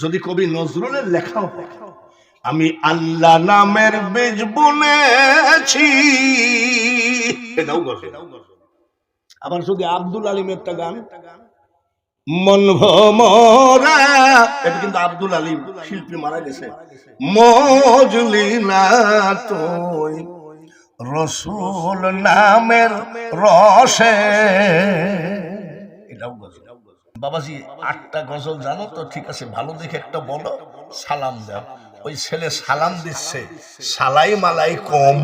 যদি কবি নজরুলের লেখাও হয়, আমি আল্লাহ নামের বীজ বুনেছি, এটাও গজল। আবার যদি আব্দুল আলিমের একটা গান, মন ভমরা, এটা কিন্তু আব্দুল আলিম শিল্পী মারা গেছে, মজলি না তুই রসুল নামের রসে, এটাও গজল। বাবাজি 8টা গজল জানো তো? ঠিক আছে, ভালো দেখে একটা বলো, সালাম দাও। ওই ছেলে সালাম দিচ্ছে, সালাই মালাই কম,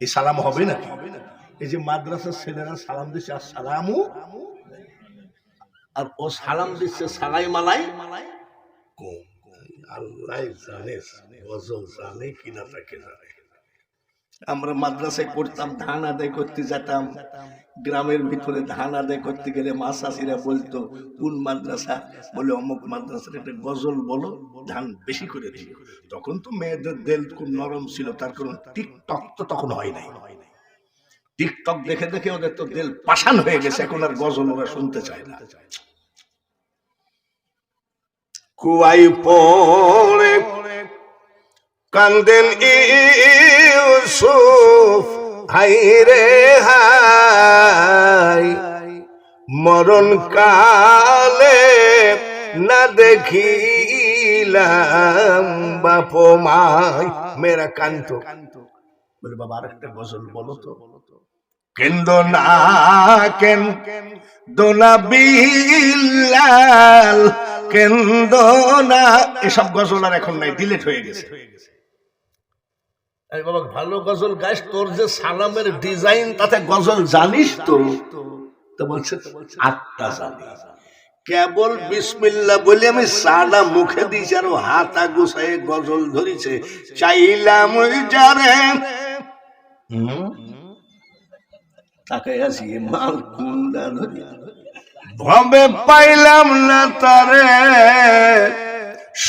এই সালাম হবে না? এই যে মাদ্রাসার ছেলেরা সালাম দিচ্ছে আসসালামু, আর ও সালাম দিচ্ছে সালাই মালাই কম। আল্লাহ জানে গজল জানে কিনা তাকে জানে। আমরা মাদ্রাসায় পড়তাম, ধান আদায় করতে যেতাম, গ্রামের ভিতরে ধান আদায় করতে গেলে মা চাষিরা বলতো কোন মাদ্রাসা, বলে অমুক মাদ্রাসার একটা গজল বলো, ধান বেশি করে দিল। তখন তো মেয়েদের দিল খুব নরম ছিল, তার কারণ টিকটক তো তখন হয় নাই। টিকটক দেখে দেখে ওদের তো দিল পাষাণ হয়ে গেছে, এখন আর গজল ওরা শুনতে চায় না। কুয়াই পড়ে কান্দেন ইউসুফ, হাই রে হাই, মরণ কালে না দেখিলাম বাপ মাই, মেরা কান্ত। বলে বাবা আরেকটা গজল বলো তো। কেন্দ না কেন দোনা বিল্লাল, কেন্দ না, এসব গজল আর এখন নাই, ডিলিট হয়ে গেছে। বাবা ভালো গজল গাইস, তোর যে সালামের ডিজাইন তাতে গজল জানিস তো? তো বলছে 8টা জানি, কেবল বিসমিল্লাহ বলে আমি সাদা মুখে দিয়েছি, আর হাতা গুছায় গজল ধরিছে। চাইলাম ওই যারে তাকে আসি মাল কুন্ডা ধরি, ভবে পাইলাম না তারে,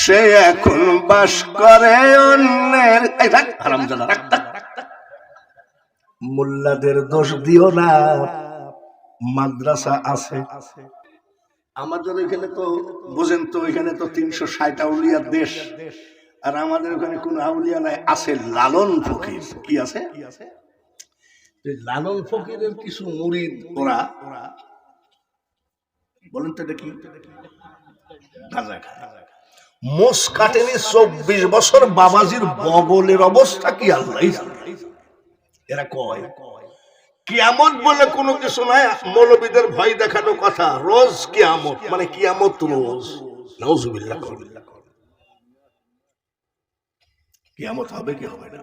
সে এখন বাস করে অন্যের। মোল্লাদের দোষ দিও না, মাদ্রাসা আছে আমাদের এখানে, তো বুঝেন তো, এখানে তো 360 আউলিয়ার দেশ, আর আমাদের ওখানে কোন আউলিয়া নাই, আছে লালন ফকির। কি আছে? লালন ফকিরের কিছু মুরিদ, ওরা বলেন তো দেখি, গাঁজা খায়, মোষ কাটেনি 24 বছর, বাবাজির বগলের অবস্থা কি আল্লাহ জানে। এরা কয় কিয়ামত বলে কোনো কিছু নাই, মৌলবীদের ভয় দেখানো কথা, রোজ কিয়ামত, মানে কিয়ামত রোজ। নাউজুবিল্লাহ, কিয়ামত হবে কি হবে না?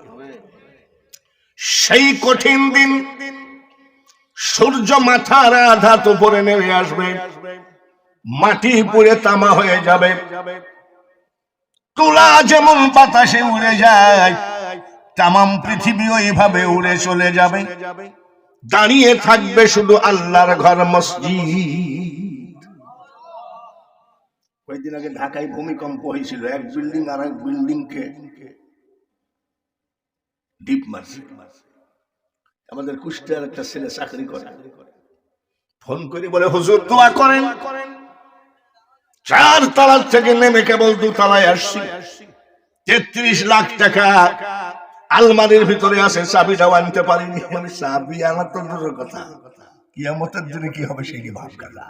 সেই কঠিন দিন সূর্য মাথার আঘাত উপরে নেমে আসবে, মাটি পুড়ে তামা হয়ে যাবে, তুলা যেমন বাতাসে উড়ে যায়, তামাম পৃথিবী ওইভাবে উড়ে চলে যাবে, দাঁড়িয়ে থাকবে শুধু আল্লাহর ঘর মসজিদ। কয়েকদিন আগে ঢাকায় ভূমিকম্প হয়েছিল, এক বিল্ডিং আর এক বিল্ডিং কে ডিপ মারছে। আমাদের কুষ্টিয়ার একটা ছেলে চাকরি করে, ফোন করে বলে হুজুর দোয়া করেন, 4 তলা থেকে নেমে কেবল 2 তলায় আসছি, 33 লাখ টাকা আলমারির ভিতরে আছে, চাবিটাও আনতে পারিনি। আমি চাবি আনার তো দূরের কথা, কিয়ামতের দিনে কি হবে সেই ভাব কাজা।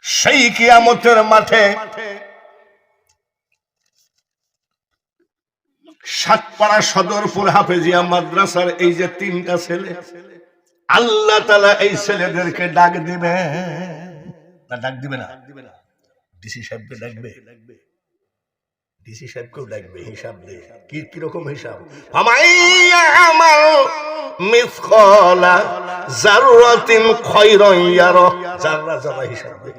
সেই কিয়ামতের মাঠে সাতপাড়া সদরপুর হাফেজিয়া মাদ্রাসার এই যে 3টা ছেলে, আল্লাহ তাআলা এই ছেলেদেরকে ডাক দিবে না? ডাক দিবে না? ডিসি সাহেবকে ডাকবে, ডিসি সাহেবকেও ডাকবে, হিসাব দে। কিরকম হিসাব? আমাইয়া আমাল মিসকালা যাররাতিন খায়রান ইয়ারা, যারা যারা হিসাব দে।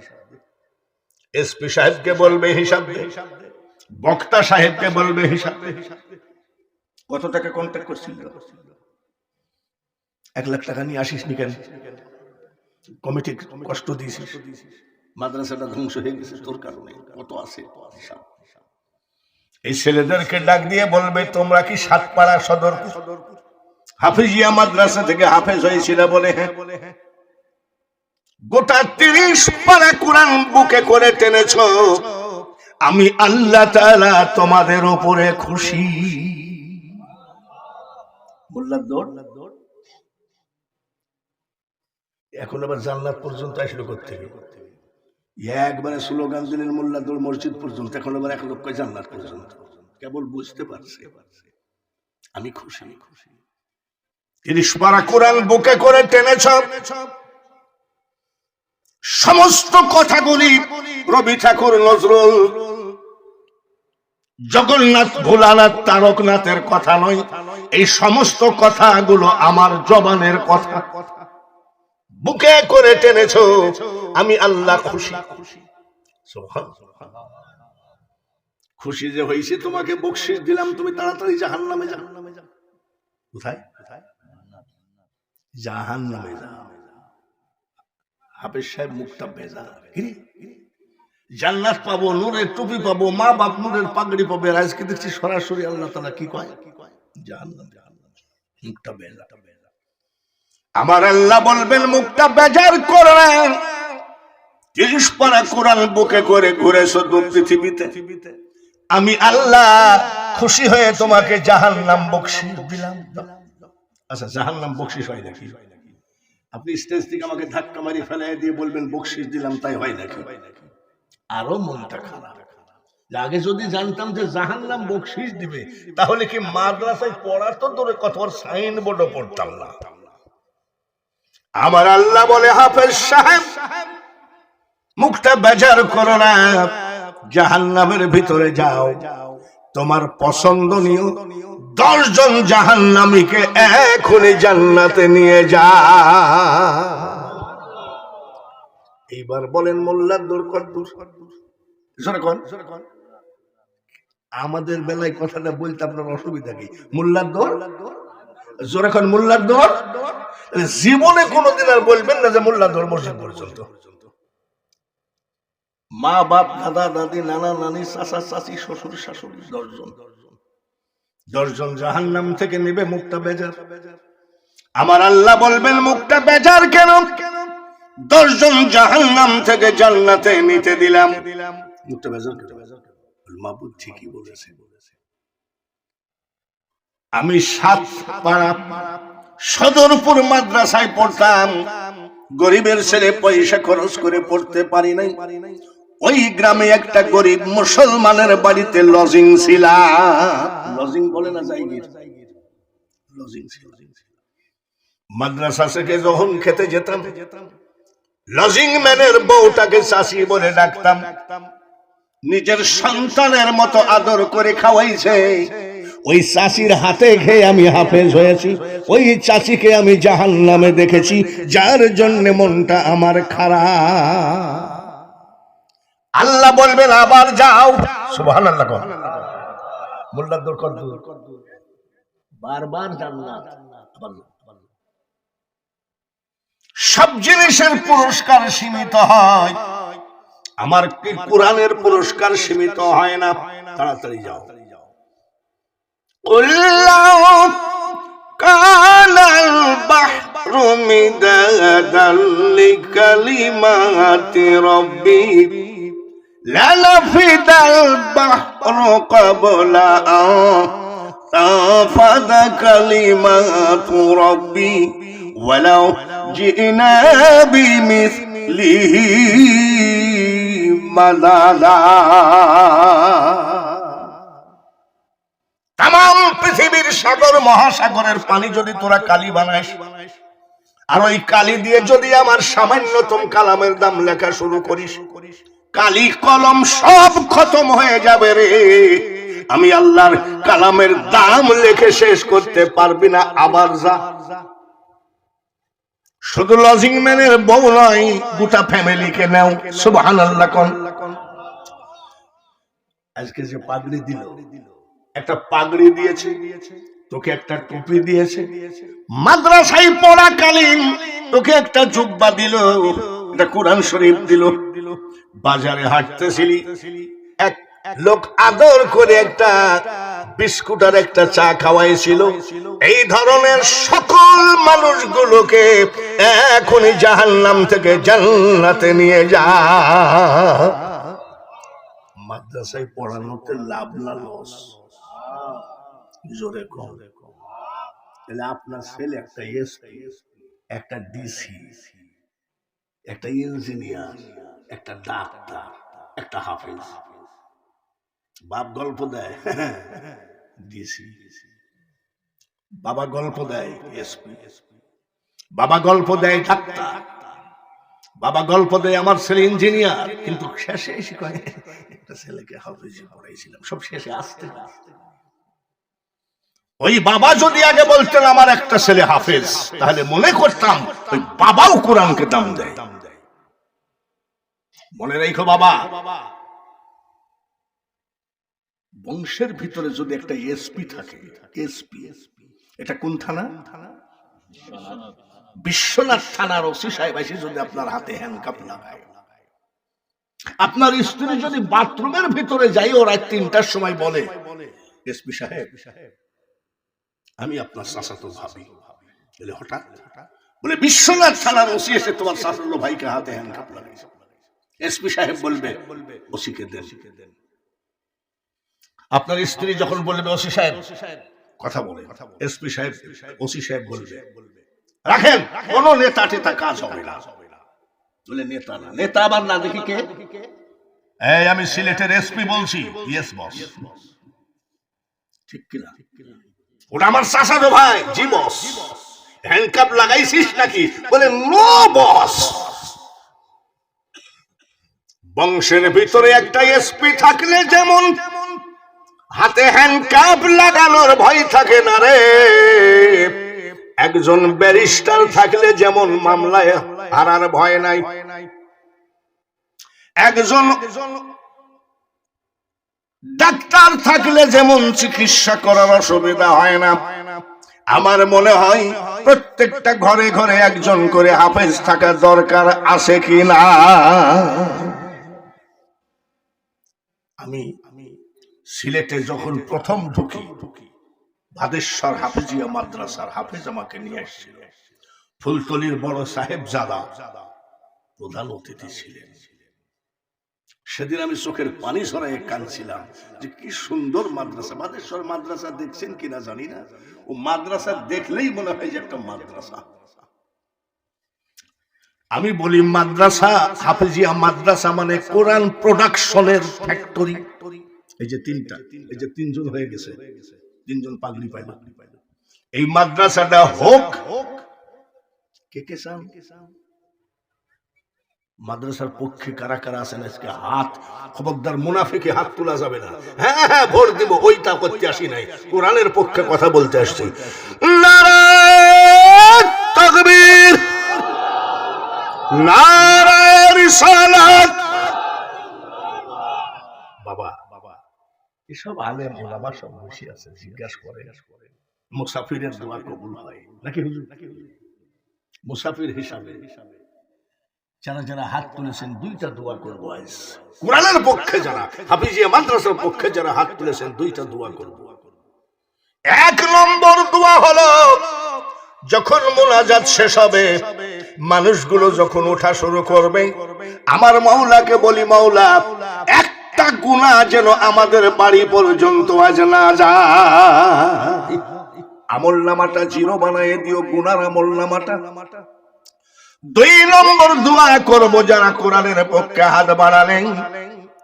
এসপি সাহেবকে বলবে হিসাব দে, বক্তা সাহেবকে বলবে হিসাব দে। কত টাকা কন্ট্যাক্ট করছিল? 1 লাখ টাকা নিয়ে আসিস নি কেন? কমিটি কষ্ট দিয়েছিস, মাদ্রাসাটা ধ্বংস হয়ে গেছে তোর কারণে। কত আছে হিসাব। এই ছেলেদেরকে ডাক দিয়ে বলবে তোমরা কি সাতপাড়া সদরপুর হাফেজিয়া মাদ্রাসা থেকে হাফেজ হয়েছিল? বলে হ্যাঁ। গোটা 30 পারা কোরআন বুকে করে টেনেছ, আমি আল্লাহ তাআলা তোমাদের উপরে খুশি। মোল্লার দৌড় এখন আবার জান্নাত পর্যন্ত আসলো করতে একবারে স্লোগান দিলেন মোল্লার দৌড় মসজিদ পর্যন্ত, এখন আবার 1 লক্ষ জান্নাত পর্যন্ত। কেবল বুঝতে পারছে আমি খুশি। 30 পারা কোরআন বুকে করে টেনেছ, সমস্ত কথাগুলি রবি ঠাকুর, নজরুল, জগন্নাথ, ভোলানাথ, তারকনাথের কথা নয়, এই সমস্ত কথাগুলো আমার জবানের কথা। বুকে করে টেনেছ, আমি আল্লাহ খুশি। খুশি যে হয়েছে, তোমাকে বকশিশ দিলাম, তুমি তাড়াতাড়ি জাহান্নামে যাও। কোথায়? জাহান্নামে যাও। হাফেজ সাহেব মুখটা ভেজা, জান্নাত পাবো, নূরের টুপি পাবো, মা বাপ নূরের পাগড়ি পাবে। আজকে দেখছি সরাসরি আল্লাহ তাআলা কি কয়, জাহান্নাম, মুখটা ভেজা। আমার আল্লাহ বলবেন মুখটা বেজার করে না। 30 পারা কোরআন বুকে করে ঘুরেছো তো পৃথিবীতে, আমি আল্লাহ খুশি হয়ে তোমাকে জাহান্নাম বকশিশ দিলাম। আচ্ছা, জাহান্নাম বকশিশ হয় নাকি? আপনি স্টেজ থেকে আমাকে ধাক্কা মারি ফেলাই দিয়ে বলবেন বকশিশ দিলাম, তাই হয় নাকি? আরো মনটা খারাপ। আগে যদি জানতাম যে জাহান্নাম বকশিশ দিবে, তাহলে কি মাদ্রাসায় পড়ার তো দূরে কথা, সাইনবোর্ডও পড়তাম না। আমার আল্লাহ বলে, হাফেজ সাহেব মুখটা বেজার করো না, জাহান্নামের ভিতরে যাও, তোমার পছন্দনীয় 10 জন জাহান্নামীকে এখনই জান্নাতে নিয়ে যা। এইবার বলেন মোল্লার দৌড় কদ্দুর? আমাদের বেলায় কথাটা বলতে আপনার অসুবিধা কি? মোল্লার দৌড় জোরে কন, মোল্লার দৌড়। জীবনে কোনোদিন আর বলবেন না যে মোল্লার দৌড় মসজিদ পর্যন্ত। মা বাপ, দাদা দাদি, নানা নানি, চাচা চাচি, শ্বশুর শাশুড়ি, 10 জন জাহান্নাম থেকে নেবে, মুখটা বেজার। আমার আল্লাহ বলবেন মুখটা বেজার কেন? 10 জন জাহান্নাম থেকে জান্নাতে নিতে দিলাম, মুখটা বেজার কেন? মাবুদ ঠিকই বলেছে। আমি 7 পাড়া সদরপুর মাদ্রাসায় পড়তাম, গরিবের ছেলে, পয়সা খরচ করে পড়তে পারি নাই। ওই গ্রামে একটা গরিব মুসলমানের বাড়িতে লজিং ছিলাম। লজিং বলে না, জায়গির, লজিং ছিল। মাদ্রাসা থেকে যখন খেতে যেতাম, লজিং ম্যানের বউটাকে চাচি বলে ডাকতাম। নিজের সন্তানের মতো আদর করে খাওয়াইছে। ওই চাচির হাতে খেয়ে আমি হাফেজ হয়েছি। ওই চাচিকে আমি জাহান্নামে দেখেছি, যার জন্য মনটা আমার খারাপ। আল্লাহ বলবেন আবার যাও। সুবহানাল্লাহ। মোল্লার দৌড় কদ্দুর? বারবার জান্নাত। সব জিনিসের পুরস্কার সীমিত হয়, আমার কি কোরআনের পুরস্কার সীমিত হয় না? তাড়াতাড়ি যাও। কানাল বাহরু মিদাদাল লিকালিমাতি রাব্বি লানাফিদাল বাহরু ক্বাবলা আন তাফাদা কালিমাতু রাব্বি ওয়ালাউ জিনা বিমিসলিহি মাদাদা। তাম পৃথিবীর সাগর মহাসাগরের পানি যদি তোরা কালি বানাস, আর ওই কালি দিয়ে যদি আমার সামান্যতম কালামের দাম লেখা শুরু করিস, কালি কলম সব খতম হয়ে যাবে রে। আমি আল্লাহর কালামের দাম লেখে শেষ করতে পারবি না। আবার যা। শুধু লজিং ম্যানের বউ নয়, গোটা ফ্যামিলিকে নাও। সুবহানাল্লাহ। কোন আজকে যে পাগড়ি দিল, একটা পাগড়ি দিয়েছে, তোকে একটা টুপি দিয়েছে, মাদ্রাসায় পড়াকালীন তোকে একটা জুব্বা দিল, একটা কোরআন শরীফ দিল, বাজারে হাঁটতেছিলি, এক লোক আদর করে একটা বিস্কুট আর একটা চা খাওয়াইছিল। এই ধরনের সকল মানুষগুলোকে এখনই জাহান্নাম থেকে জান্নাতে নিয়ে যা। মাদ্রাসায় পড়ানোতে লাভ না লস? জোরে কম। তাহলে আপনার ছেলে একটা এসপি, একটা ডিসি, একটা ইঞ্জিনিয়ার, একটা ডাক্তার, একটা হাফেজ। বাপ গল্প দেয় ডিসি, বাবা গল্প দেয় এসপি, বাবা গল্প দেয় ডাক্তার, বাবা গল্প দেয় আমার ছেলে ইঞ্জিনিয়ার। কিন্তু শেষে এসে কয় একটা ছেলেকে হাফেজি পড়াইছিলাম। সব শেষে আসতে ওই বাবা যদি আগে বলতেন আমার একটা ছেলে হাফেজ, তাহলে মনে করতাম ওই বাবাও কোরআনকে দাম দেয়। মনে রেখো বাবা, বংশের ভিতরে যদি একটা এসপি থাকে, এসপি, এটা কোন থানা? বিশ্বনাথ থানার ওসি সাহেব এসে যদি আপনার হাতে হ্যান্ডকাপ লাগায়, আপনার স্ত্রী যদি বাথরুমের ভিতরে যাই ও রাত 3টার সময় বলে এসপি সাহেব আমি আপনার চাচাতো ভাবি, বলে হঠাৎ বলে বিশ্বনাথ থানার ওসি এসে তোমার চাচাতো ভাইকে হাতে হ্যান্ডকাপ লাগাইছে, এসপি সাহেব বলবে ওসিকে দেন। আপনার স্ত্রী যখন বলবে ওসি সাহেব কথা বলে, এসপি সাহেব ওসি সাহেব বলবে রাখেন, কোন নেতা টেতা কাজ হবে না। বলে নেতা না, নেতা আবার না দেখি কে? এই আমি সিলেটের এসপি বলছি। Yes boss. ঠিক কিনা? ওটা আমার চাচাতো ভাই। জি বস। হ্যান্ডকাপ লাগাইছিস নাকি? বলে নো বস। বংশের ভিতরে একটা এসপি থাকলে যেমন হাতে হ্যান্ডকাপ লাগানোর ভয় থাকে না রে, একজন ব্যারিস্টার থাকলে যেমন মামলায় হারার ভয় নাই, একজন ডাক্তার থাকলে যেমন চিকিৎসা করার অসুবিধা হয় না। আমার মনে হয় প্রত্যেকটা ঘরে ঘরে একজন করে হাফেজ থাকা দরকার আছে কি না? আমি সিলেটে যখন প্রথম ঢুকি, ভাদেশ্বর হাফেজিয়া মাদ্রাসার হাফেজ আমাকে নিয়ে এসেছিল। ফুলতলির বড় সাহেব জাদা প্রধান অতিথি ছিলেন। সেদিন আমি চোখের পানি সরাই কাঁদছিলাম যে কি সুন্দর মাদ্রাসা। ভাদেশ্বর মাদ্রাসা দেখছেন কিনা জানি না, ও মাদ্রাসা দেখলেই মনে হয় যে একটা মাদ্রাসা। আমি বলি মাদ্রাসা, হাফেজিয়া মাদ্রাসা মানে কোরআন প্রোডাকশনের ফ্যাক্টরি। এই যে তিনটা, এই যে 3 জন হয়ে গেছে, 3 জন পাগড়ি পাইল। এই মাদ্রাসাটা হোক। কে কে চান? মাদ্রাসার পক্ষে কারা কারা আছেন আজকে হাত? খবরদার মুনাফিকে হাত তোলা যাবে না। হ্যাঁ হ্যাঁ ভোট দিব, ওইটা করতে আসি নাই, কোরআনের পক্ষে কথা বলতে আসছি। নারায়ে তাকবীর, নারায়ে রিসালাত। বাবা এসব আলেম ওলামা সব বসে আছে, জিজ্ঞাসা করে মুসাফিরের দোয়া কবুল হয় নাকি হুজুর? মুসাফির হিসাবে যারা যারা হাত তুলেছেন 2টা দোয়া করব আজ। কোরআনের পক্ষে যারা, হাফেজিয়া মাদ্রাসার পক্ষে যারা হাত তুলেছেন 2টা দোয়া করব। 1 নম্বর দোয়া হলো যখন মুনাজাত শেষ হবে, মানুষগুলো যখন ওঠা শুরু করবে, আমার মাওলাকে বলি মাওলা একটা গুনাহ যেন আমাদের বাড়ি পর্যন্ত আজ না যায়। আমলনামাটা 0 বানায় দিও, গুনার আমলনামাটা। 2 নম্বর দোয়া করব যারা কোরআনের পক্ষে হাত বাড়ালেন।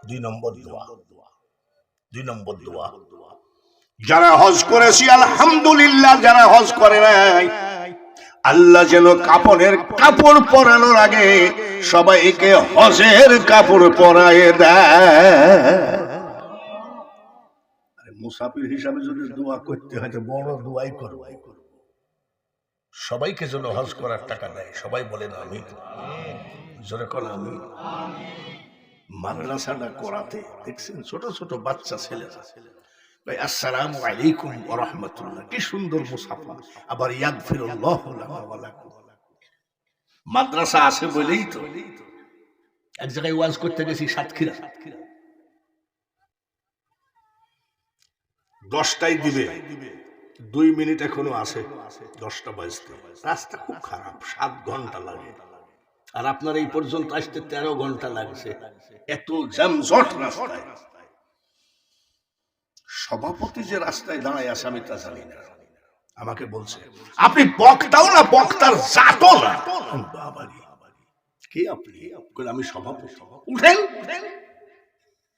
2 নম্বর দোয়া যারা হজ করেছি আলহামদুলিল্লাহ, যারা হজ করে নাই আল্লাহ যেন কাপড় পরানোর আগে সবাইকে হজের কাপড় পরায়ে দেয়। মুসাফির হিসাবে যদি দোয়া করতে হয় বড় দোয়াই করব, সবাইকে যেন হজ করার টাকা দেয়। সবাই বলেন আমিন, জোরে কর আমিন। মাদ্রাসাটা করাতে দেখছেন ছোট ছোট বাচ্চা ছেলেরা ভাই আসসালামু আলাইকুম ওয়া রাহমাতুল্লাহ, কি সুন্দর মুসাফা। আবার ইয়াগফিরুল্লাহু লানা ওয়া লাকুম। মাদ্রাসা আছে বলেই তো এক জায়গায় ওয়াজ করতে গেছি সাতক্ষীরা, 10টায় দিবে, 2 মিনিট এখনো আছে 10টা বাজতে। রাস্তা খুব খারাপ, 7 ঘন্টা লাগে। আর আপনার এই পর্যন্ত আসতে 13 ঘন্টা লাগছে, এত জ্যামজট রাস্তায়। সভাপতি যে রাস্তায় দাঁড়ায় আছে আমি তা জানি না, আমাকে বলছে আপনি বক্তাও না, বক্তার জাতও না। বাবারে, কে আপনি? আমি সভাপতি। উঠেন।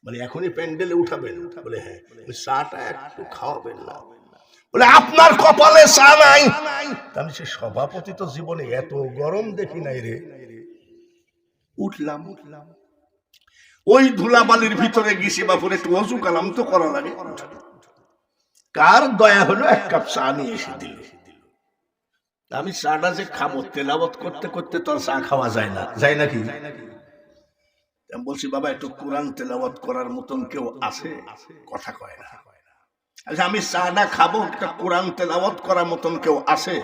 বলে এখনই প্যান্ডেলে উঠাবেন? বলে হ্যাঁ। চাটা একটু খাওয়াবেন না? বলে আপনার কপালে চা নাই। আমি সে সভাপতি তো জীবনে এত গরম দেখি নাই রে। উঠলাম, ওই ধুলাবালির ভিতরে গেছি, বাপুরে একটু অজু কালাম তো করা লাগে। কার দয়া হলো, 1 কাপ চা নিয়ে এসে দিল। আমি চাটা যে খাবো, তেলাওয়াত করতে করতে তো আর চা খাওয়া যায় না, যায় নাকি? আমি বলছি বাবা একটু কোরআন তেলাওয়াত করার মতন কেউ আছে? কথা কয় না। আচ্ছা আমি চাটা খাবো, একটা কোরআন তেলাওয়াত করার মতন কেউ আছে?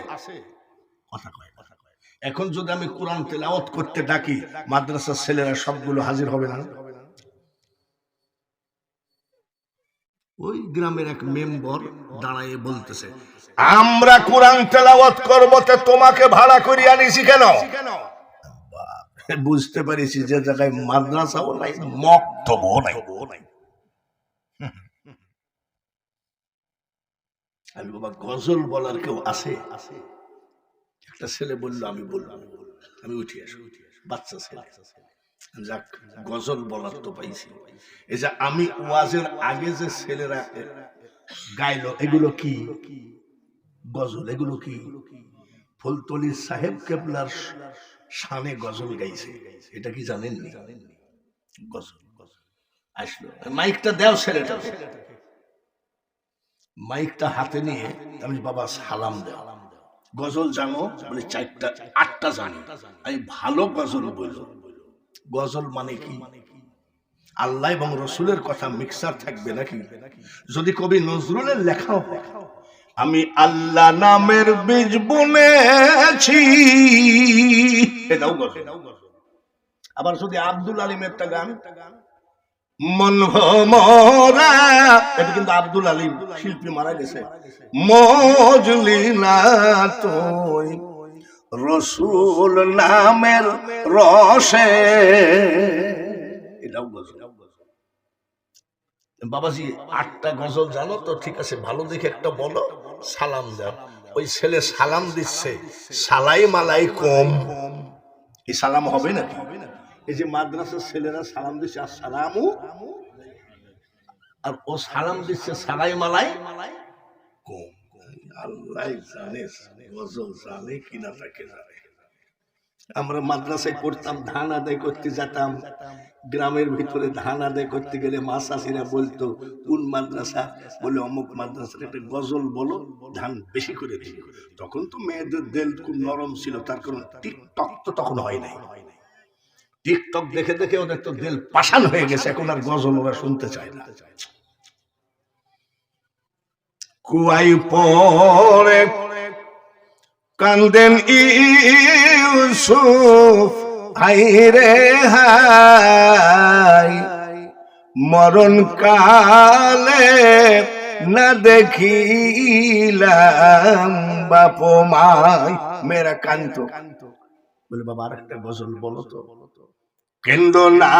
কথা কয় না। এখন যদি আমি কোরআন তেলাওয়াত করতে ডাকি, মাদ্রাসার ছেলেরা সবগুলো হাজির হবে না? ওই গ্রামের এক মেম্বার দাঁড়ায় বলতেছে আমরা কোরআন তেলাওয়াত করবো, তো তোমাকে ভাড়া করে আনিছি কেন? বুঝতে পারিছি যে জায়গায় মাদ্রাসাও নাই, মক্তবও নাই। আমি বাবা গজল বলার কেউ আছে? একটা ছেলে বললো আমি বললাম, আমি উঠে আসি, বাচ্চা ছেলে। যাক, গজল বলার তো পাইছি। এই যে আমি ওয়াজের আগে যে ছেলেরা গাইলো, এগুলো কি গজল? এগুলো কি? ফুলতলি সাহেব কেবলার শানে গজল গাইছে, এটা কি জানেন? গজল আসলো, মাইকটা দেও ছেলেটা। মাইকটা হাতে নিয়ে আমি বাবা সালাম দেও। গজল জানো? বলে 4টা 8টা জানি। আমি ভালো গজল বললো। গজল মানে কি? আল্লাহ এবং রসুলের কথা মিক্সার থাকবে নাকি? যদি কবি নজরুলের লেখাও হয়, আমি আল্লাহ নামের বীজ বুনেছি, এটাও গজল। আবার যদি আব্দুল আলিমের একটা গান, মন ভমরা, এটা কিন্তু আব্দুল আলিম শিল্পী মারা গেছে। মজলি না তুই রসুল নামের রসে, এটাও গজল। বাবাজি 8টা গজল জানো তো? ঠিক আছে, ভালো দেখে একটা বলো, সালাম দাও। ওই ছেলে সালাম দিচ্ছে, সালাই মালাই কম, এই সালাম হবে নাকি? এই যে মাদ্রাসার ছেলেরা সালাম দিচ্ছে আসসালামু, আর ও সালাম দিচ্ছে সালাই মালাই কম। আল্লাহ জানে গজল জানে কিনা তাকে জানে। আমরা মাদ্রাসায় পড়তাম, ধান আদায় করতে যেতাম, গ্রামের ভিতরে ধান আদায় করতে গেলে মা চাষিরা বলতো কোন মাদ্রাসা? বলে অমুক মাদ্রাসার, একটা গজল বলো, ধান বেশি করে দিই। তখন তো মেয়েদের দিল খুব নরম ছিল, তার কারণ টিকটক তো তখন হয় নাই। টিকটক দেখে দেখে ওদের তো দিল পাষাণ হয়ে গেছে, এখন আর গজল ওরা শুনতে চায় না। কুয়াই পড়ে কান্দেন ইউসুফ, হাই রে হাই, মরণ কালে না দেখিলাম বাপ মাই। মেয়েরা কান্ত বলে বাবা আর একটা গজল বলো তো। কেন্দ্র না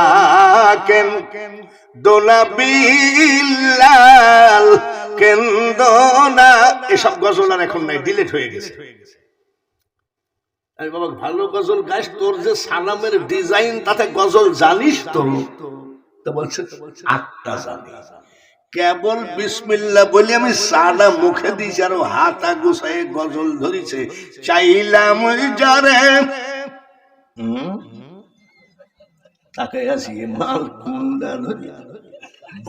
কেন দোনা বিল্লাল, কেন্দ্র না, এসব গজল আর এখন নাই, ডিলিট হয়ে গেছে। আমি বাবা ভালো গজল গাইস, তোর যে সালামের ডিজাইন তাতে গজল জানিস তো? তো বলছে 8টা জানি। কেবল বিসমিল্লাহ বলি আমি সাদা মুখে দিয়েছি, আর হাতা গুছায় গজল ধরিছে। চাইলাম যারে তাকে আসি মাল কুন্ডা ধরিয়া,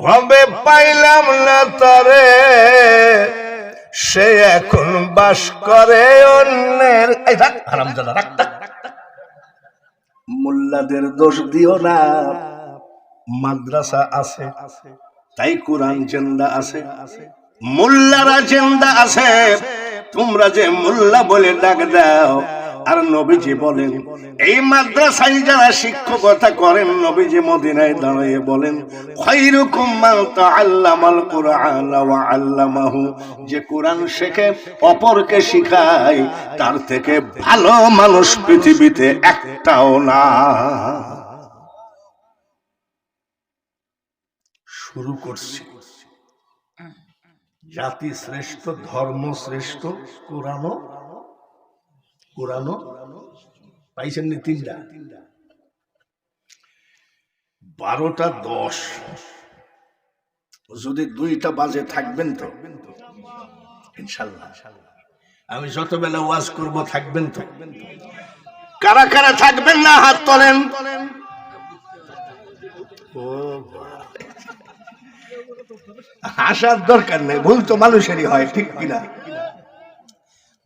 ভবে পাইলাম না তারে, সে এখন বাস করে অন্যের। হারামজাদা রাখ। মোল্লাদের দোষ দিও না, মাদ্রাসা আছে তাই কোরআন জিন্দা আছে, মোল্লারা জিন্দা আছে। তোমরা যে মোল্লা বলে ডাক দাও, আর নবীজি বলেন, এই মাদ্রাসায় যারা শিক্ষকতা করেন, নবীজি মদিনায় দাঁড়িয়ে বলেন, খায়রুকুম মান তাআল্লামাল কুরআন ওয়া আল্লামাহু, যে কোরআন শেখে অপরকে শিখায়, তার থেকে ভালো মানুষ পৃথিবীতে একটাও না। শুরু করছি, জাতি শ্রেষ্ঠ, ধর্ম শ্রেষ্ঠ, কোরআন পাইছেন নি তিনটা, 12:10 যদি 2টা বাজে থাকবেন তো ইনশাআল্লাহ। আমি যত বেলা ওয়াজ করব থাকবেন তো? কারা কারা থাকবেন না হাত তোলেন। ও আসার দরকার নেই, ভুল তো মানুষেরই হয়, ঠিক কিনা?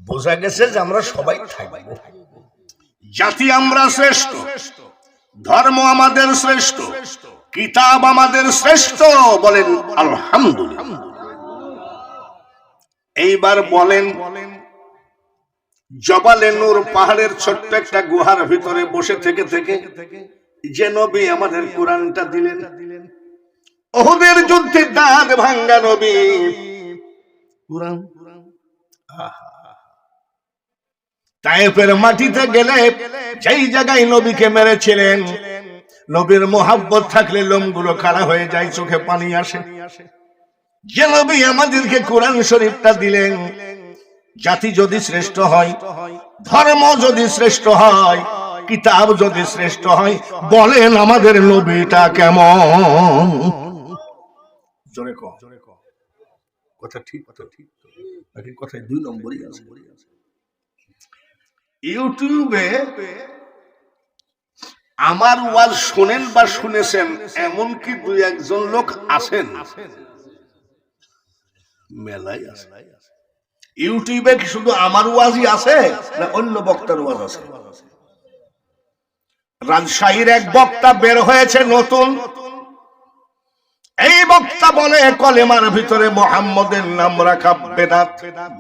বোঝা গেছে যে আমরা সবাই থাকবো। জাতি আমরা শ্রেষ্ঠ, ধর্ম আমাদের শ্রেষ্ঠ, কিতাব আমাদের শ্রেষ্ঠ, বলেন আলহামদুলিল্লাহ। এইবার বলেন, জবালে নূর পাহাড়ের ছোট্ট একটা গুহার ভিতরে বসে থেকে যে নবী আমাদের কোরআনটা দিলেন, উহুদের যুদ্ধে দাঁত ভাঙ্গা নবী কোরআন। তায়েফের মাটিতে গেলে যেই জায়গায় নবীকে মেরেছিলেন, নবীর মোহাব্বত থাকলে লোমগুলো খাড়া হয়ে যায়, চোখে পানি আসে। যে নবী আমাদেরকে কোরআন শরীফটা দিলেন, জাতি যদি শ্রেষ্ঠ হয়, ধর্ম যদি শ্রেষ্ঠ হয়, কিতাব যদি শ্রেষ্ঠ হয়, বলেন আমাদের নবীটা কেমন? জোরে কও, কথা ঠিক নাকি কথায় 2 নম্বরই আছে? ইউটিউবে আমার ওয়াজ শুনেন বা শুনেছেন এমন কি 2-1 লোক আছেন? মেলাই আছে। ইউটিউবে কি শুধু আমার ওয়াজই আছে না অন্য বক্তার ওয়াজ আছে? রাজশাহীর এক বক্তা বের হয়েছে নতুন, এই বক্তা বলে কলেমার ভিতরে মুহাম্মদের নাম রাখা বেদাত।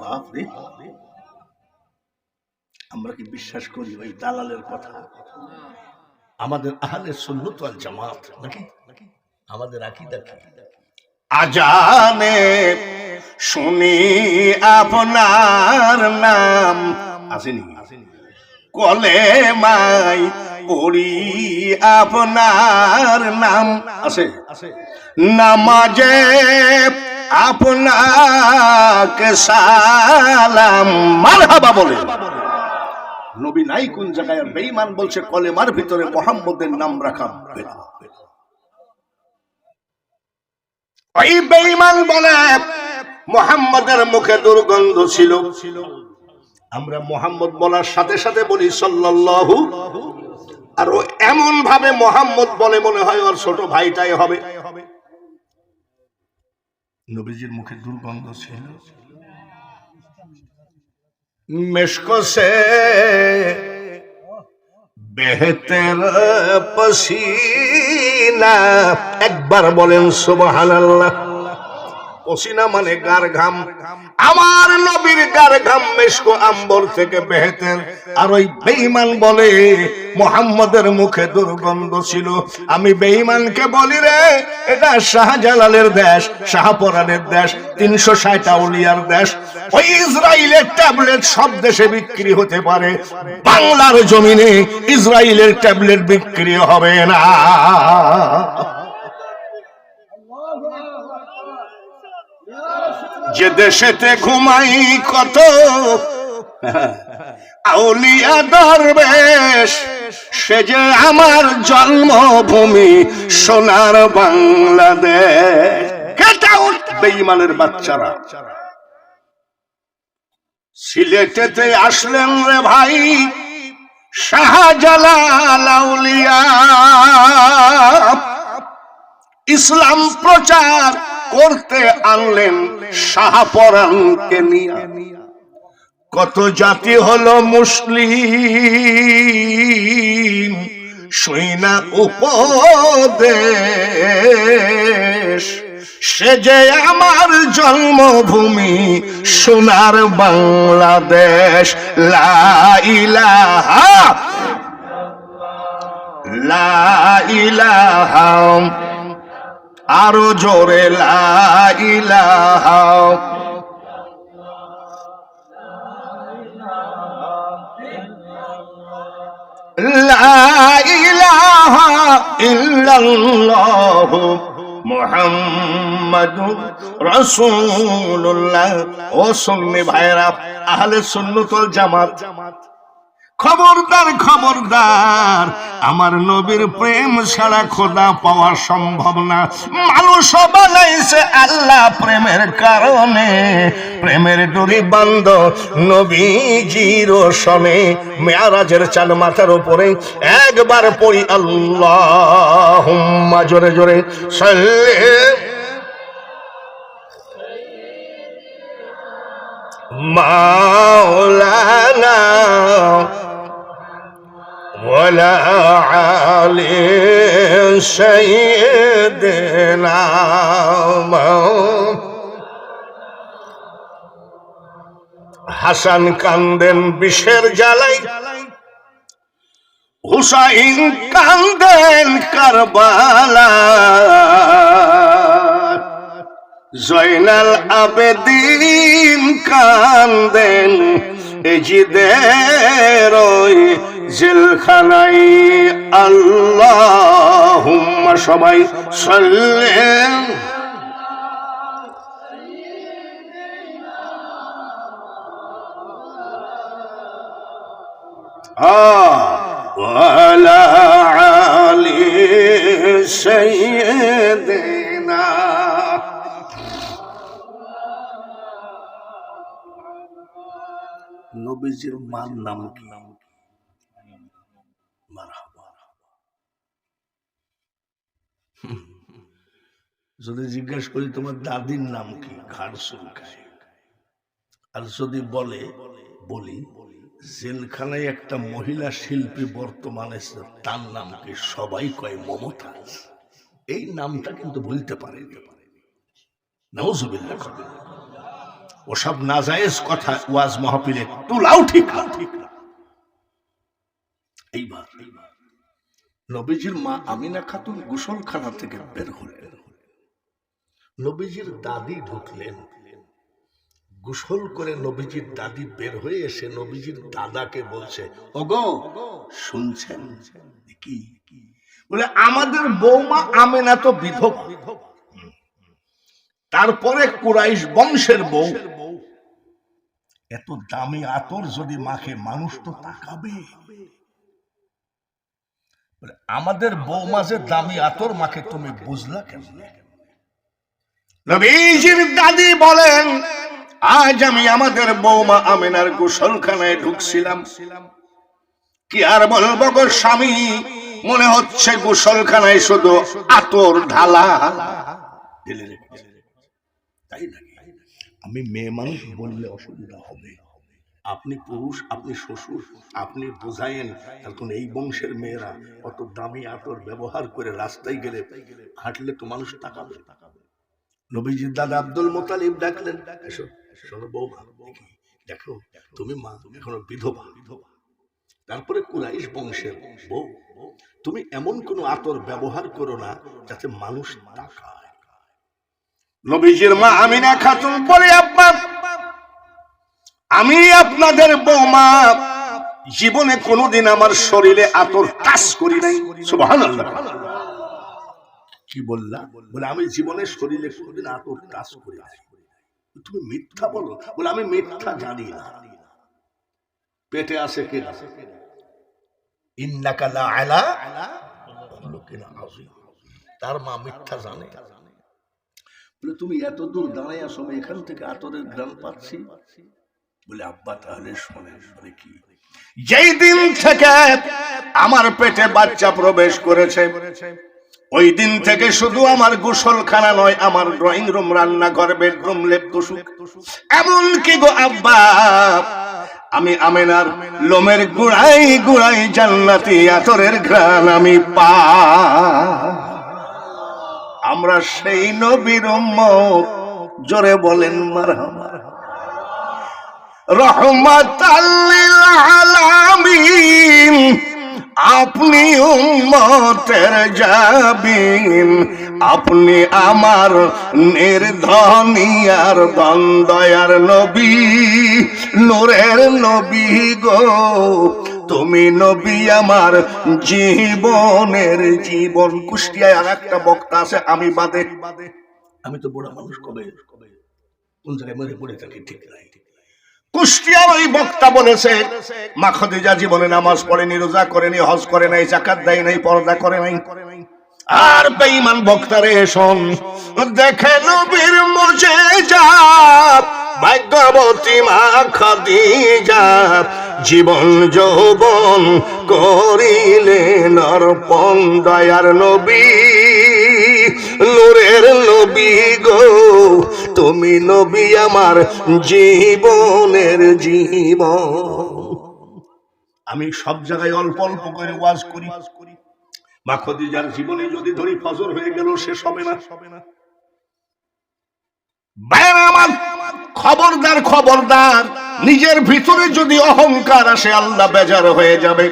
বাপরে, আমরা কি বিশ্বাস করি ওই দালালের কথা? আমাদের আহলে সুন্নাত ওয়াল জামাত নাকি? আমাদের আকীদা কি? আজানে শুনি আপনার নাম, আসেনি? কলেমায় পড়ি আপনার নাম, আছে? নামাজে আপনাকে সালাম, মারহাবা বলে। নবী নাই কোন জায়গায়? বেঈমান বলছে কলেমার ভিতরে মুহাম্মদের নাম রাখা বেদাত। ওই বেঈমান বলে মুহাম্মদের মুখে দুর্গন্ধ ছিল। আমরা মুহাম্মদ বলার সাথে সাথে বলি সাল্লাল্লাহু, আর ও এমন ভাবে মুহাম্মদ বলে মনে হয় ওর ছোট ভাইটাই হবে। নবীজির মুখে দুর্গন্ধ ছিল। মেশকো সে বেহতের পসিনা, একবার বলেন সুবহানাল্লাহ। পসিনা মানে গার ঘাম, আমার নবীর গার ঘাম মেশকো আম্বর থেকে বেহতের। আর ওই বেঈমান বলে মুহাম্মদের মুখে দুর্গন্ধ ছিল। আমি বেঈমানকে বলি, রে এটা শাহজালালের দেশ, শাহপরানের দেশ, 360 আউলিয়ার দেশ। ওই ইসরায়েলের ট্যাবলেট সব দেশে বিক্রি হতে পারে, বাংলার জমিনে ইসরায়েলের ট্যাবলেট বিক্রি হবে না। যে দেশেতে ঘুমাই কত আউলিয়া দরবেশ, সে যে আমার জন্মভূমি সোনার বাংলাদেশ। বেঈমানের বাচ্চারা সিলেটেতে আসলেন রে ভাই, শাহজালাল আউলিয়া ইসলাম প্রচার করতে আনলেন শাহপরানকে নিয়ে। কত জাতি হলো মুসলিম, সৈনা উপদেশ সে যে আমার জন্মভূমি সোনার বাংলাদেশ। লা ইলাহা লা ইলাহা, আরো জোরে লা ইলাহা। লা ইলাহা ইল্লাল্লাহ মুহাম্মাদুর রাসূলুল্লাহ। ও সুন্নি ভাইরা, আহলে সুন্নাত ওয়াল জামাত, খবরদার খবরদার, আমার নবীর প্রেম ছাড়া খোদা পাওয়া সম্ভব না। মানুষ বানাইছে আল্লাহ প্রেমের কারণে, প্রেমের ডোরি বান্ধ নবীজির সনে। মেরাজের চাঁদ মাথার উপরে একবার পড়ি আল্লাহুম্মা, জোরে জোরে সাল্লি মাওলানা ওয়ালা আলি সাইয়্যিদিনা। হাসান কান্দেন বিষের জ্বালাই, হুসাইন কান্দেন কারবালা, জয়নাল আবেদিন কান্দেন এজিদের ওই জেলখানায়। আল্লাহুম্মা, সবাই সাল্লি আলা আলি সাইয়্যিদিনা। নবীজির মার নাম কি? মারহাবা। যদি জিজ্ঞেস করি তোমার দাদির নাম কি, ঘাড় চুলকায়। আর যদি বলি জেলখানায় একটা মহিলা শিল্পী বর্তমানে, তার নাম কি? সবাই কয় মমতাজ। এই নামটা কিন্তু ভুলতে পারেনি। নাউজুবিল্লাহ। ওসব নাজায়েজ কথা ওয়াজ মাহফিলে তোলাও ঠিক না। এইবার নবীজির মা আমিনা খাতুন গোসলখানা থেকে বের হলেন, নবীজির দাদি ঢুকলেন। গোসল করে নবীজির দাদি বের হয়ে এসে নবীজির দাদাকে বলছে, ওগো শুনছেন কি? বলে আমাদের বৌমা আমেনা তো বিধবা, তারপরে কুরাইশ বংশের বউ, এত দামি আতর যদি মাখে মানুষ তো তাকাবে। আমাদের বৌমা যে দামি আতর মাখে তুমি বুঝলা কেমন? নবীজির দাদি বলেন, আজ আমি আমাদের বৌমা আমেনার গোসলখানায় ঢুকছিলাম, কি আর বলবো গো স্বামী, মনে হচ্ছে গোসলখানায় শুধু আতর ঢালা। তাই না? আমি মেয়ে মানুষ বললে অসুবিধা হবে, আপনি পুরুষ, আপনি শ্বশুর, আপনি বোঝায়েন। এখন এই বংশের মেয়েরা কত দামি আতর ব্যবহার করে রাস্তায় গেলে হাঁটলে তো মানুষ তাকাবে। নবীজির দাদা আব্দুল মুত্তালিব ডাকলেন, এসো শোনো বৌমা, দেখো তুমি মা এখনো বিধবা, তারপরে কুরাইশ বংশের বউ, তুমি এমন কোন আতর ব্যবহার করো না যাতে মানুষ তাকায়। নবীজির মা আমিনা খাতুন বলে, আব্বা আমি আপনাদের বৌমা, জীবনে কোনোদিন আমার শরীরে আতর টাচ করি নাই। সুবহানাল্লাহ। কি বললা? বলে আমি জীবনে শরীরে কোনোদিন আতর টাচ করি নাই। তুমি মিথ্যা বলো? বলে আমি মিথ্যা জানি না। পেটে আছে কে? ইন্নাকা লা আলা খুলুকিন আযীম। তার মা মিথ্যা জানে। বলে তুমি এত দূর দাঁড়ায় আসো, এখান থেকে আতরের ঘ্রাণ পাচ্ছি। বলে আব্বা তাহলে শোনেন, বলে কি? যেই দিন থেকে আমার পেটে বাচ্চা প্রবেশ করেছে, ওই দিন থেকে শুধু আমার গোসলখানা নয়, আমার ড্রয়িং রুম, রান্নাঘর, বেডরুম, লেপটুসুক, এমনকি গো আব্বা আমি আমেনার লোমের গুড়াই গুড়াই জান্নাতি আতরের ঘ্রাণ আমি পাই। আমরা সেই নবীর উম্মত, জোরে বলেন মারহাবা। রহমাতাল লিল আলামিন, আপনি উম্মতের জাবিন, আপনি আমার নির্ধনিয়ার দয়ার নবী, নূরের নবী গো, তুমি নবী আমার জীবনের জীবন। কুষ্টিয়ায় আর একটা বক্তা আছে আমি বাদে, আমি তো বুড়া মানুষ, কবে কোন জায়গায় মরে পড়ে থাকি ঠিক নাই। কুষ্টিয়ার ওই বক্তা বলেছে মা খাদিজা জীবনে নামাজ পড়েনি, রোজা করেনি, হজ করে নাই, যাকাত দেয় নাই, পর্দা করে নাই। আর বেঈমান বক্তারে শোন, দেখে নবীর মুজিজা, ভাগ্যবতী মা খাদিজা জীবন যৌবন করিলেন অর্পণ, দয়ার নবী, নূরের নবী গো, তুমি নবী আমার জীবনের জীবন। আমি সব জায়গায় অল্প অল্প করে ওয়াজ করি। মা খাদিজার জীবনে যদি ধরি ফজর হয়ে গেল শেষ হবে না। আমার খবরদার, খবরদার, নিজের ভিতরে যদি অহংকার আসে আল্লাহ বেজার হয়ে যাবে।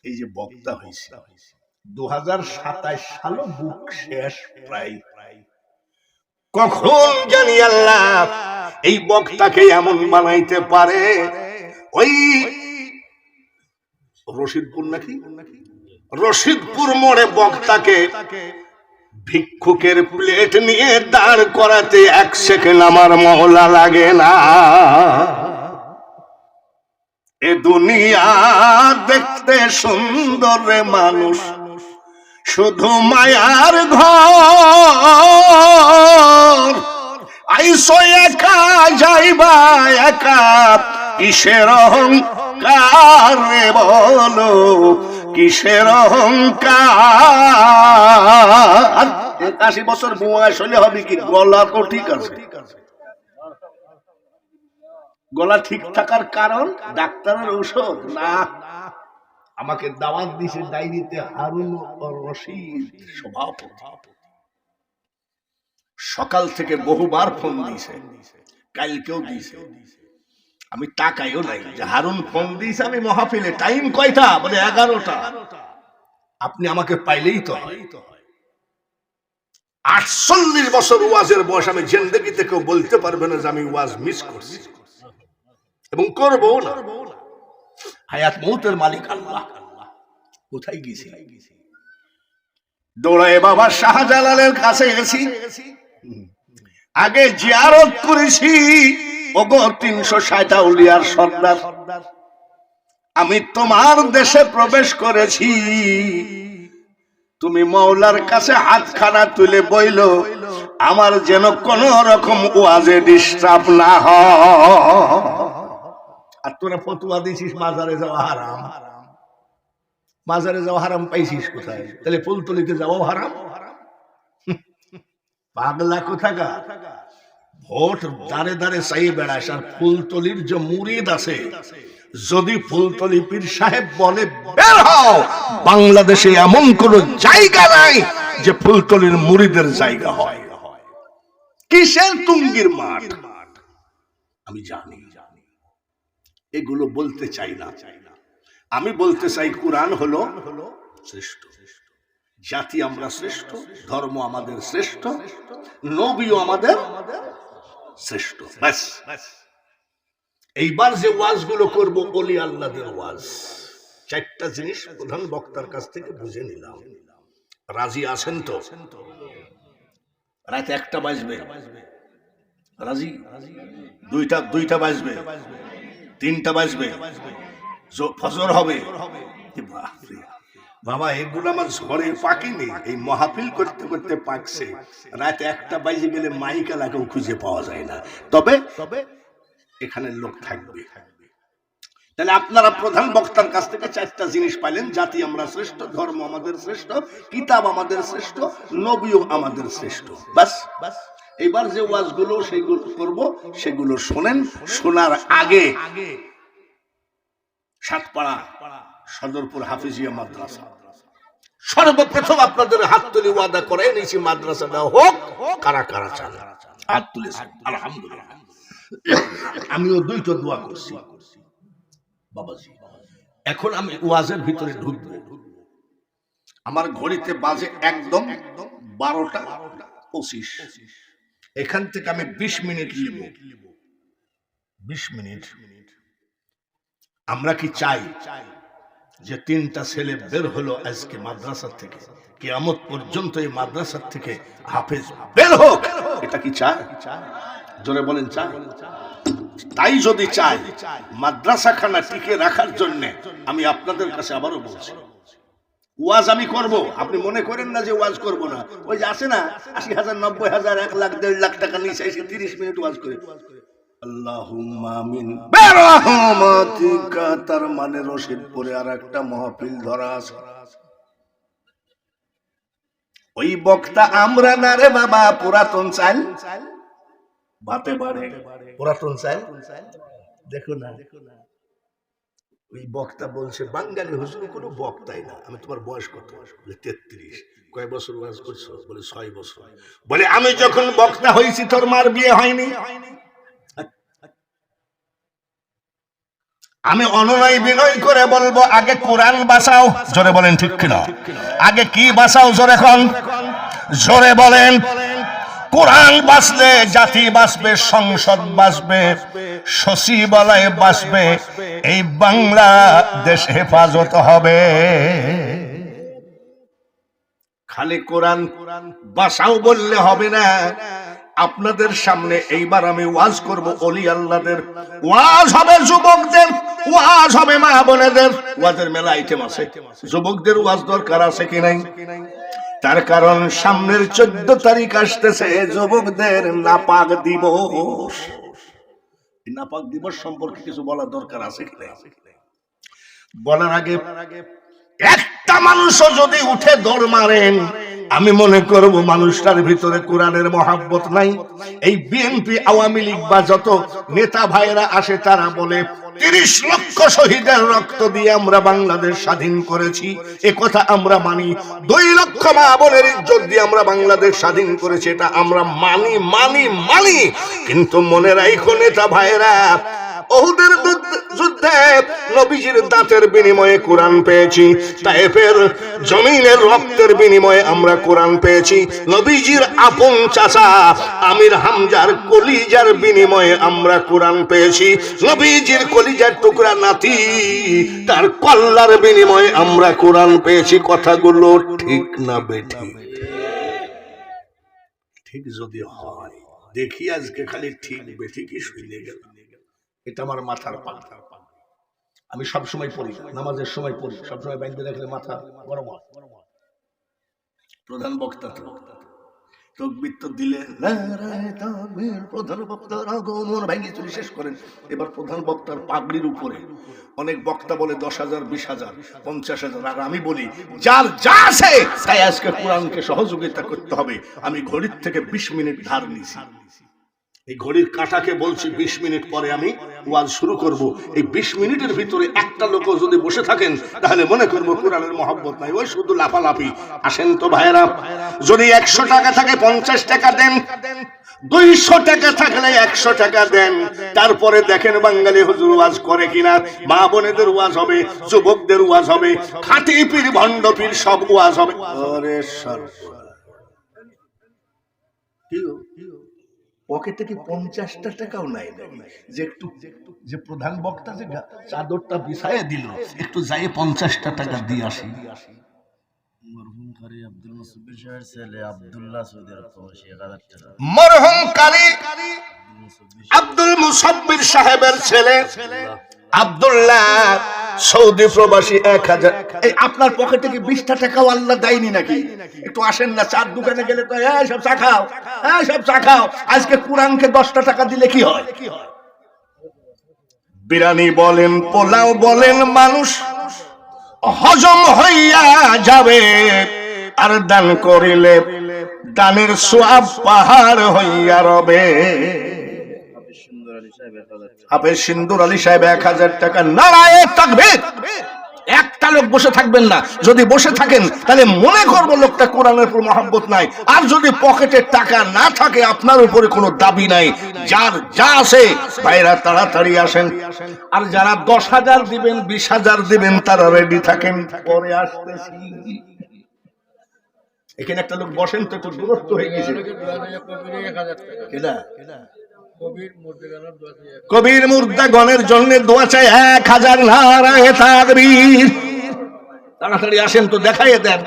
এই যে বক্তা হয়েছে 2027 সাল, বুক শেষ প্রায়। কখন জানি আল্লাহ এই বক্তাকে এমন বানাইতে পারে। ওই রশিদপুর নাকি, রশিদপুর মোড়ে বক্তাকে ভিক্ষুকের প্লেট নিয়ে দাঁড় করাতে 1 সেকেন্ড আমার মহলা লাগে না। এ দুনিয়া দেখতে সুন্দর রে মানুষ, শুধু মায়ার ঘর। আইসো একা যাইবা একা, কিসের অহংকার রে বলো, কিসের অহংকার। 81 বছর বয়স হলে হবে কি? গলা তো ঠিক আছে। গলা ঠিক থাকার কারণ ডাক্তারের ঔষধ না। আমাকে দাওয়াত দিছে ডাইরিতে হারুন রশিদ সভাপতি। সকাল থেকে বহুবার ফোন দিয়েছে, কালকেও দিয়েছে। আমি তাকাইও নাই যে হারুন ফোন দিয়েছে আমি মাহফিলে। টাইম কয়টা? বলে 11টা। আপনি আমাকে পাইলেই তো হয়। 48 বছর ওয়াজের বয়স, আমি জিন্দেগিতে কেউ বলতে পারবে না যে আমি ওয়াজ মিস করছি এবং করবো না। হায়াত মৌতের মালিক আল্লাহ। কোথায় গেছি? দৌড়ায় বাবা শাহজালালের কাছে গেছি, আগে জিয়ারত করেছি। ওগো 360 আউলিয়ার সর্দার, আমি তোমার দেশে প্রবেশ করেছি। তুমি মওলার কাছে হাতখানা তুলে বইল, আমার যেন কোন রকম ওয়াজে ডিস্টার্ব না হয়। আর তোরা ফতুয়া দিছিস মাজারে যাওয়া হারাম। মাজারে যাওয়া হারাম পাইছিস কোথায়? তাহলে ফুলতলিতে যাওয়াও হারাম। পাগলা কোথাকা, ভোট দাঁড়ে দাঁড়ে চাই বেড়াস। আর ফুলতলির যে মুরিদ আছে, যদি ফুলতলি পীর সাহেব বলে বের হও, বাংলাদেশে এমন কোন জায়গা নাই যে ফুলতলির মুরিদের জায়গা হয়। কিসের টুঙ্গির মাঠ আমি জানি। এগুলো বলতে চাই না। আমি বলতে চাই কোরআন হলো শ্রেষ্ঠ, জাতি আমরা শ্রেষ্ঠ, ধর্ম আমাদের শ্রেষ্ঠ, নবীও আমাদের শ্রেষ্ঠ। ব্যাস। এইবার যে ওয়াজগুলো করব ওলি আল্লাহদের ওয়াজ। 4টা জিনিস প্রধান বক্তার কাছ থেকে বুঝে নিলাম। রাজি আছেন তো? রাত 1টা বাজবে, রাজি? 2টা বাজবে, 3টা বাজবে, ফজর হবে। বাবা এগুলো আমার ঝড়ে পাকেনি, এই মাহফিল করতে করতে পাকছে। রাত 1টা বাজে গেলে মাইক এলাকাও খুঁজে পাওয়া যায় না। তবে এখানে লোক থাকবে। তাহলে আপনারা প্রধান বক্তার কাছ থেকে 4টা জিনিস পাইলেন। জাতি আমরা শ্রেষ্ঠ, ধর্ম আমাদের শ্রেষ্ঠ, কিতাব আমাদের শ্রেষ্ঠ, নবীও আমাদের শ্রেষ্ঠ। বাস। এবার যে ওয়াজগুলো সেগুলো করব, সেগুলো শোনেন। শোনার আগে সাতপাড়া সদরপুর হাফিজিয়া মাদ্রাসা সর্বপ্রথম আপনাদের হাত তুলে ওয়াদা করে নিয়েছি মাদ্রাসাটা হোক, কারা কারা চান হাত তুলেছেন আলহামদুলিল্লাহ। আমিও দুইটা দোয়া করছি বাবাজি। এখন আমি ওয়াজের ভিতরে ঢুকবো। আমার ঘড়িতে বাজে একদম 12:25। এখান থেকে আমি 20 মিনিট নিব। 20 মিনিট। আমরা কি চাই যে 3টা ছেলে বের হলো আজকে মাদ্রাসা থেকে, কিয়ামত পর্যন্ত এই মাদ্রাসা থেকে হাফেজ বের হোক? এটা কি চাই? জোরে বলেন চাই? তাই যদি চাই মাদ্রাসাখানা টিকে রাখার জন্য আমি আপনাদের কাছে আবারও বলছি, ওয়াজ আমি করব। আপনি মনে করেন না যে ওয়াজ করব না। ওই যে আছে না 80,000, 90,000, 1 লাখ, 1.5 লাখ টাকা নিয়ে এসে 30 মিনিট ওয়াজ করে আল্লাহুম্মা আমিন বিরহমাতিকা, তার মানে রশিদপুরে আর একটা মাহফিল ধরা আছে। ওই বক্তা আমরা না রে বাবা, পুরাতন চাল ভাতে বাড়ে, পুরাতন চাল। দেখো না, ওই বক্তা বলছে বাঙালি হুজুর কোনো বক্তাই না। আমি তোমার বয়স কত? বলে 33। কয় বছর ওয়াজ করছো? বলে 6 বছর। বলে আমি যখন বক্তা হয়েছি তোর মার বিয়ে হয়নি? আমি অনুনয় বিনয় করে বলবো আগে কোরআন বাঁচাও। জোরে বলেন ঠিক কিনা? আগে কি বাঁচাও? জোরে এখন জোরে বলেন। কোরআন বাঁচলে জাতি বাঁচবে, সংসদ বাঁচবে, সচিবালয় বাঁচবে, এই বাংলাদেশ হেফাজত হবে। খালি কোরআন বাঁচাও বললে হবে না। আপনাদের সামনে এইবার আমি ওয়াজ করব ওলি আল্লাহদের, ওয়াজ হবে যুবকদের, ওয়াজ হবে মা বোনেদের। ওয়াজের মেলা আইটেম আছে, যুবকদের ওয়াজ দরকার আছে কি নাই? তার কারণ সামনের 14 তারিখ আসতেছে যুবকদের নাপাক দিবস। নাপাক দিবস সম্পর্কে কিছু বলার দরকার আছে কি নাই? বলার আগে একটা মানুষও যদি উঠে দৌড় মারেন, আমি মনে করব মানুষটার ভিতরে কোরআনের মহাব্বত নাই। এই বিএনপি, আওয়ামী লীগ বা যত নেতা ভাইরা আসে তারা বলে 30 লক্ষ শহীদের রক্ত দিয়ে আমরা বাংলাদেশ স্বাধীন করেছি, এ কথা আমরা মানি। 2 লক্ষ মা বোনের ইজ্জত দিয়ে আমরা বাংলাদেশ স্বাধীন করেছি, এটা আমরা মানি মানি মানি। কিন্তু মনে রাখো নেতা ভাইরা, ওহুদের যুদ্ধে নবীজির দাঁতের বিনিময়ে কোরআন পেয়েছি, তায়েফের জমিনের রক্তের বিনিময়ে আমরা কোরআন পেয়েছি, নবীজির আপন চাচা আমির হামজার কলিজার বিনিময়ে আমরা কোরআন পেয়েছি, নবীজির কলিজার টুকরা নাতি তার কল্লার বিনিময়ে আমরা কোরআন পেয়েছি। কথাগুলো ঠিক না বেঠিক? ঠিক যদি হয় দেখি আজকে খালি ঠিক বেঠিকই শুনে গেল। এটা আমার মাথার পাতা। আমি সবসময় পড়ি, নামাজের সময় পড়ি, সবসময় বাইন্দে দেখলে মাথা গরম হয়। প্রধান বক্তা তকবীর তো দিলে প্রধান বক্তার আগমন ভেঙে চুরি শেষ করেন। এবার প্রধান বক্তার পাগড়ির উপরে অনেক বক্তা বলে 10,000, 20,000, 50,000। আর আমি বলি যার যা আছে তাই আজকে কোরআনকে সহযোগিতা করতে হবে। আমি ঘড়ির থেকে 20 মিনিট ধার নিয়েছি। এই ঘড়ির কাঁটাকে বলছি 20 মিনিট পরে আমি ওয়াজ শুরু করব। এই 20 মিনিটের ভিতরে একটা লোক যদি বসে থাকেন তাহলে মনে করবো কোরআনের মহব্বত নাই, ওই শুধু লাফালাফি। আসেন তো ভাইরা, যদি 100 টাকা থাকে 50 টাকা দেন, 200 টাকা থাকলে 100 টাকা দেন। তারপরে দেখেন বাঙালি হুজুর ওয়াজ করে কিনা। মা বোনেদের ওয়াজ হবে, যুবকদের ওয়াজ হবে, খাঁটি পীর ভণ্ড পীর সব ওয়াজ হবে। আরে পকেটে কি 50টা টাকাও নাই যে একটু যে প্রধান বক্তা যে চাদরটা বিছাইয়ে দিল, একটু যাই 50টা টাকা দিয়ে আসি। মরহুম কারি আব্দুল মুসাব্বির সাহেবের ছেলে আব্দুল্লাহ সৌদি প্রবাসী 1000। এই আপনার পকেটে কি 20টা টাকাও আল্লাহ দেয়নি নাকি? একটু আসেন না, চার দোকানে গেলে তো সব চা খাও, সব চা খাও। আজকে কোরআনকে 10টা টাকা দিলে কি হয়? বিরিয়ানি বলেন, পোলাও বলেন, মানুষ হজম হইয়া যাবে। আর দান করিলে দানের সওয়াব পাহাড় হইয়া রবে। হাফেজ সিন্দুর আলী সাহেব 1000 টাকা। নারায়ে তাকবীর। একটা লোক বসে থাকবেন না, যদি বসে থাকেন তাহলে মনে করবো লোকটা কোরআনের উপর মহব্বত নাই। আর যদি পকেটে টাকা না থাকে আপনার উপরে কোনো দাবি নাই, যার যা আছে ভাইরা তাড়াতাড়ি আসেন। আর যারা 10,000 দিবেন 20,000 দিবেন তারা রেডি থাকেন, পরে আসতেছি। এখানে একটা লোক বসেন তো, একটু দূরত্ব হয়ে গেছে। কবির মুর্দাগণের জন্য দোয়া চাই 1000 নারায়ে তাকবীর। তাড়াতাড়ি আসেন তো, দেখাইয়ে দেন।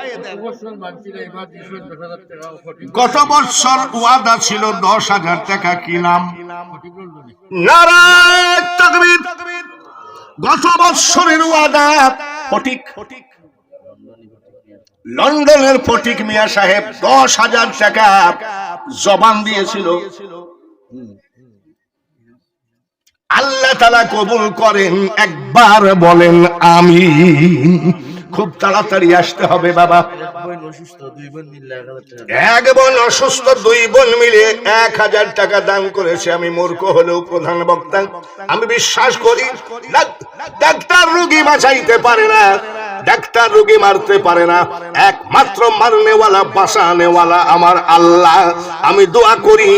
গত বছর ওয়াদা ছিল 10,000 টাকা, কি নাম? নারায়ে তাকবীর। গত বছরের ওয়াদা ফটিক, লন্ডনের ফটিক মিয়া সাহেব 10,000 টাকা জবান দিয়েছিল। আল্লাহ তাআলা কবুল করেন, একবার বলেন আমিন। খুব তাড়াতাড়ি আসতে হবে বাবা। এক বোন অসুস্থ, 2 বোন মিলে 1000 টাকা দান করেছে। আমি মূর্খ হলেও প্রধান বক্তা, আমি বিশ্বাস করি ডাক্তার রোগী বাঁচাইতে পারে না, ডাক্তার রোগী মারতে পারে না, একমাত্র মারনেওয়ালা বাঁচানেওয়ালা আমার আল্লাহ। আমি দোয়া করি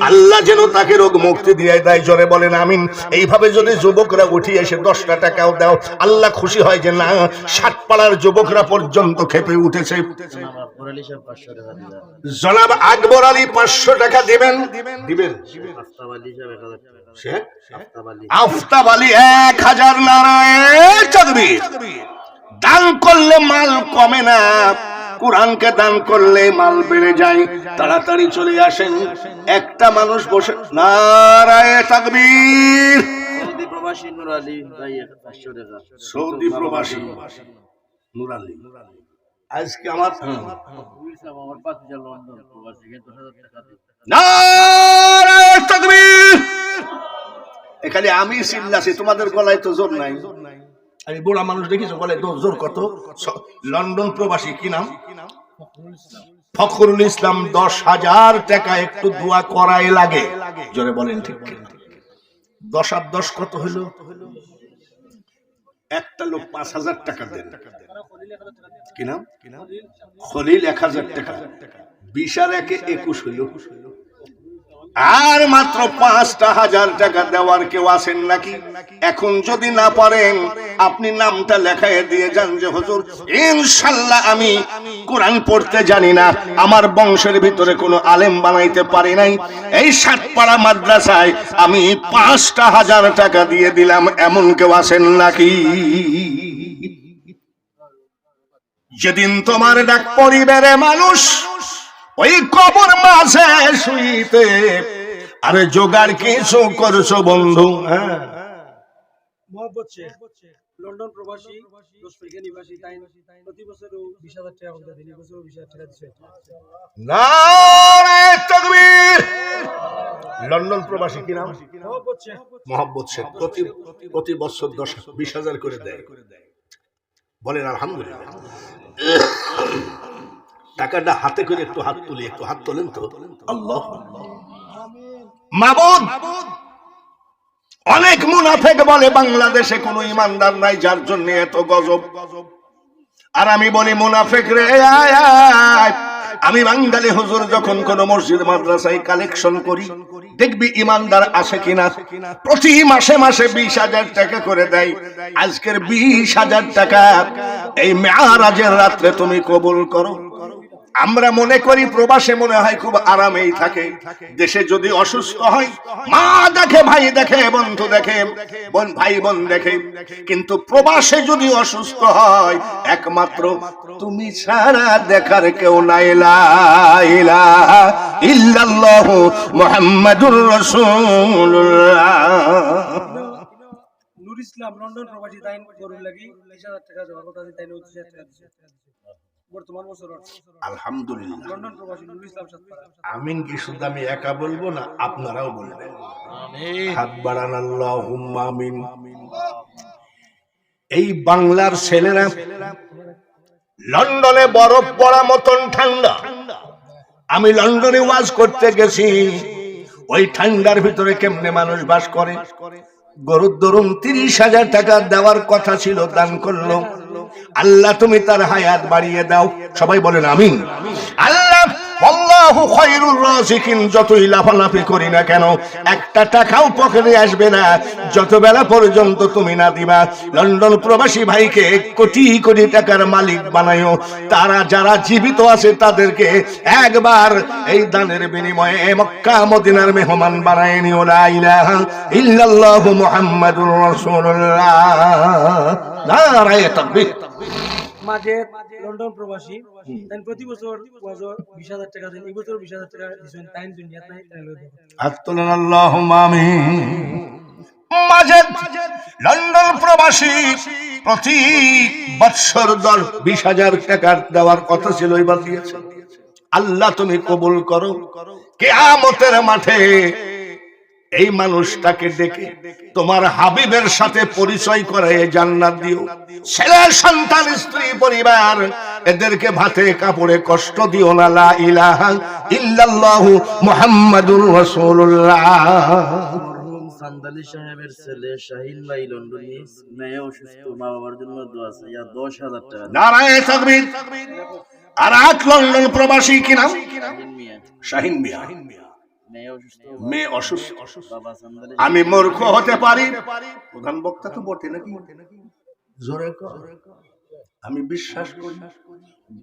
আল্লাহ যেন তাকে রোগ মুক্তি দিয়ে দেয়। জোরে বলেন আমিন। এইভাবে যদি যুবকরা উঠে এসে 10টা টাকাও দাও, আল্লাহ খুশি হয় যে না, 60 পাড়ার যুবকরা পর্যন্ত খেপে উঠেছে। জনাব আকবর আলী 500 টাকা দিবেন, দিবেন। আফতাব আলী 1000 নারায়ে তাকবীর। দান করলে মাল কমে না, কোরআনকে দান করলে মাল বেড়ে যায়। তাড়াতাড়ি চলে আসেন। একটা মানুষ বসে, নারায়ে তাকবীর। সৌদি প্রবাসী নূর আলী, আজকে আমার নারায়ে তাকবীর। এখানে আমি চিল্লাছি, তোমাদের গলায় তো জোর নাই। আমি বুড়া মানুষ দেখিছো গলায় জোর কত? লন্ডন প্রবাসী, কি নাম? ফখরুল ইসলাম। 10,000 টাকা একটু দোয়া করাই লাগে। জোরে বলেন ঠিক কি? 10 আর 10 কত হলো? একটা লোক 5,000 টাকা দেন। কি নাম? খলিল 1000 টাকা। 20 আর 1 21 হইল। আর মাত্র 5,000 টাকা দেওয়ার কেউ আছেন নাকি? এখন যদি না পারেন আপনি নামটা লেখায় দিয়ে যান যে হুজুর ইনশাআল্লাহ আমি কোরআন পড়তে জানি না, আমার বংশের ভিতরে কোনো আলেম বানাইতে পারি নাই, এই 60 পাড়া মাদ্রাসায় আমি 5,000 টাকা দিয়ে দিলাম, এমন কেউ আছেন নাকি? যেদিন তোমার ডাক পরিবারে মানুষ ওই কবর মাঝে শুইতে, আরে জোগাড় কিছু করছো বন্ধু? লন্ডন প্রবাসী, দোষপুরিয়া নিবাসী, তাই প্রতি বছর 20,000 টাকা করে দেন। বছর 20,000 টাকা দিচ্ছে। নারায়ে তাকবীর। লন্ডন প্রবাসী, কি নাম? মোহাম্মদ শেখ। প্রতি বছর 20,000 করে দেয়। বলেন আলহামদুলিল্লাহ। টাকাটা হাতে করে একটু হাত তুলি, একটু হাত তোলেন তো। আল্লাহ মাবুদ। অনেক মুনাফিক বলে বাংলাদেশে কোনো ইমানদার নাই, যার জন্য এত গজব। আর আমি বলি মুনাফিক রে আয় আয়। আমি বাঙালি হুজুর যখন কোন মসজিদ মাদ্রাসায় কালেকশন করি, দেখবি ইমানদার আসে কিনা। প্রতি মাসে মাসে 20,000 টাকা করে দেয়। আজকের 20,000 টাকা এই মেরাজের রাত্রে তুমি কবুল করো। আমরা মনে করি প্রবাসে মনে হয় খুব আরামেই থাকে। দেশে যদি অসুস্থ হয়, মা দেখে, ভাই দেখে, বন্ধু দেখে, ভাই বোন দেখে, কিন্তু প্রবাসে যদি অসুস্থ হয় একমাত্র তুমি ছাড়া দেখার কেউ নাই। লা ইলাহা ইল্লাল্লাহু মুহাম্মাদুর রাসূলুল্লাহ। নূর ইসলাম লন্ডন প্রবাসী, তাই করুন লাগি 20,000 টাকা জমা করতে তাই 29,000 টাকা দিচ্ছে বর্তমান বছর। আলহামদুলিল্লাহ। লন্ডন প্রবাসী নূর ইসলাম সাতপাড়া। আমিন কি শুধু আমি একা বলবো না, আপনারাও বলবেন আমিন। হাত বাড়ান, আল্লাহুম্মা আমিন। এই বাংলার ছেলেরা লন্ডনে বরফ পড়া মতন ঠান্ডা। আমি লন্ডনে ওয়াজ করতে গেছি, ওই ঠান্ডার ভিতরে কেমনে মানুষ বাস করে। গরুর ধরুন 30,000 টাকা দেওয়ার কথা ছিল, দান করলো আল্লাহ তুমি তার হায়াত বাড়িয়ে দাও। সবাই বলেন আমিন। আল্লাহ আল্লাহু খায়রুর রাযিকিন, যতই লাফালাফি করি না কেন একটা টাকাও পকেটে আসবে না যত বেলা পর্যন্ত তুমি না দিবা। লন্ডন প্রবাসী ভাইকে কোটি কোটি টাকার মালিক বানায়ো। তারা যারা জীবিত আছে তাদেরকে একবার এই দানের বিনিময়ে মক্কা মদিনার মেহমান বানায় নিও। লা ইলাহা ইল্লাল্লাহু মুহাম্মাদুর রাসূলুল্লাহ। নারায়ে তাকবীর। মাঝে লন্ডন প্রবাসী তাই প্রতি বছর 20,000 টাকা দেন, এই বছর 20,000 টাকা দিয়েছেন তাই দুনিয়াত নাই তাই লই দেন। আল্লাহুম্মা আল্লাহুম্মা আমিন। মাঝে লন্ডন প্রবাসী প্রতি বৎসর 20,000 টাকা দেওয়ার কথা ছিল, এবার দিয়েছে। আল্লাহ তুমি কবুল করো। কিয়ামতের মাঠে এই মানুষটাকে ডেকে তোমার হাবিবের সাথে পরিচয় করে জান্নাত দিও। ছেলে সন্তান স্ত্রী পরিবার এদেরকে ভাতে কাপড়ে কষ্ট দিও না। লা ইলাহা ইল্লাল্লাহু মুহাম্মাদুর রাসূলুল্লাহ। সান্দালি সাহেবের ছেলে শাহিন ভাই লন্ডনে মেয়ে অসুস্থ, মা বাবার জন্য দোয়া চাই, 10,000 টাকা। নারায়ে তাকবীর। আর এক লন্ডন প্রবাসী কি নাম? শাহিন মিয়া। মেয়ে অসুস্থ। আমি মূর্খ হতে পারি, প্রধান বক্তা তো বটে নাকি? জোরে কর। আমি বিশ্বাস করি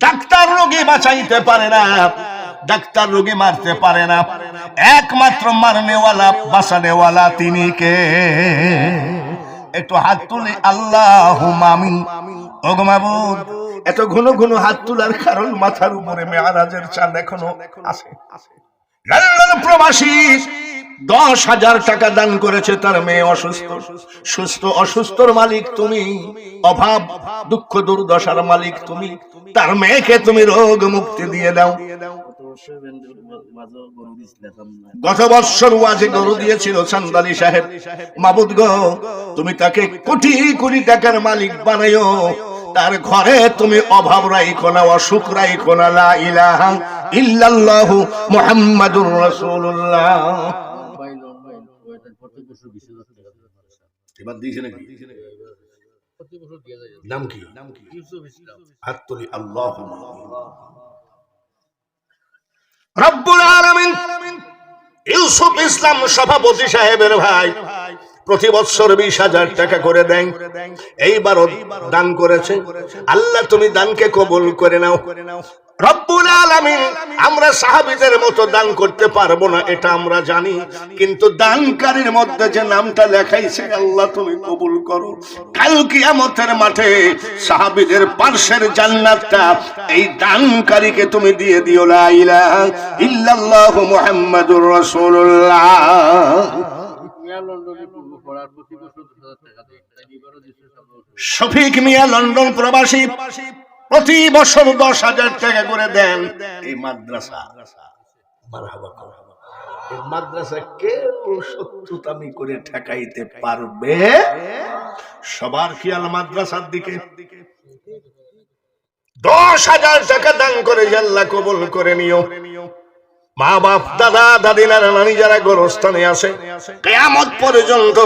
ডাক্তার রোগী বাঁচাইতে পারে না, ডাক্তার রোগী মারতে পারে না, একমাত্র মারনেওয়ালা বাঁচানেওয়ালা তিনি কে? একটু হাত তুলে আল্লাহুম্মা আমিন। ওগো মাবুদ, এত ঘন ঘন হাত তোলার কারণ মাথার উপরে মেরাজের চাঁদ এখনো আছে। লন্ডন প্রবাসী 10,000 টাকা দান করেছে, তার মেয়ে অসুস্থ। সুস্থ অসুস্থর মালিক তুমি, অভাব দুঃখ দুর্দশার মালিক তুমি। তার মেয়েকে তুমি রোগ মুক্তি দিয়ে দাও। গত বছর ওয়াজে গরু দিয়েছিল চান্দালি সাহেব। মাবুদ গো, তুমি তাকে কোটি কোটি টাকার মালিক বানায়ো। তার ঘরে তুমি অভাব রাইখো না, অসুখ রাইখো না। লা ইলাহা ইল্লাল্লাহু মুহাম্মাদুর রাসূলুল্লাহ। এবার দিয়েছে নাকি? নাম কি? হাত তুলি আল্লাহুম্মা আমিন। রব্বুল আলামিন ইউসুফ ইসলাম সভাপতি সাহেবের ভাই প্রতি বছর 20,000 টাকা করে দেন। এইবারও দান করেছে। আল্লাহ তুমি দানকে কবুল করে নাও। রব্বুল আলামিন, আমরা সাহাবীদের মতো দান করতে পারবো না এটা আমরা জানি, কিন্তু দানকারীর মধ্যে যে নামটা লেখাইছে আল্লাহ তুমি কবুল করো। কাল কিয়ামতের মাঠে সাহাবীদের পার্শ্বের জান্নাতটা এই দানকারীকে তুমি দিয়ে দিও। লা ইলাহা ইল্লাল্লাহু মুহাম্মাদুর রাসূলুল্লাহ। শফিক মিয়া লন্ডন প্রবাসী প্রতি বছর 10,000 টাকা করে দেন এই মাদ্রাসা। মারহাবা করো। এই মাদ্রাসা কেউ শত্রুতামি করে ঠেকাইতে পারবে? সবার খেয়াল মাদ্রাসার দিকে। 10,000 টাকা দান করে আল্লাহ কবুল করে নিও। মা বাপ দাদা দাদি নানা নানি যারা গোরস্থানে আছে কিয়ামত পর্যন্ত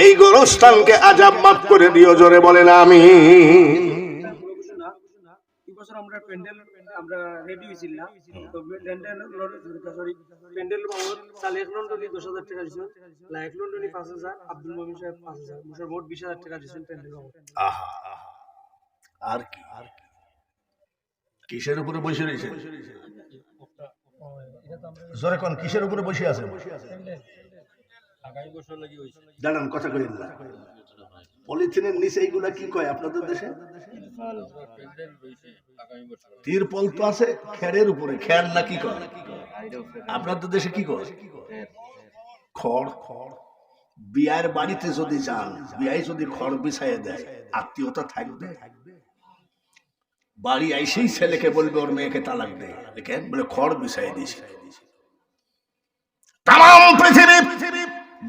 এই গোরস্থানকে আযাব মাফ করে দিও। জোরে বলেন আমিন। বছর আমরা প্যান্ডেল আমরা রেডি হইছিলাম, তো প্যান্ডেল বাবদ সালেহ লন্ডনি 10,000 টাকা দিয়েছেন, লাইক লন্ডনি 5,000, আব্দুল মুমিন সাহেব 5,000, মোট 20,000 টাকা দিয়েছেন প্যান্ডেল বাবদ। আহা, আর কি কিসের উপরে বসে রয়েছে? জোরে কোন কিসের উপরে বসে আছে? দাঁড়ান, কথা কইলেন না। পলিথিনের নিচে এইগুলা কি কয় আপনাদের দেশে? তিরপল তো আছে খেরের উপরে, খের না কি কয়? আপনাদের দেশে কি কয়? খড়। বিয়ার বাড়িতে যদি যান, বিয়ায় যদি খড় বিছাইয়ে দেয়, আত্মীয়তা থাকবে? বাড়ি আইসেই ছেলেকে বলবে ওর মেয়েকে তালাক দে, কেন? বলে খড় বিছাইয়ে দিয়েছে। তাম পৃথিবী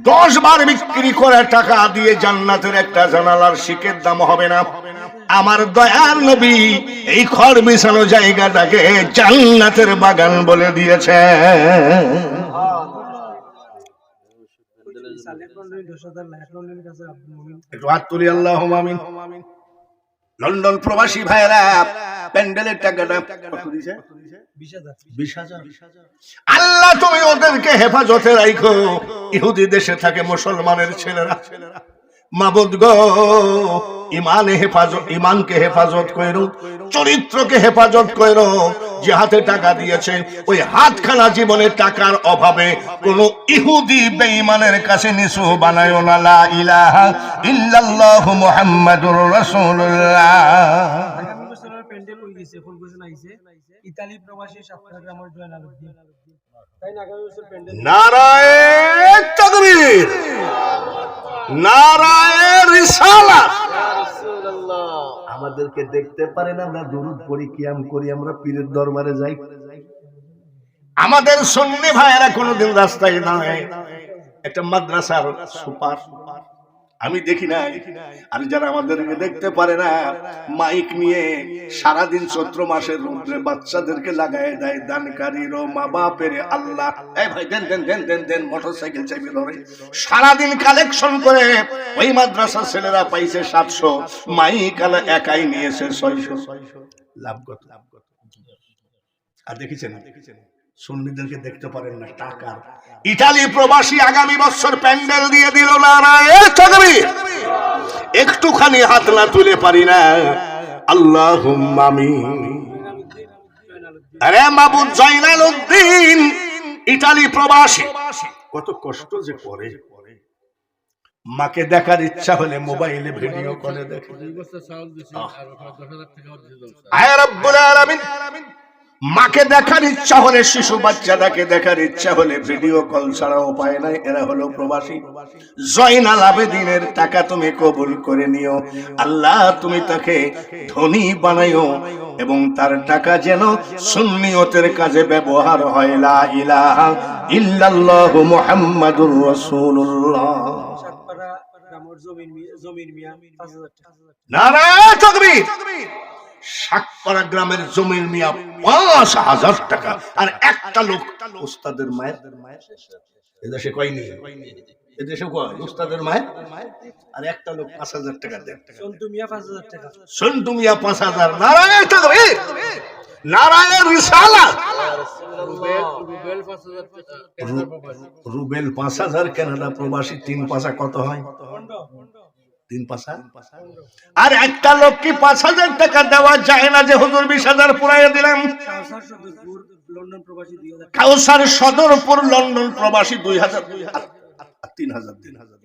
10 বার বিক্রি করে টাকা দিয়ে জান্নাতের একটা জানালার শিকের দাম হবে না। আমার দয়ার নবী এই খড় বিছানো জায়গাটাকে জান্নাতের বাগান বলে দিয়েছে। একটু হাত তুলি আল্লাহুম্মা আমিন। লন্ডন প্রবাসী ভাইরা প্যান্ডেলের টাকাটা কত দিয়েছে? 20,000। আল্লাহ তুমি ওদেরকে হেফাজতে রাখো। ইহুদি দেশে থাকে মুসলমানের ছেলেরা, মাবুদ গো ইমানকে হেফাজত করো, চরিত্রকে হেফাজত করো। যে হাতে টাকা দিয়েছে ওই হাতখানা জীবনের টাকার অভাবে কোন ইহুদি বেঈমানের কাছে নিসু বানায় না। লা ইলাহা ইল্লাল্লাহ মুহাম্মাদুর রাসূলুল্লাহ। প্যান্ডেল হয়ে গেছে, ফুল ঘোষণা আইছে ইতালি প্রবাসী সাতগ্রামের জয়নালউদ্দিন, তাই না? আগামী বছর প্যান্ডেল। নারায়ে তাকবীর, নারায়ে রিসালাত। আমাদেরকে দেখতে পারেন, আমরা দুরূদ পড়ি, কিয়াম করি, আমরা পীরের দরবারে যাই। আমাদের সুন্নি ভাইয়েরা কোনোদিন রাস্তায় দাঁড়ায় একটা মাদ্রাসার সুপার আমি দেখি না। আর যারা আমাদেরকে দেখতে পারে না, মাইক নিয়ে সারাদিন চৈত্র মাসের রৌদ্রে বাচ্চাদেরকে লাগায় দেয় দানকারীর মা বাপের আল্লাহ। এই ভাই দেন দেন দেন দেন দেন, মোটরসাইকেল চাইবে ধরে সারাদিন কালেকশন করে। ওই মাদ্রাসার ছেলেরা পাইছে 700, মাইক আলা একাই নিয়েছে 600। লাভ কত? আর দেখেছেন সুন্নিদেরকে দেখতে পারেন না টাকার। ইতালি প্রবাসী আগামী বছর প্যান্ডেল দিয়ে দিল। নারায়ে তাকবীর। একটুখানি হাত না তুলে পারি না। আল্লাহুম্মা আমিন। আরে মাবুদ জয়নালউদ্দিন ইতালি প্রবাসী কত কষ্ট যে করে। মাকে দেখার ইচ্ছা হলে মোবাইলে ভিডিও কলে দেখে। আয় রব্বুল আলামিন, মাকে দেখার ইচ্ছা হলে, শিশু বাচ্চাটাকে দেখার ইচ্ছা হলে ভিডিও কল ছাড়া উপায় নাই। এরা হলো প্রবাসী। জয়নাল আবেদিনের টাকা তুমি কবুল করে নিও আল্লাহ, তুমি তাকে ধনী বানাইও এবং তার টাকা যেন সুন্নিয়তের কাজে ব্যবহার হয়। লা ইলাহা ইল্লাল্লাহ মুহাম্মাদুর রাসূলুল্লাহ। সাতপাড়া গ্রামের জমির মিয়া 5,000 টাকা। নারায়ে তাকবীর। সাতপাড়া গ্রামের জমির মিয়া 5,000 টাকা। আর একটা লোক উস্তাদের মায়ের, এদেশে কয়নি, এদেশে কয় উস্তাদের মায়ের, আর একটা লোক 5,000 টাকা দেয়। সন্তু মিয়া 5,000 টাকা। সন্তু মিয়া 5,000। নারায়ে তাকবীর, নারায়ে রিসালাত। রুবেল 5,000 কানাডা প্রবাসী। 3 পাঁচা কত হয়? 3 পাঁচা। আর একটা লোক কি 5,000 টাকা দেওয়া যায় না যে হুজুর 20,000 পুরাইয়া দিলাম? কাউসার সদরপুর লন্ডন প্রবাসী 2,000। কাউসার সদরপুর লন্ডন প্রবাসী 2,000। 3,000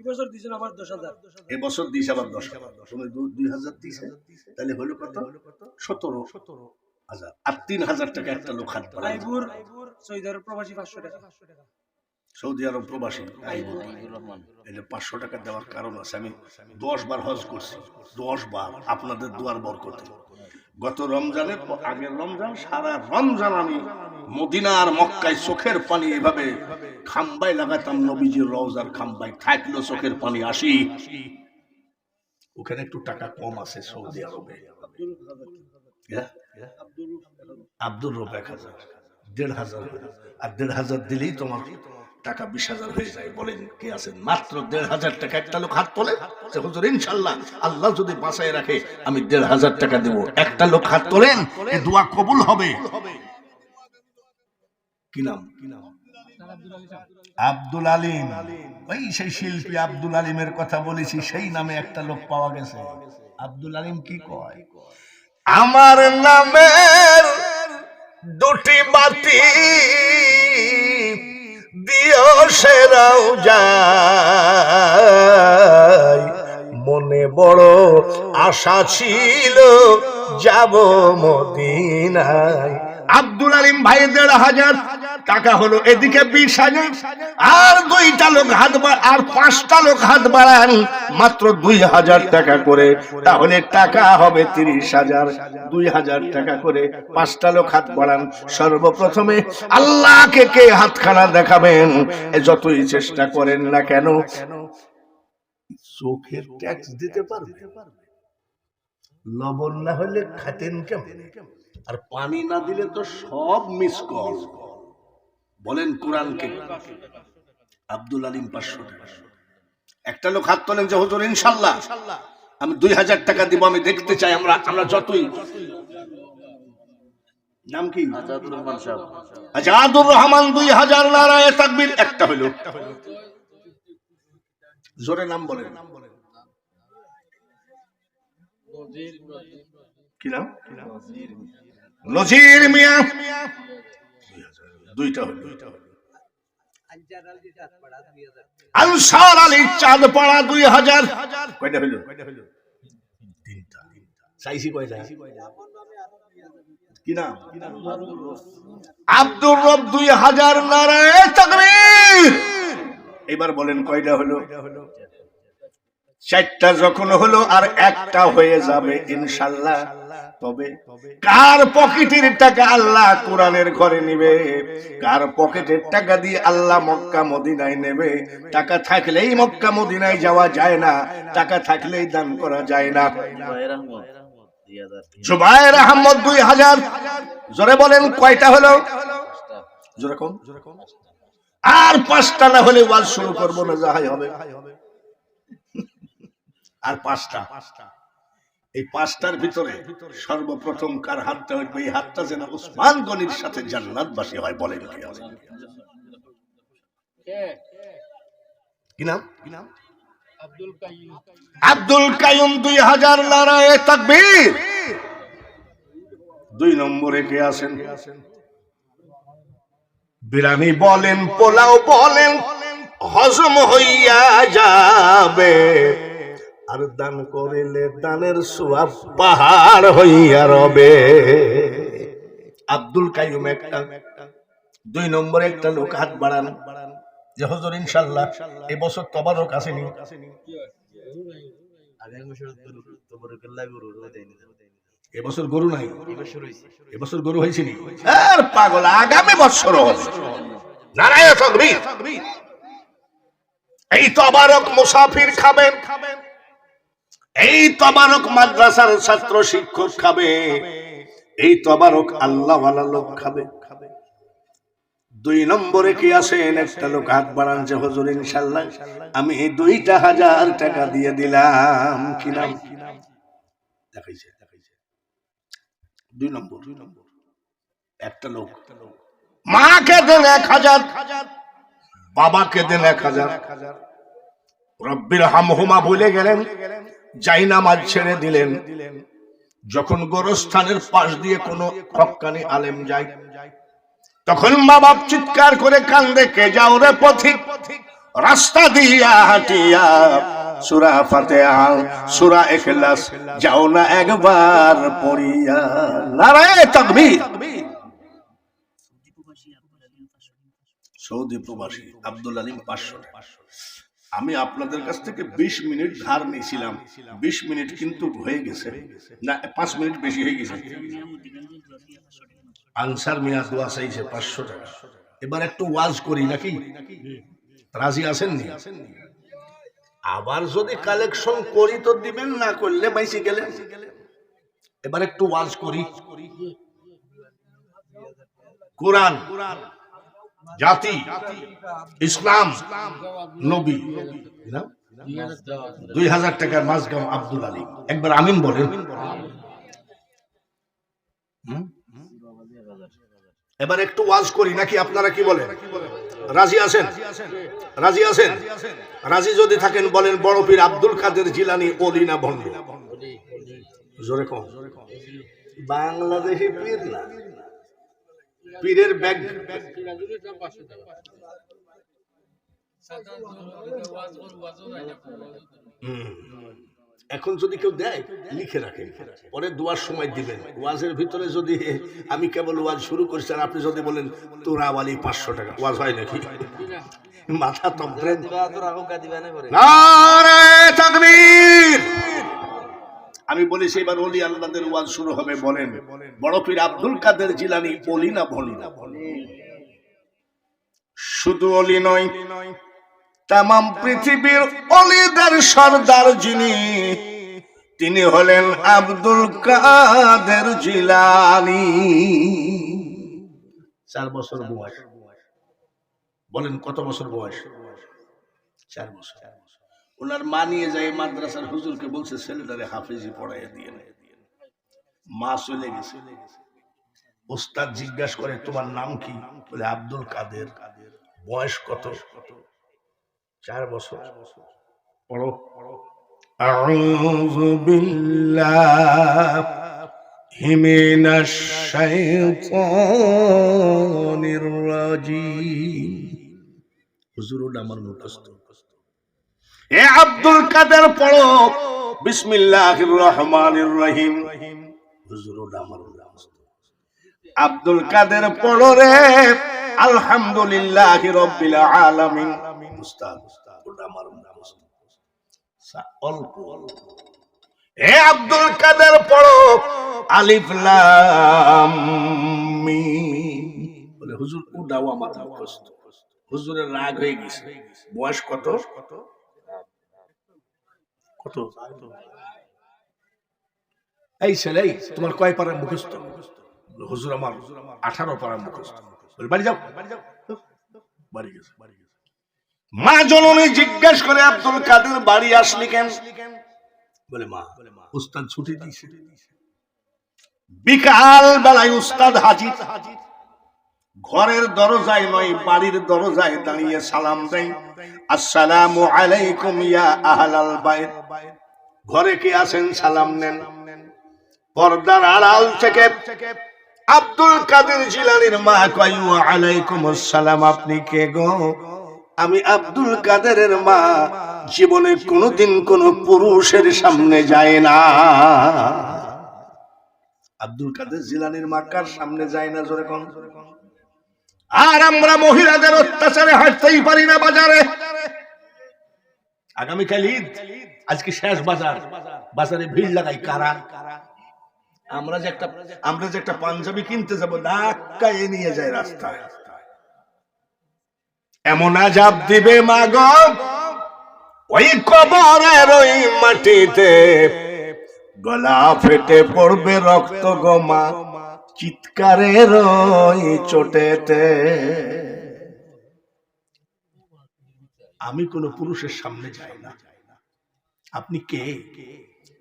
এবছর দিছেন আবার 10,000। এবছর দিস আবার 10,000। 2,000 দিছে, তাহলে হলো কত? 17,000। আর 3,000 টাকা একটা লোক হাত বাড়ায়। আইবুর সৌদি আরব প্রবাসী 500 টাকা। সৌদি আরব প্রবাসী এটা 500 টাকা দেওয়ার কারণ আছে। আমি 10 বার হজ করছি, 10 বার আপনাদের দুয়ার বরকতে। গত রমজানের আগের রমজান, সারা রমজান আমি মদিনা আর মক্কায় চোখের পানি এভাবে খাম্বায় লাগাতাম। নবীজির রওজার খাম্বায় থাকলো চোখের পানি আসি। ওখানে একটু টাকা কম আছে সৌদি আরবে। আব্দুর রব 1,000, 1,500। আর 1,500 দিলেই তোমার টাকা 20,000 হয়ে যায়। বলেন কি আছেন? মাত্র 1,500 টাকা। একটা লোক হাত তোলে যে হুজুর ইনশাআল্লাহ আল্লাহ যদি বাঁচায় রাখে আমি 1,500 টাকা দেব। একটা লোক হাত তোলেন, এই দোয়া কবুল হবে। কি নাম? আব্দুল আলিম। ওই সেই শিল্পী আব্দুল আলিমের কথা বলেছি, সেই নামে একটা লোক পাওয়া গেছে। আব্দুল আলিম কি কয়? আমার নামের 2টি বাতি দিও সে রওজায়, মনে বড় আশা ছিল যাব মদিনায়। আব্দুল আলিম ভাই 1,500 টাকা হলো, এদিকে 20,000। আর 2টা লোক হাত আর 5টা লোক হাত বাড়ান, মাত্র 2,000 টাকা করে। তাহলে টাকা হবে 30,000। 2,000 টাকা করে 5টা লোক হাত বাড়ান। সর্বপ্রথমে আল্লাহকে কে হাতখানা দেখাবেন, যতই চেষ্টা করেন না কেন চোখের ট্যাক্স দিতে পারবে? লবণ না হলে খাতেন কেমন? আর পানি না দিলে তো সব মিস কল। বলেন কোরআনকে। আব্দুল আলিম 500 টাকা। একটা লোক হাত তোলেন যে হুজুর ইনশাআল্লাহ আমি 2000 টাকা দিব, আমি দেখতে চাই আমরা যতই। নাম কি? আজাদুর রহমান সাহেব। আজাদুর রহমান 2000 নারায়ে তাকবীর। একটা হলো, জোরে নাম বলেন। কি নাম? নজির মিয়া। দুইটা হলো। আনসার আলী চাঁদপাড়া 2000। কয়টা হলো? তিনটা। চাইছি কয়টা? কি নাম? আব্দুর রব 2000 নারায়ে তাকবীর। এবার বলেন কয়টা হলো? 4টা যখন হলো আর একটা হয়ে যাবে ইনশাআল্লাহ। তবে কার পকেটের টাকা আল্লাহ কোরআনের ঘরে নেবে? কার পকেটের টাকা দিয়ে আল্লাহ মক্কা মদিনায় নেবে? টাকা থাকলেই মক্কা মদিনায় যাওয়া যায় না, টাকা থাকলেই দান করা যায় না। জুবায়ের আহমদ 2000। জোরে বলেন কয়টা হলো? জোরে কোন? আর 5টা না হলে ওয়াজ শুরু করব না, যাই হবে। আর 5টা। এই 5টার ভিতরে সর্বপ্রথম কার হাতটা উঠবে? এই হাতটা যেন উসমান গনির সাথে জান্নাতবাসী হয়। বলেন কি নাম? আব্দুল কাইয়ুম 2000 নারায়ে তাকবীর। 2 নম্বরে কে আছেন? বিরানি বলেন, পোলাও বলেন, হজম হইয়া যাবে, আর দান করিলে দানের সওয়াব পাহাড় হইয়া রবে। আব্দুল কাইয়ুম একটা। 2 নম্বরে একটা লোক হাত বাড়ান যে হুজুর ইনশাআল্লাহ এই বছর তবারক আসেনি। এবছর গরু নাই, এবছর গরু হয়েছে নি? আর পাগল, আগামী বছর হবে। নারায়ে তাকবীর। এই তবারক মুসাফির খাবেন, এই তবারক মাদ্রাসার ছাত্র শিক্ষক খাবে, এই তবারক আল্লাহওয়ালা লোক খাবে। 2 নম্বরে কি আছেন? একটা লোক হাত বাড়ান যে হুজুর ইনশাআল্লাহ আমি 2000 টাকা দিয়ে দিলাম। কি নাম? দেখাইছে 2 নম্বর। একটা লোক মাকে দেন 1000, বাবাকে দেন 1000। রব্বির হামহুমা বলে গেলেন, যাই নামাজ ছেড়ে দিলেন। যখন গোরস্থানের পাশ দিয়ে কোনো হক্কানি আলেম যায়, তখন মা বাপ চিৎকার করে কান্দে, কে যাও রে পথিক রাস্তা দিয়া হাঁটিয়া, সূরা ফাতিহা সূরা ইখলাস যাও না একবার পড়িয়া। নারায়ে তাকবীর। সৌদি প্রবাসী আব্দুল আলিম 500 টাকা। আমি আপনাদের কাছ থেকে 20 মিনিট ধার নিয়েছিলাম, 20 মিনিট কিন্তু হয়ে গেছে না, 5 মিনিট বেশি হয়ে গেছে। আনসার মিয়া দোয়া চাইছে 500 টাকা। এবার একটু ওয়াজ করি নাকি? রাজি আছেন নি? আবার যদি কালেকশন করি তো দিবেন, না করলে বাইসে গেলেন। এবার একটু ওয়াজ করি। কোরআন, জাতি, ইসলাম, নবী। 2000 টাকার মাঝগাম আব্দুল আলী। একবার আমিন বলেন। এবার একটু ওয়াজ করি নাকি? আপনারা কি বলেন? রাজি আছেন? রাজি আছেন? রাজি যদি থাকেন বলেন, বড় পীর আব্দুল কাদের জিলানী ওলি না ভণ্ড? জোরে কম। বাংলাদেশি পীর না, পীরের ব্যাগ। এখন যদি কেউ দেয় লিখে রাখেন, পরে দোয়ার সময় দিবেন। ওয়াজের ভিতরে যদি আমি কেবল ওয়াজ শুরু করছি আর আপনি যদি বলেন তোরা ওয়ালি 500 টাকা, ওয়াজ হয় নাকি? মাথা তন্ত্রে। নারায়ে তাকবীর। আমি বলেছি এবার ওলি আল্লাহদের ওয়াজ শুরু হবে। বলেন, বড় পীর আব্দুল কাদের জিলানী ওলি না ভণ্ড? শুধু ওলি নয়, তামাম পৃথিবীর ওলিদের সর্দার যিনি, তিনি হলেন আব্দুল কাদের জিলানী। 4 বছর বয়স। বলেন কত বছর বয়স? 4 বছর। ওনার মা নিয়ে যায় মাদ্রাসার হুজুরকে, বলছে ছেলেটারে হাফেজি পড়াইয়া দিয়ে। মা চলে গেছে। ওস্তাদ জিজ্ঞাসা করে তোমার নাম কি? বলে আব্দুল কাদের। বয়স কত? 4 বছর। পড়ো। আউযু বিল্লাহি মিনাশ শাইতানির রাজিম। হুজুর ওটা আমার মুখস্থ। এ আব্দুল কাদের পড়ো বিসমিল্লাহির রহমানির রহিম। হুজুর ওটা আমার মুখস্থ। আব্দুল কাদের পড়ো রে আলহামদুলিল্লাহি রাব্বিল আলামিন। উস্তাদ ওটা আমার মুখস্থ। অল্প এ আব্দুল কাদের পড়ো আলিফ লাম মিম। বলে হুজুর ওটাও আমার মুখস্থ। হুজুরের রাগ হয়ে গেছে। বয়স কত? কত? এই ছেলে তোমার কয় পারার মুখস্থ? হুজুর আমার 18 পারার মুখস্থ। বলে বাড়ি যাও। বাড়ি গেছে। মা জননী জিজ্ঞেস করে আব্দুল কাদের বাড়ি আসলি কেন? বলে মা উস্তাদ ছুটি দিয়েছে। বিকাল বেলায় উস্তাদ হাজির। ঘরের দরজায় নয় বাড়ির দরজায় দাঁড়িয়ে সালাম দেয়, আসসালামু আলাইকুম ইয়া আহলাল বাইত। ঘরে কে আছেন সালাম নেন। পর্দার আড়াল থেকে আব্দুল কাদের জিলানীর মা কয় ওয়া আলাইকুম আসসালাম, আপনি কে গো? আমি আব্দুল কাদেরের মা, জীবনে কোনোদিন কোন পুরুষের সামনে যায় না। আব্দুল কাদের জিলানীর মা কার সামনে যায় না? জোরে কোন। আর আমরা মহিলাদের অত্যাচারে হাঁটতেই পারি না বাজারে। আগামীকাল ঈদ, আজকে শেষ বাজার। বাজারে ভিড় লাগাই কারা? আমরা যে একটা পাঞ্জাবি কিনতে যাব, ধাক্কায় নিয়ে যায় রাস্তায়। এমন আযাব দিবে মা গো ওই কবরের ওই মাটিতে, গলা ফেটে পড়বে রক্ত গো মা চিৎকারের ওই চোটেতে। আমি কোন পুরুষের সামনে যাই না। আপনি কে?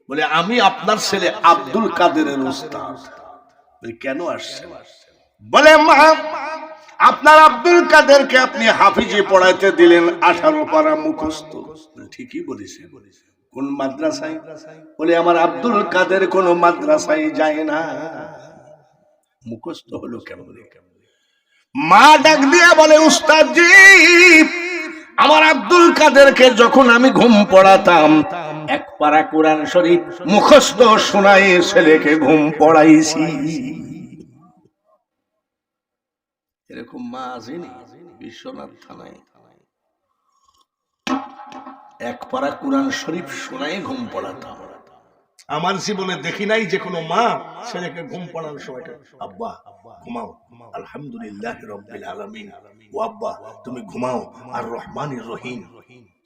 বলে আমি আপনার ছেলে আব্দুল কাদেরের উস্তাদ। বলে কেন আসছেন? বলে মা আপনার আব্দুল কাদেরকে আপনি হাফিজি পড়াইতে দিলেন 18 পারা মুখস্থ। ঠিকই বলেছে। কোন মাদ্রাসায়? বলে আমার আব্দুল কাদের কোন মাদ্রাসায় যায় না। মুখস্থ হলো কেমন? মা ডাক দিয়ে বলে উস্তাদ জি, আমার আব্দুল কাদেরকে যখন আমি ঘুম পড়াতাম, 1 পারা কোরআন শরীফ মুখস্থ শোনাই ছেলেকে ঘুম পড়াইছি। এরকম মা আসেনি বিশ্বনাথ থানায়? 1 পারা কোরআন শরীফ শোনাই ঘুম পড়াতাম। আমার জীবনে দেখি নাই যে কোনো মা ছেলেকে ঘুম পড়ানোর সময় আব্বা ঘুমাও, আলহামদুলিল্লাহ রাব্বিল আলামিন, ও আব্বা তুমি ঘুমাও আর রহমানির রহিম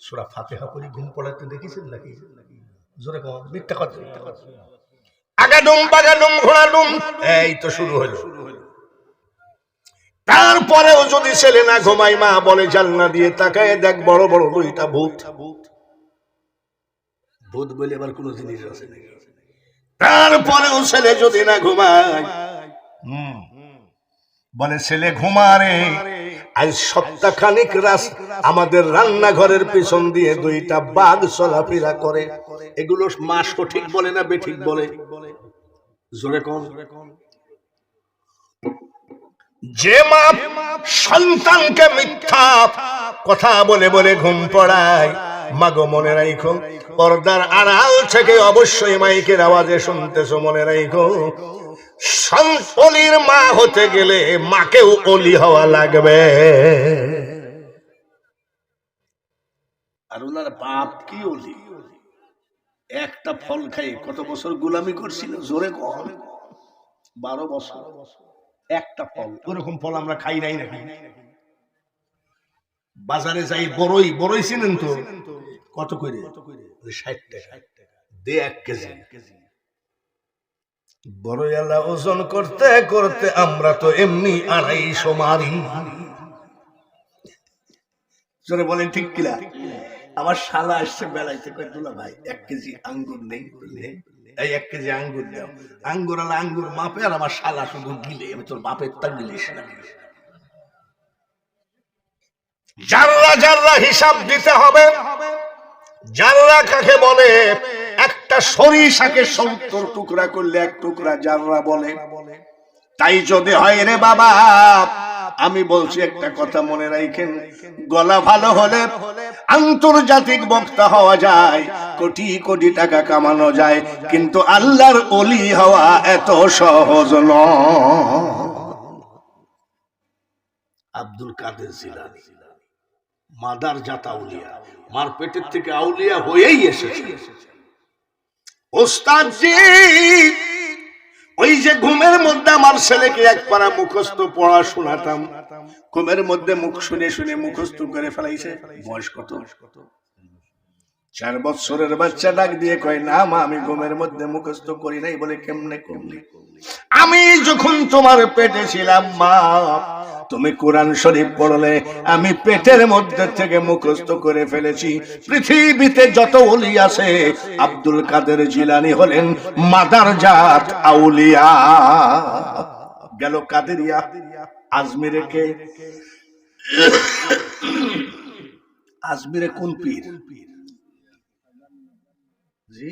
সূরা ফাতিহা পড়ে ঘুম পড়াতে দেখেছেন নাকি? জোরে কও, মিথ্যা কথা। আগাডুম বাগাডুম ঘোড়াডুম, এই তো শুরু হলো। তারপরেও যদি ছেলে না ঘুমায়, মা বলে জানলা দিয়ে তাকায় দেখ বড় বড় 2টা ভূত। ভূত বলে আবার কোন জিনিস আছে নাকি? তারপরেও ছেলে যদি না ঘুমায়, বলে ছেলে ঘুমারে। আজ সপ্তাহখানিক আমাদের রান্নাঘরের পিছন দিয়ে 2টা বাঘ চলাফেরা করে। এগুলো মা সঠিক বলে না বেঠিক বলে? জোরে কোন। যে মা সন্তানকে মিথ্যা কথা বলে বলে ঘুম পড়ায়, মাগো মনে রাখো, পর্দার আড়াল থেকে অবশ্যই মাইকের আওয়াজে শুনতেছো, মনে রাখো, অলির মা হতে গেলে মাকেও অলি হওয়া লাগবে। আর ওনার বাপ কি অলি? একটা ফল খাই কত বছর গোলামি করছিল? জোরে কম। 12 বছর একটা ফল। ওরকম ফল আমরা খাই নাই নাকি? বাজারে যাই বড়ই চিনেন তো? কত করে? 60 টাকা দে 1 কেজি। বড়ই আলা ওজন করতে করতে আমরা তো এমনি 250 মারি। জোরে বলেন ঠিক কিনা? আমার শালা আসছে বেড়াইতে, কয় দুলা ভাই 1 কেজি আঙ্গুর নেই, বললে এই 1 কেজি আঙ্গুর দাও। আঙ্গুর আলা আঙ্গুর মাপে, আর আমার শালা শুধু গিলে। আমি তোর বাপের তা গিলিস না। জাররা জাররা হিসাব দিতে হবে। জাররা কাকে বলে? একটা সরিষাকে 70 টুকরা করলে 1 টুকরা জাররা বলে। তাই যদি হয় রে বাবা, আমি বলছি একটা কথা মনে রাখেন, গলা ভালো হলে আন্তর্জাতিক বক্তা হওয়া যায়, কোটি কোটি টাকা কামানো যায়, কিন্তু আল্লাহর ওলি হওয়া এত সহজ নয়। আব্দুল কাদের জিলানী মাদার জাত আউলিয়া, মার পেটের থেকে আউলিয়া হয়েই এসেছে। ওস্তাদজি, ওই যে ঘুমের মধ্যে আমার ছেলেকে 1 পারা মুখস্থ পড়া শোনাতাম, ঘুমের মধ্যে মুখ শুনে শুনে মুখস্থ করে ফেলাইছে। বয়স কত? 4 বছরের বাচ্চা ডাক দিয়ে কয়, না মা, আমি ঘুমের মধ্যে মুখস্থ করি নাই। বলে কেমনে করলি? আমি যখন তোমার পেটে ছিলাম মা, তুমি কোরআন শরীফ পড়লে আমি পেটের মধ্যে থেকে মুখস্থ করে ফেলেছি। পৃথিবীতে যত ওলি আছে, আব্দুল কাদের জিলানী হলেন মাদার জাত আউলিয়া। গেল কাদেরিয়া। আজমিরে কে? আজমিরে কোন পীর? জি,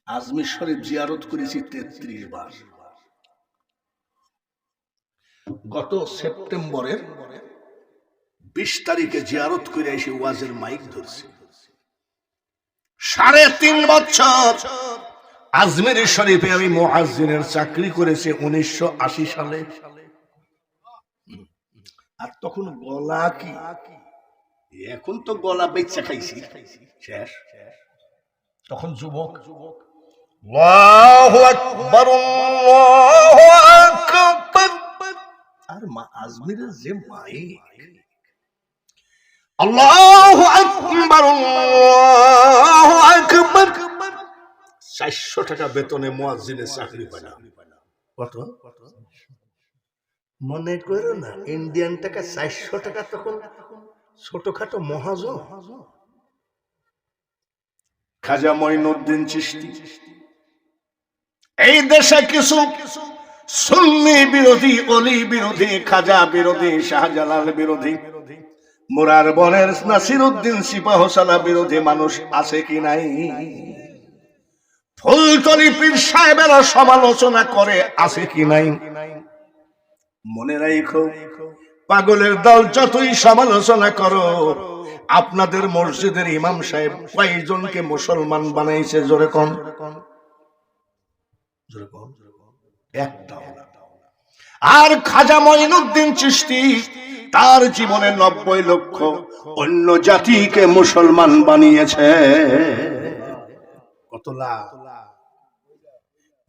আজমির শরীফ জিয়ারত করেছি 33 বার। গত সেপ্টেম্বরের 20 তারিখে জিয়ারত করে এসে ওয়াজের মাইক ধরছি। 3.5 বছর আজমির শরীফে আমি মুয়াজ্জিনের চাকরি করেছি 1980 সালে। আর তখন গলা কি, এখন তো গলা বেচা খাইছি শেষ। তখন যুবক। আল্লাহু আকবার, আল্লাহু আকবার। আর মা আজমিরের যে মাইক, আল্লাহু আকবার, আল্লাহু আকবার। 400 টাকা বেতনে মুয়াজ্জিনের চাকরি পায় না। কত? মনে করো না, ইন্ডিয়ান টাকা 400 টাকা তখন ছোটখাটো মহাজন। খাজা মঈনুদ্দিন চিশতি। এই দেশে কিছু সুন্নি বিরোধী, অলি বিরোধী, খাজা বিরোধী, শাহজালাল বিরোধী, মুরার বনের নাসিরউদ্দিন সিপাহসালা বিরোধী মানুষ আছে কি নাই? ফুলতলি পীর সাহেবেরা সমালোচনা করে আছে কি নাই? মনে রাখো, পাগলের দল যতই সমালোচনা করো, আপনাদের মসজিদের ইমাম সাহেব কয়জনকে মুসলমান বানাইছে? জোরে কোন? একটাও না। আর খাজা মঈনুদ্দিন চিশতি তার জীবনে 90 লক্ষ অন্য জাতিকে মুসলমান বানিয়েছে। কত লাখ?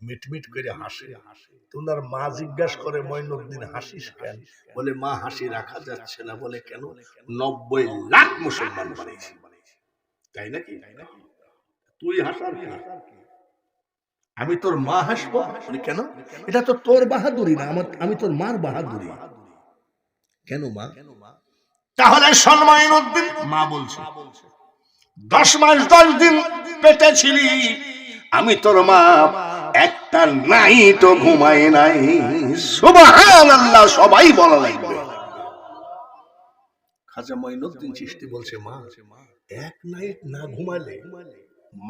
মিটমিট করে হাসে। তোমার মা জিজ্ঞাসা করে, মঈনুদ্দিন হাসিস কেন? বলে মা, হাসি রাখা যাচ্ছে না। বলে কেন? 90 লাখ মুসলমান বানিয়েছে। তাই নাকি? তুই হাসার কি? আমি তোর মা হাসবো? কেন? এটা তো তোর বাহাদুরি না, আমি তোর মার বাহাদুরি। কেন মা? তাহলে মঈনুদ্দিন মা বলছে, 10 মাস 10 দিন পেটে ছিলি, আমি তোর মা একটা নাই তো ঘুমাই নাই। সুবহানাল্লাহ, সবাই বলা লাগবে। খাজা মঈনুদ্দিন চিশতি বলছে, মা, এক নাইট না ঘুমালে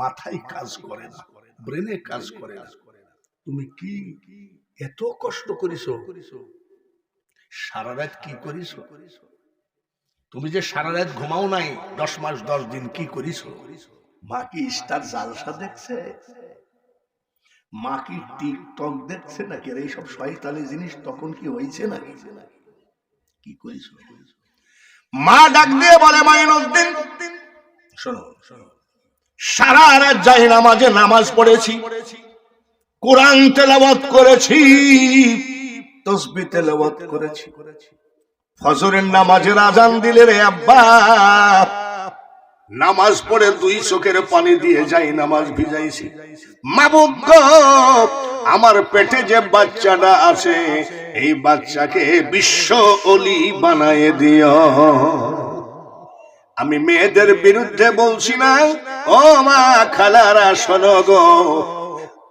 মাথায় কাজ করে না, ব্রেনে কাজ করে না। তুমি কি এত কষ্ট করিস? সারা রাত কি করিস? তুমি যে সারা রাত ঘুমাও নাই 10 মাস 10 দিন, কি করিস? মা কি স্টার জালসা দেখছে? মা কি টিকটক দেখছে নাকি? এইসব শয়তানি জিনিস তখন কি হয়েছে নাকি? কি করিস? মা ডাক দিয়ে বলে, মঈনুদ্দিন শোনো, সারা রাত জাহি নামাজে নামাজ পড়েছি, কোরআন তেলাওয়াত করেছি, তাসবিহ তেলাওয়াত করেছি। ফজরের নামাজের আজান দিলে রে আব্বা, নামাজ পড়ে 2 চোখের পানি দিয়ে যাই নামাজ ভিজাইছি। মাবুদ গো, আমার পেটে যে বাচ্চাটা আছে, এই বাচ্চাকে বিশ্ব ওলি বানায় দিও। আমি মেয়েদের বিরুদ্ধে বলছি না। ও মা খালারা শোনো গো,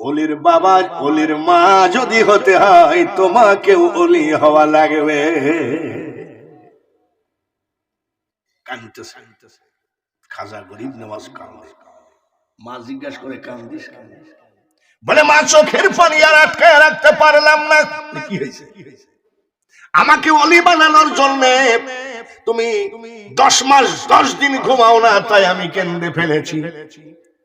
অলির বাবা অলির মা যদি হতে হয় তোমাকেও অলি হওয়া লাগবে। কাঁদতেছে খাজা গরিব নওয়াজ কান্দে। মা জিজ্ঞাসা করে কান্দিস কেন? বলে মা চোখের পানি আর আটকায় রাখতে পারলাম না। কি হয়েছে? আমাকে অলি বানানোর জন্য তুমি 10 মাস 10 দিন ঘুমাও না, তাই আমি কেঁদে ফেলেছি।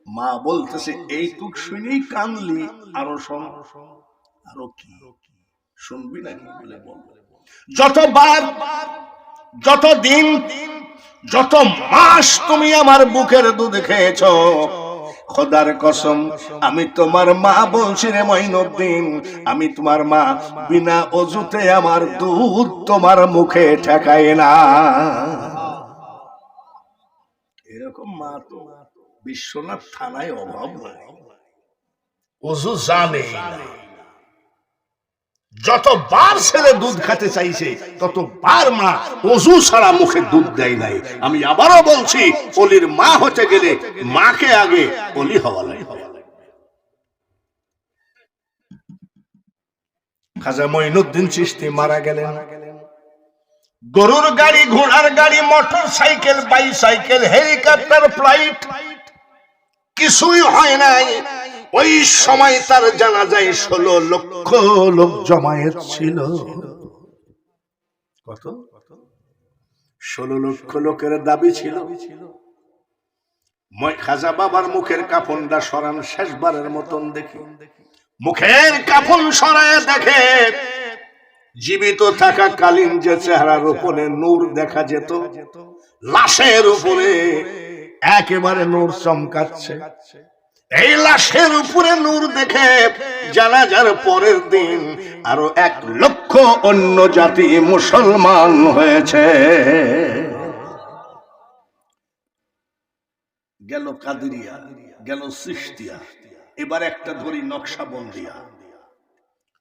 মা বলতেছে এইটুক শুনেই কাঁদলি? আরো শোন। আরো কি শুনবি নাকি? বলে বল। যতবার, যত দিন, যত মাস তুমি আমার বুকের দুধ খেয়েছো, খোদার কসম আমি তোমার মা বলছি রে মঈনুদ্দিন, আমি তোমার মা, বিনা অজুতে আমার দুধ তোমার মুখে ঠেকায় না। এরকম মা তো বিশ্বনাথ থানায় অভাব নাই। অজু জানে না। যতবার ছেলে দুধ খেতে চাইছে ততবার মা অজু ছাড়া মুখে দুধ দেয় নাই। আমি আবারও বলছি, অলির মা হতে গেলে মাকে আগে অলি হওয়া লাগবে। খাজা মঈনুদ্দিন চিশতি মারা গেলেন। গরুর গাড়ি, ঘোড়ার গাড়ি, motor cycle, bicycle, helicopter, flight কিছুই হয় নাই। ওই সময় তার জানাজায় 16 লক্ষ লোক জমায়েত ছিল। কত? 16 লক্ষ লোকের দাবি ছিল। খাজা বাবার মুখের কাফনটা সরান, শেষবারের মতন দেখি। মুখের কাফন সরায় দেখে জীবিত থাকা কালীন যে চেহারার উপরে নূর দেখা যেত, লাশের উপরে একেবারে নূর চমকাচ্ছে। এই লাশের উপরে নূর দেখে জানাজার পরের দিন আরো 1 লক্ষ অন্য জাতি মুসলমান হয়েছে। গেল কাদেরিয়া, গেল চিশতিয়া, এবার একটা ধরি নকশাবন্দিয়া।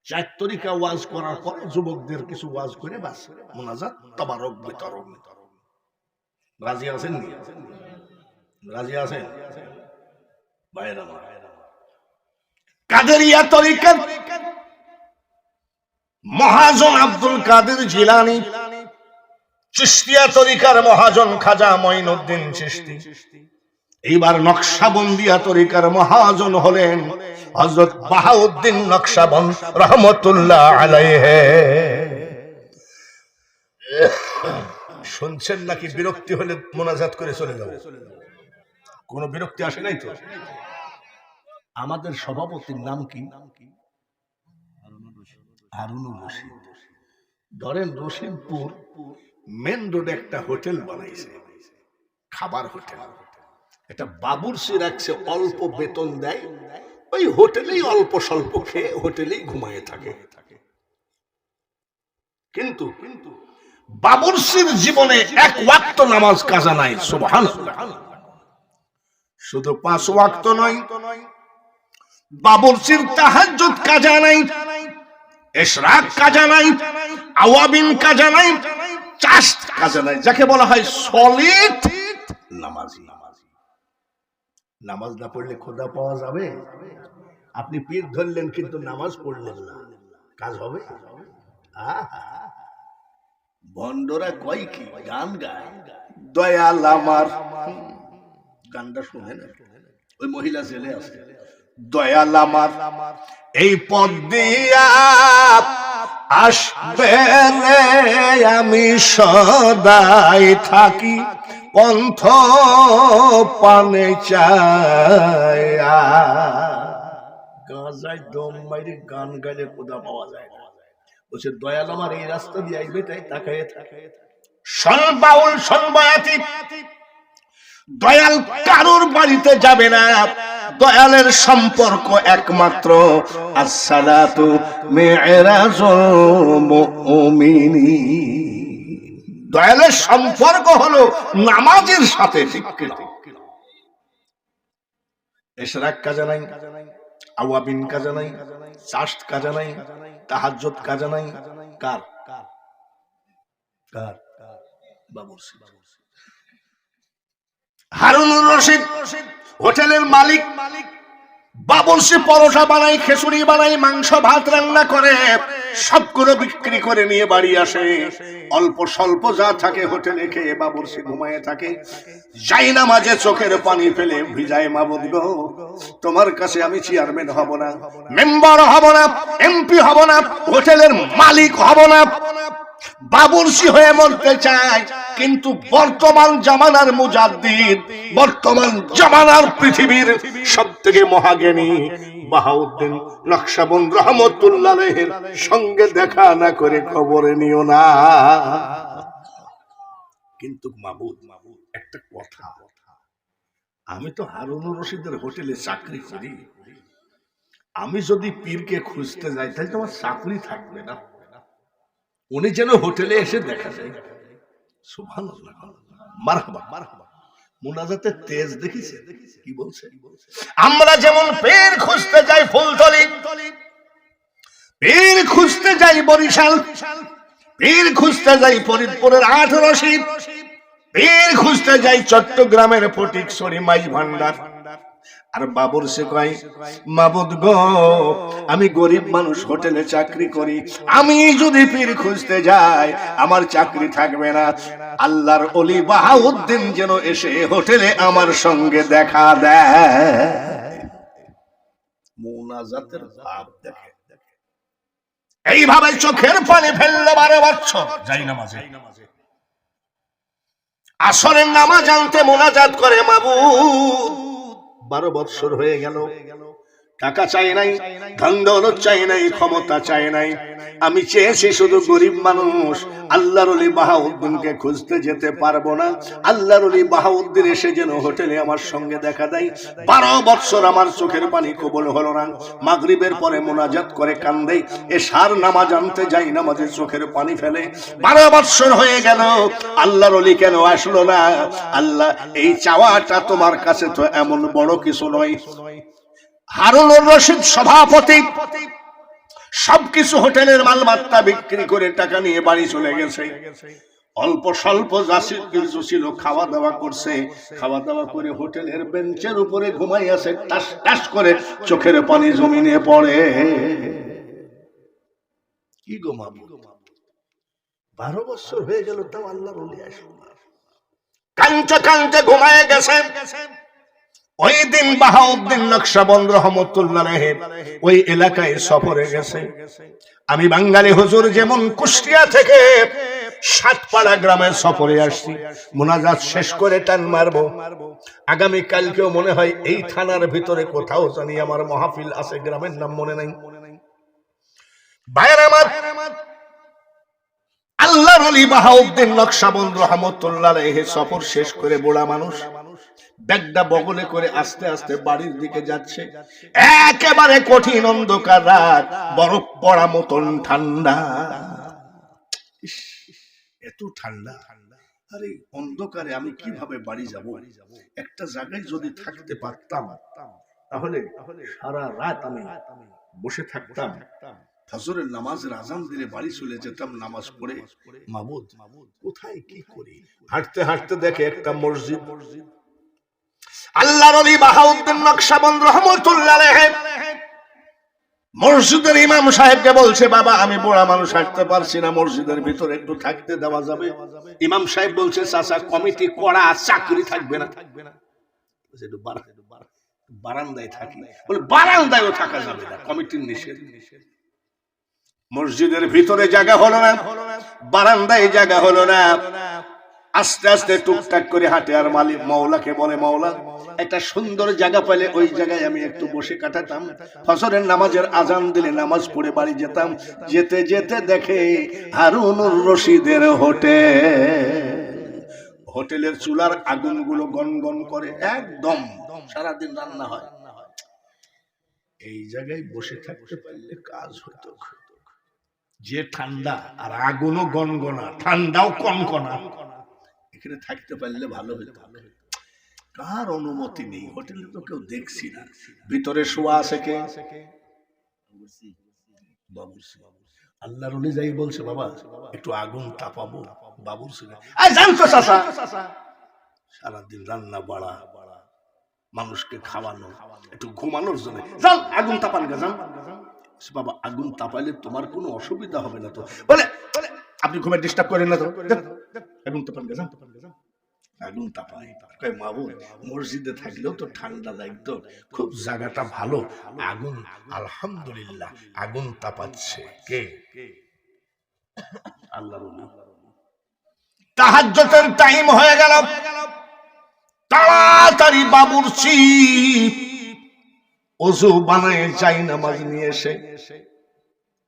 4 তরিকা ওয়াজ করার পর যুবকদের কিছু ওয়াজ করে বাস মুনাজাত, তাবারক বিতরক। রাজি আছেন? রাজি আছেন? কাদেরিয়া তরিকার মহাজন আব্দুল কাদের জিলানী, চিশতিয়া তরিকার মহাজন খাজা মঈনুদ্দিন চিশতি। এইবার নকশাবন্দিয়া তরিকার মহাজন হলেন হযরত বাহাউদ্দিন নকশবন্দ রহমতুল্লাহ আলাইহি। শুনছেন নাকি? বিরক্তি হলে মোনাজাত করে চলে যাব। কোন বিরক্তি আসে নাই তো? আমাদের সভাপতির নাম কি? হারুনুর রশিদ। ধরেন রশিদপুর মেন রোডে একটা হোটেল বানাইছে, খাবার হোটেল। এটা বাবুর্চি রাখছে, অল্প বেতন দেয়, ওই হোটেলেই অল্প স্বল্প খেয়ে হোটেলেই ঘুমায় থাকে। কিন্তু বাবুর্চির জীবনে 1 ওয়াক্ত নামাজ কাজা নাই। সুবহানাল্লাহ। শুধু 5 ওয়াক্ত নয়, বাবুর্চির তাহাজ্জুদ কাজা নাই, ইশরাক কাজা নাই, আওয়াবিন কাজা নাই, চাশত কাজা নাই, যাকে বলা হয় সলিড নামাজি। নামাজ না পড়লে খোদা পাওয়া যাবে? আপনি পীর ধরলেন কিন্তু নামাজ পড়লেন না, কাজ হবে? বন্ডরা কয় কি গান গায়, দয়াল আমার। গানটা শুনে না? ওই মহিলা ছেলে আছে, দয়াল আমার এই পথ দিয়া আসবে রে, আমি সদাই থাকি পন্থ পানে চায়া। গাজায় দম মাইরে গান গাইলে খোদা পাওয়া যায় না। বলছে দয়াল আমার এই রাস্তা দিয়ে আইবে, তাই তাকায় থাকে। শোন বাউল, শোন বয়াতি, দয়াল কারোর বাড়িতে যাবে না। দয়ালের সম্পর্ক একমাত্র আসসালাতু মি'রাজুল মুমিনিন। দয়ালের সম্পর্ক হলো নামাজের সাথে। ঠিক কিনা? ইশরাক কাজা নাই, আওয়াবিন কাজা নাই, চাশত কাজা নাই, তাহাজ্জুদ কাজা নাই। কার? কার? বাবুর্চি। হারুনুর রশিদ হোটেলের মালিক। বাবুর্চি পরোটা বানাই, খিচুড়ি বানাই, মাংস ভাত রান্না করে সবগুলো বিক্রি করে নিয়ে বাড়ি আসে। অল্প স্বল্প যা থাকে হোটেলে খেয়ে বাবুর্চি ঘুমায় থাকে। যাই না মাঝে চোখের পানি ফেলে ভিজায়, মাবুদ গো, তোমার কাছে আমি চেয়ারম্যান হব না, মেম্বার হব না, এমপি হব না, হোটেলের মালিক হব না, বাবুর্চি হয়ে মরতে চাই। কিন্তু বর্তমান জামানার মুজাদ্দিদ, বর্তমান জামানার পৃথিবীর সবথেকে মহাজ্ঞানী বাহাউদ্দিন নকশবন্দ রহমতুল্লাহ আলাইহির সঙ্গে দেখা না করে কবরে নিও না। কিন্তু মাবুদ, একটা কথা, আমি তো হারুনুর রশিদের হোটেলে চাকরি করি, আমি যদি পীরকে খুঁজতে যাই তাহলে তোমার চাকরি থাকবে না। উনি যেন হোটেলে এসে দেখা যায়। সুবহানাল্লাহ, মারহাবা, মারহাবা। মুনাজাতের তেজ দেখিছে কি বলছে? আমরা যেমন পীর খুঁজতে যাই ফুলতলি, পীর খুঁজতে যাই বরিশাল, পীর খুঁজতে যাই ফরিদপুরের ৮ পীর খুঁজতে যাই চট্টগ্রামের ফটিকছড়ি মাইজ ভান্ডার। আর বাবুর্চি কয়, মাবুদ গো, আমি গরিব মানুষ, হোটেলে চাকরি করি, আমি যদি পীর খুঁজতে যাই আমার চাকরি থাকবে না। আল্লাহর ওলি বাহাউদ্দিন যেন এসে হোটেলে আমার সঙ্গে দেখা দেয়। মুনাজাতের ভাব দেখে। এইভাবে চোখের পানি ফেললো 12 বছর যাই নামাজে। আসরের নামাজ আনতে মুনাজাত করে, মাবুদ 12 বছর হয়ে গেল, টাকা চাই নাই, ধন দৌলত চাই নাই, ক্ষমতা চাই নাই, আমি চেয়েছি শুধু গরিব মানুষ। আল্লাহর ওলি বাহাউদ্দিনকে খুঁজতে যেতে পারবো না, আল্লাহর ওলি বাহাউদ্দিন এসে যেন হোটেলে আমার সঙ্গে দেখা দেয়। 12 বছর আমার চোখের পানি কবুল হলো না। মাগরিবের পরে মুনাজাত করে কান্দে, এশার নামাজ আনতে যাই, নামাজে চোখের পানি ফেলে। 12 বছর হয়ে গেল, আল্লাহর ওলি কেন আসলো না? আল্লাহ, এই চাওয়াটা তোমার কাছে তো এমন বড় কিছু নয়। হারুনুর রশিদ সভাপতি, সবকিছু হোটেলের মালমাত্রা বিক্রি করে টাকা নিয়ে বাড়ি চলে গেছে। অল্প স্বল্প কিছু ছিল, খাওয়া দাওয়া করছে, খাওয়া দাওয়া করে হোটেলের বেঞ্চের উপরে ঘুমাই আছে, টাস টাস করে চোখের পানি জমিনে পড়ে। কি ঘুমাবো, 12 বছর হয়ে গেল, তাও আল্লাহর ওলি আসলো না। কাঁদতে কাঁদতে ঘুমায় গেছে। ওই দিন বাহাউদ্দিন নকশবন্দ রহমতুল্লাহ আলাইহি ওই এলাকায় সফরে গেছে। আমি বাঙালি হুজুর যেমন কুষ্টিয়া থেকে সাতপাড়া গ্রামের সফরে আসছি, মুনাজাত শেষ করে টান মারবো। আগামী কালকেও মনে হয় এই থানার ভিতরে কোথাও জানি আমার মাহফিল আছে, গ্রামের নাম মনে নাই। ভাইয়ের আমার, আল্লাহর ওলি বাহাউদ্দিন নকশবন্দ রহমতুল্লাহ আলাইহি সফর শেষ করে বুড়া মানুষ ব্যাগটা বগলে করে আস্তে আস্তে বাড়ির দিকে যাচ্ছে। একেবারে কঠিন অন্ধকার রাত, বরফ পড়া মতন ঠান্ডা। এত ঠান্ডা, আরে অন্ধকারে আমি কিভাবে বাড়ি যাব? একটা জায়গায় যদি থাকতে পারতাম তাহলে সারা রাত আমি বসে থাকতাম, ফজরের নামাজের আজান দিলে বাড়ি চলে যেতাম, নামাজ পড়ে। মাবুদ, কোথায় কি করি? হাঁটতে হাঁটতে দেখে একটা মসজিদ। আল্লাহর ওলি বাহাউদ্দিন নকশবন্দ রহমতুল্লাহ আলাইহি মসজিদের ইমাম সাহেবকে বলছে, বাবা আমি বুড়া মানুষ, হাঁটতে পারছি না, মসজিদের ভিতরে একটু থাকতে দেওয়া যাবে? ইমাম সাহেব বলছে, চাচা কমিটি করা, চাকরি থাকবে না, বারান্দায় থাকি। বলে বারান্দায়ও থাকা যাবে না, কমিটির নিষেধ। মসজিদের ভিতরে জায়গা হলো না, বারান্দায় জায়গা হলো না। আস্তে আস্তে টুকটাক করে হাঁটে আর মালিক মাওলাকে বলে, মাওলা একটা সুন্দর জায়গা পাইলে ওই জায়গায় আমি একটু বসে কাটাতাম, ফজরের নামাজের আজান দিলে নামাজ পড়ে বাড়ি যেতাম। যেতে যেতে দেখে হারুনুর রশিদের হোটেলের চুলার আগুনগুলো গনগন করে, একদম সারাদিন রান্না হয়। এই জায়গায় বসে থাকতে পারলে কাজ হতো। যে ঠান্ডা আর আগুনও গনগনা, ঠান্ডাও কনকনা, এখানে থাকতে পারলে ভালো হতো। কার অনুমতি নেই, হোটেলে তো কেউ দেখছি না। ভিতরে শোয়া আছে কে? বাবুর্চি। আল্লাহর ওলি যাই বলছে, বাবা একটু আগুন তাপাবো। বাবুর্চি জানতো চাচা, সারাদিন রান্না বাড়া, মানুষকে খাওয়ানো, একটু ঘুমানোর জন্য যান আগুন তাপান গা যান। বাবা আগুন তাপাইলে তোমার কোনো অসুবিধা হবে না তো? বলে আপনি ঘুমে ডিস্টার্ব করেন না তো, আগুন তাপান গা যান। আগুন তাপাই মাহবুব, মসজিদে থাকলেও তো ঠান্ডা লাগতো, খুব জায়গাটা ভালো, আগুন আলহামদুলিল্লাহ আগুন তাপাচ্ছে কে? আল্লাহর ওলি। তাহাজ্জুদের টাইম হয়ে গেল, তাড়াতাড়ি বাবুর্চি ওযু বানায় যাই নামাজ নিয়ে এসে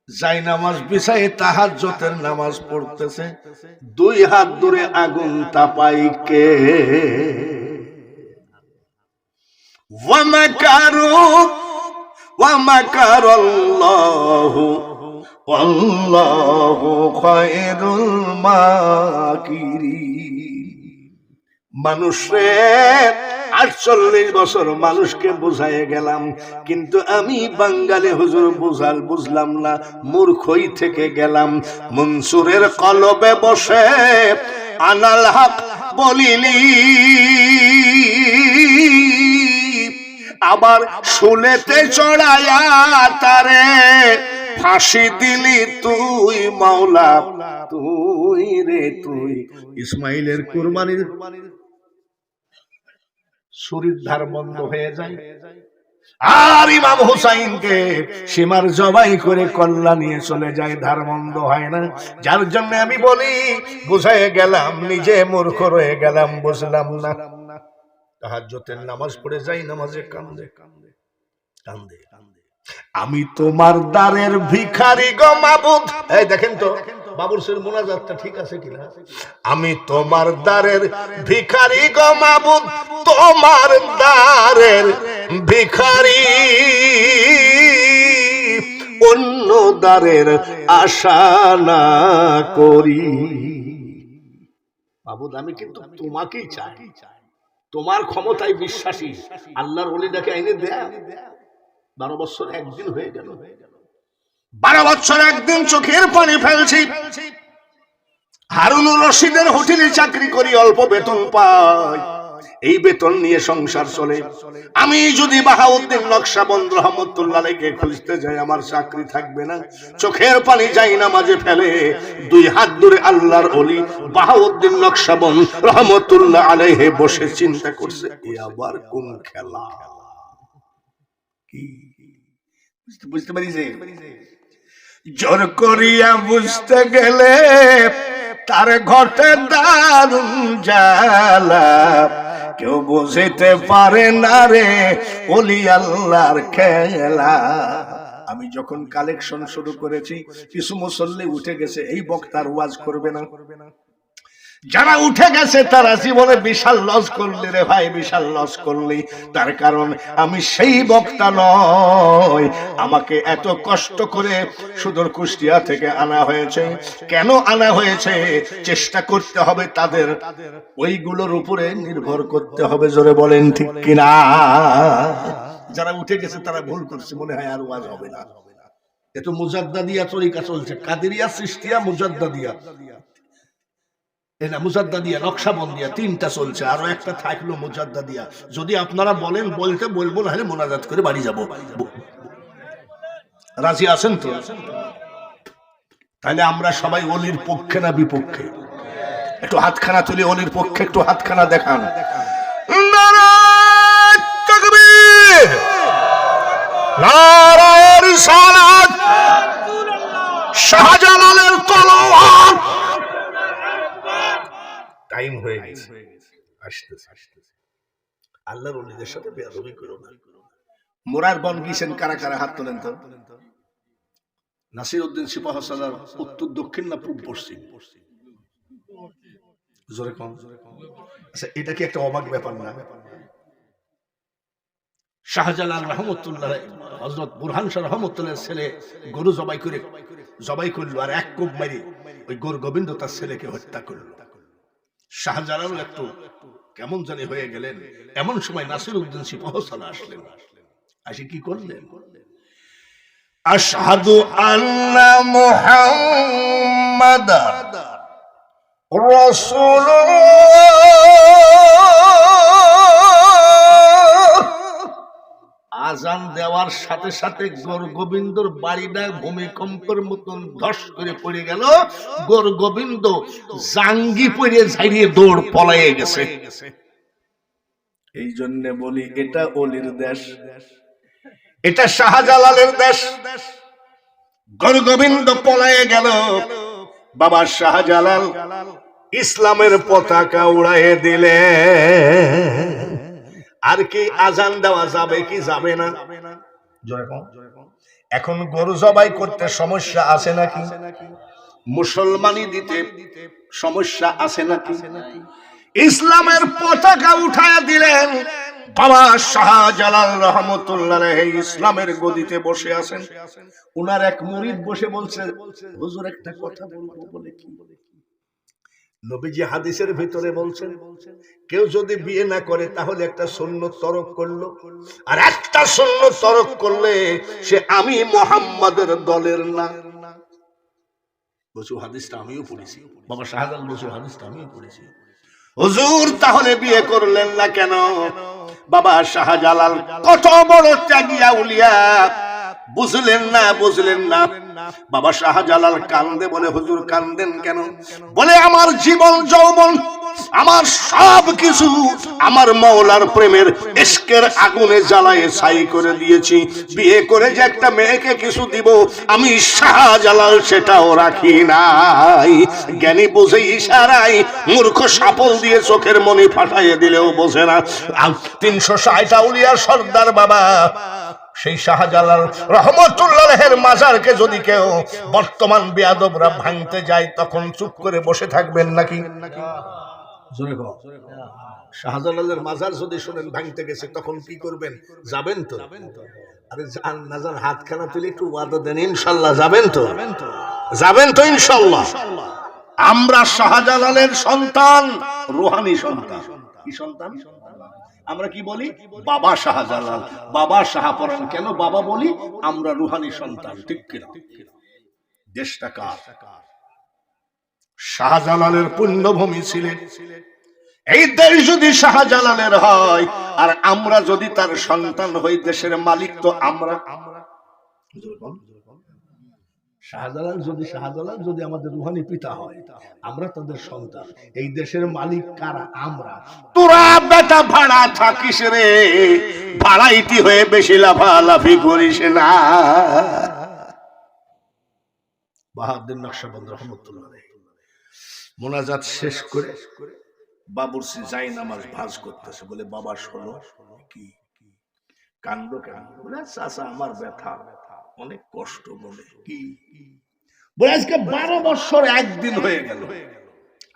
যাই নামাজ বিছায় তাহাজ্জুদের নামাজ পড়তেছে। দুই হাত ধরে আগুন তাপাই কে? ওয়া মাকারু ওয়া মাকারাল্লাহু ওয়াল্লাহু খায়রুল মাকিরিন। মানুষের 48 বছর মানুষকে বুঝাইয়ে গেলাম, কিন্তু আমি বাঙালি হুজুর বুঝলাম না, মূর্খই থেকে গেলাম। মনসুরের কলবে বসে আনাল হক বলিলি, আবার শুলেতে চড়ায়া তারে ফাঁসি দিলি তুই মাওলা, তুই রে তুই। ইসমাইলের কুরবানির শরীর ধার বন্ধ হয়ে যায়, আর ইমাম হুসাইনকে সীমার জবাই করে কল্লা নিয়ে চলে যায়, ধার বন্ধ হয় না। যার জন্য আমি বলি বুঝায় গেলাম, নিজে মূর্খ রয়ে গেলাম, বুঝলাম না। তাহাজ্জুদের নামাজ পড়ে যাই, নামাজে কান্দে কান্দে কান্দে কান্দে, আমি তোমার দ্বারের ভিখারি গো মাবুদ। এই দেখেন তো বাবুরসির মুনাজাতটা ঠিক আছে কিনা? আমি তোমার দ্বারের ভিখারি গো মাবুদ, তোমার দ্বারের ভিখারি, অন্য দ্বারের আশা না করি। মাবুদ আমি কিন্তু তোমাকেই চাই, তোমার ক্ষমতায় বিশ্বাসী। আল্লাহর ওলিটাকে আইনে দেয়া 12 বছর একদিন হয়ে গেল, 12 বছর একদিন চোখের পানি ফেলছি। হারুনুর রশিদের হোটেলে চাকরি করি, অল্প বেতন পাই, এই বেতন নিয়ে সংসার চলে। আমি যদি বাহাউদ্দিন নকশবন্দ রহমতুল্লাহ আলাইকে খুঁজতে যাই, আমার চাকরি থাকবে না। চোখের পানি যাই না মাঝে ফেলে, দুই হাত ধরে আল্লাহর ওলি বাহাউদ্দিন নকশবন্দ রহমতুল্লাহ আলাইহি বসে চিন্তা করছে, এ আবার কোন খেলা? কি বুঝতে পারিছে? জোর করিয়া বুঝতে গেলে তার ঘটে দারুণ জ্বালা, কেউ বুঝতে পারে না রে ওলি আল্লাহর খেলা। আমি যখন কালেকশন শুরু করেছি, কিছু মুসল্লি উঠে গেছে, এই বক্তার ওয়াজ করবে না। যারা উঠে গেছে তারা জীবনে বিশাল লস করলি রে ভাই, বিশাল লস করলি। তার কারণ আমি সেই বক্তা নয়, আমাকে এত কষ্ট করে সুদূর কুষ্টিয়া থেকে আনা হয়েছে। কেন আনা হয়েছে? চেষ্টা করতে হবে তাদের, ওইগুলোর উপরে নির্ভর করতে হবে। জোরে বলেন ঠিক কিনা? যারা উঠে গেছে তারা ভুল করছে, মনে হয় আর ওয়াজ হবে না। এত মুজাদ্দাদিয়া তরিকা চলছে, কাদেরিয়া, চিশতিয়া, মুজাদ্দাদিয়া, মুজাদ্দাদিয়া, নকশবন্দিয়া, তিনটা চলছে, আরো একটা থাকলো মুজাদ্দাদিয়া। যদি আপনারা বলেন বলতে বলবো, না হলে মোনাজাত করে বাড়ি যাব। রাজি আছেন তো? তাহলে আমরা সবাই ওলির পক্ষে না বিপক্ষে? একটু হাতখানা তুলে ওলির পক্ষে একটু হাতখানা দেখান। নারায়ে তাকবীর, নারায়ে রিসালাত, শাহজালালের তলোয়ার। টাইম হয়ে গেছে, আসতেছে আসতেছে। আল্লাহর ওলিদের সাথে বেয়াদবি করো না। মোরার বন গিয়েছেন কারা কারা? হাত তোলেন তো। নাসির উদ্দিন সিপাহসালার উত্তর দক্ষিণ না পূব পশ্চিম? জোরে কম। আচ্ছা, এটা কি একটা অবাক ব্যাপার না? শাহজালাল রহমতুল্লাহ, হযরত বুরহান শাহ রহমতুল্লাহর ছেলে গরু জবাই করলো, আর এক কোপ মারি ওই গৌর গোবিন্দ তার ছেলেকে হত্যা করলো। শাহজালাল একটু কেমন জানি হয়ে গেলেন। এমন সময় নাসির উদ্দিন সিপাহসালা আসলেন। আসি কি করলেন? আশহাদু আন্না মুহাম্মাদার রাসূলুল্লাহ আজান দেওয়ার সাথে সাথে গৌর গোবিন্দর বাড়িটা ভূমিকম্পের মতন ধস করে পড়ে গেল। গৌর গোবিন্দ জাঙ্গি পড়ে ঝাড়িয়ে দৌড় পলাইয়ে গেছে। এই জন্য বলি এটা অলির দেশ, এটা শাহজালালের দেশ। গৌর গোবিন্দ পলাইয়ে গেল, বাবা শাহজালাল ইসলামের পতাকা উড়াইয়ে দিলে। আর কি আজান দেওয়া যাবে কি যাবে না? এখন গরু জবাই করতে সমস্যা আছে নাকি? মুসলমানি দিতে সমস্যা আছে নাকি? ইসলামের পতাকা উঠায় দিলেন। বাবা শাহজালাল রহমতুল্লাহ আলাইহি ইসলামের গদিতে বসে আছেন। উনার এক মুরিদ বসে বলছে, হুজুর একটা কথা বলবো। বলে কি? নবীজি হাদিসের ভিতরে বলছেন, কেউ যদি বিয়ে না করে তাহলে একটা সুন্নত তরক করলো, আর একটা সুন্নত তরক করলে সে আমি মুহাম্মাদের দলের না। বসু হাদিসটা আমিও পড়েছি, বাবা শাহজালাল বসু হাদিসটা আমিও পড়েছি। হুজুর তাহলে বিয়ে করলেন না কেন? বাবা শাহজালাল কত বড় ত্যাগী আউলিয়া, বুঝলেন না, বুঝলেন না। বাবা শাহজালাল কান্দে, বলে হুজুর কান্দেন কেন? বলে আমার জীবন যৌবন, আমার সব কিছু আমার মাওলার প্রেমের ইশকের আগুনে জ্বালায়ে ছাই করে দিয়েছি। বিয়ে করে যে একটা মেয়েকে কিছু দিব, আমি শাহজালাল সেটাও রাখি নাই। জ্ঞানী বুঝে ইশারায়, মূর্খ সাপল দিয়ে চোখের মনি ফাটাইয়ে দিলেও বোঝে না। 360 আউলিয়ার সর্দার বাবা সেই শাহজালাল রহমতুল্লাহের মাজারকে যদি কেউ বর্তমান বেয়াদবরা ভাঙতে যায়, তখন চুপ করে বসে থাকবেন নাকি? শাহজালালের মাজার যদি শুনেন ভাঙতে গেছে, তখন কি করবেন? যাবেন তো? আরে না যান, হাতখানা তুলে একটু ওয়াদা দেন, ইনশাল্লাহ যাবেন তো? যাবেন তো ইনশাল্লাহ? আমরা শাহজালালের সন্তান, রুহানি সন্তান। কি সন্তান? আমরা কি বলি? বাবা শাহজালাল, বাবা শাহপরান। কেন বাবা বলি? আমরা রুহানি সন্তান, ঠিক কিনা? দেশটা কার? শাহজালালের পুণ্যভূমি ছিলেন। এই দেশ যদি শাহজালালের হয়, আর আমরা যদি তার সন্তান হই, দেশের মালিক তো আমরা। শাহজালাল যদি আমাদের রুহানি পিতা হয়, আমরা তাদের সন্তান। এই দেশের মালিক কারা? আমরা। তোরা বেটা ভাড়া থাকিস রে, ভাড়াইতি হয়ে বেশি লাফালাফি করিস না। বাহাউদ্দিন নকশবন্দ রহমতুল্লাহ মোনাজাত শেষ করে বাবুরসি যাই নামাজ ভাজ করতেছে। বলে বাবা শোনো, কি কান্দ কেন? বলে চাচা আমার ব্যথা, অনেক কষ্ট। বলে কি? বলে আজকে 12 বছর একদিন হয়ে গেল,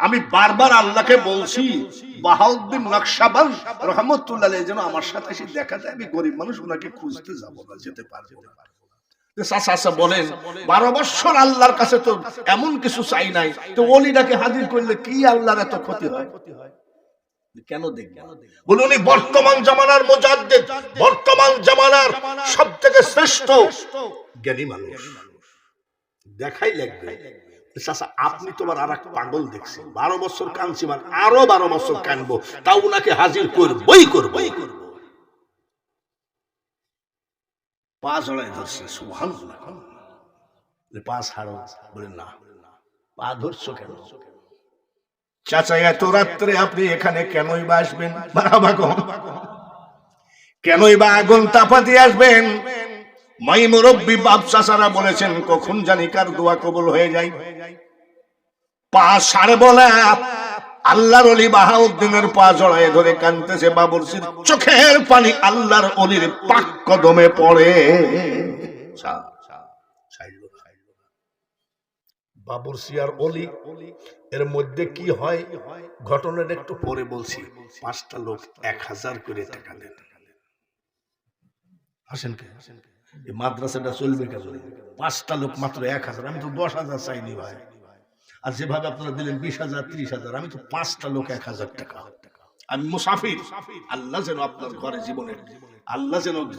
আমি বারবার আল্লাহকে বলছি বাহাউদ্দিন নকশবন্দ রহমতুল্লাহ যেন আমার সাথে এসে দেখা যায়। আমি গরিব মানুষ, ওনাকে খুঁজতে যাবো না, যেতে পারবো না। চাচা বলেন 12 বছর আল্লাহর কাছে তো এমন কিছু চাই নাই, তো ওলিটাকে হাজির করলে কি আল্লাহর এত ক্ষতি হয়? কেন দেখবেন? বলে উনি বর্তমান জামানার মুজাদ্দিদ, বর্তমান জামানার সব থেকে শ্রেষ্ঠ জ্ঞানী মানুষ, দেখাই লাগবে। চাচা আপনি তোমার আর এক পাগল দেখছি, 12 বছর কাঁদছি, আরো 12 বছর কাঁদবো, তাও উনাকে হাজির করবই করবই করবো। পা জড়াই ধরছে, সুবহানাল্লাহ। পা ছাড়ো। বলে না, পা ধরছো কেন? চাচা এত রাত্রে আপনি এখানে কেনই বা আসবেন? কেনই বা আগুন তাপাতে আসবেন? মাই মুরব্বী বাপ চাচারা বলেছেন, কখন জানি কার দোয়া কবুল হয়ে যায়। পা ছাড়ে বলে আল্লাহর ওলি বাহাউদ্দিনের পা জড়ায় ধরে কাঁদতেছে। বাবুরসির চোখের পানি আল্লাহর ওলির পাক কদমে পড়ে। বাবুরসি আর ওলি এর মধ্যে কি হয় ঘটনাটা একটু পরে বলছি। 5টা লোক 1000 করে টাকা দেন। আসেন কে? এই মাদ্রাসাটা চলবে কেন? 5টা লোক মাত্র 1000। আমি তো 10,000 চাইনি ভাই। আর যেভাবে আপনারা দিলেন 20,000 30,000, আমি তো 5টা লোক 1000 টাকা। আমি মুসাফির। আল্লাহ যেন আপনার ঘরে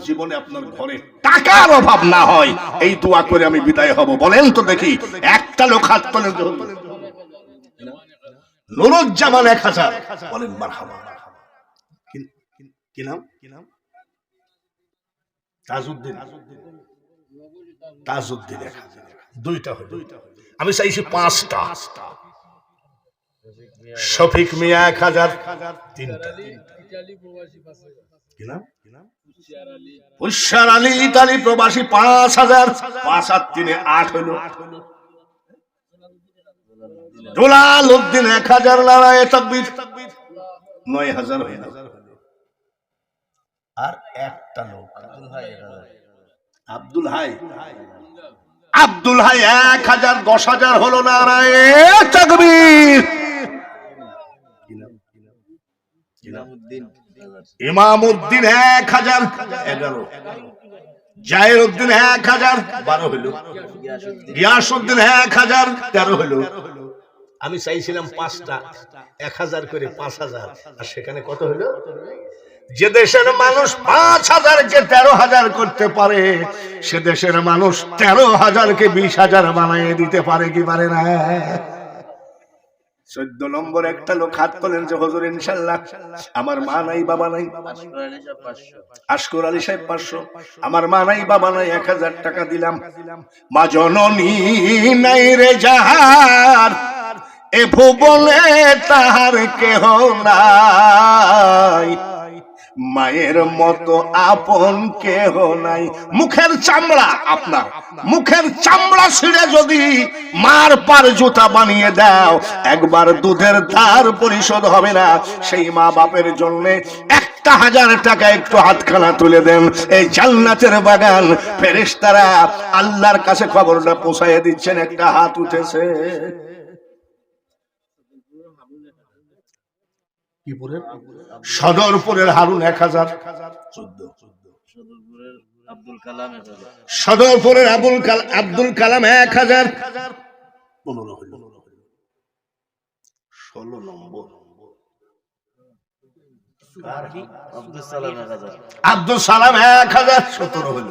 জীবনে আপনার ঘরে টাকার অভাব না হয়, এই দোয়া করে আমি বিদায় হব। বলেন তো দেখি, একটা লোক হাত তোলেন। নুরুজ্জামান 1000। বলেন মারহাবা। কি নাম? তাজউদ্দিন, তাজউদ্দিন 1000, দুইটা হলো। আমি চাইছি 5টা। শফিক মিয়া 1000, 3টা। কি নাম? উশার আলী ইতালি প্রবাসী 5000, 5 আর 3 8 হলো। দুলাল উদ্দিন 1000, নারায়ে তাকবীর 9000 হইল। আর একটা লোক আব্দুল হাই, আব্দুল হাই 1000, 10,000 হলো। নারায়ে তাকবীর। ইমামউদ্দিন 1000, 11। জাহির উদ্দিন 1000, 12 হইল। গিয়াসউদ্দিন 1000, 13 হইল। আমি চাইছিলাম 5টা, 1000 করে 5000, আর সেখানে কত হলো? যে দেশের মানুষ 5000-কে 13,000 করতে পারে, সে দেশের মানুষ 13,000-কে 20,000 বানিয়ে দিতে পারে কি পারে না? 14 নম্বর একটা লোক হাত তোলেন যে হুজুর ইনশাআল্লাহ আমার মা নাই বাবা নাই। আশকুর আলী সাহেব 500, আমার মা নাই বাবা নাই, 1000 টাকা দিলাম। মা জননী নাই রে যাহার, এ ভুবনে তাহার কেহ নাই, মায়ের মতো আপন কেহ নাই। মুখের চামড়া, আপনার মুখের চামড়া ছিঁড়ে যদি মার পার জুতা বানিয়ে দাও, একবার দুধের ধার পরিশোধ হবে না। সেই মা বাপের জন্য 1000 টাকা একটু হাতখানা তুলে দেন, এই জান্নাতের বাগান ফেরেশতারা আল্লাহর কাছে খবরটা পৌঁছায় দিচ্ছেন, একটা হাত উঠেছে। সদরপুরের হারুন 1000, 14। সদরপুরের আব্দুল কালাম 1000, 15 হইল। 16 নম্বর আব্দুল সালাম 1000, 17 হইল।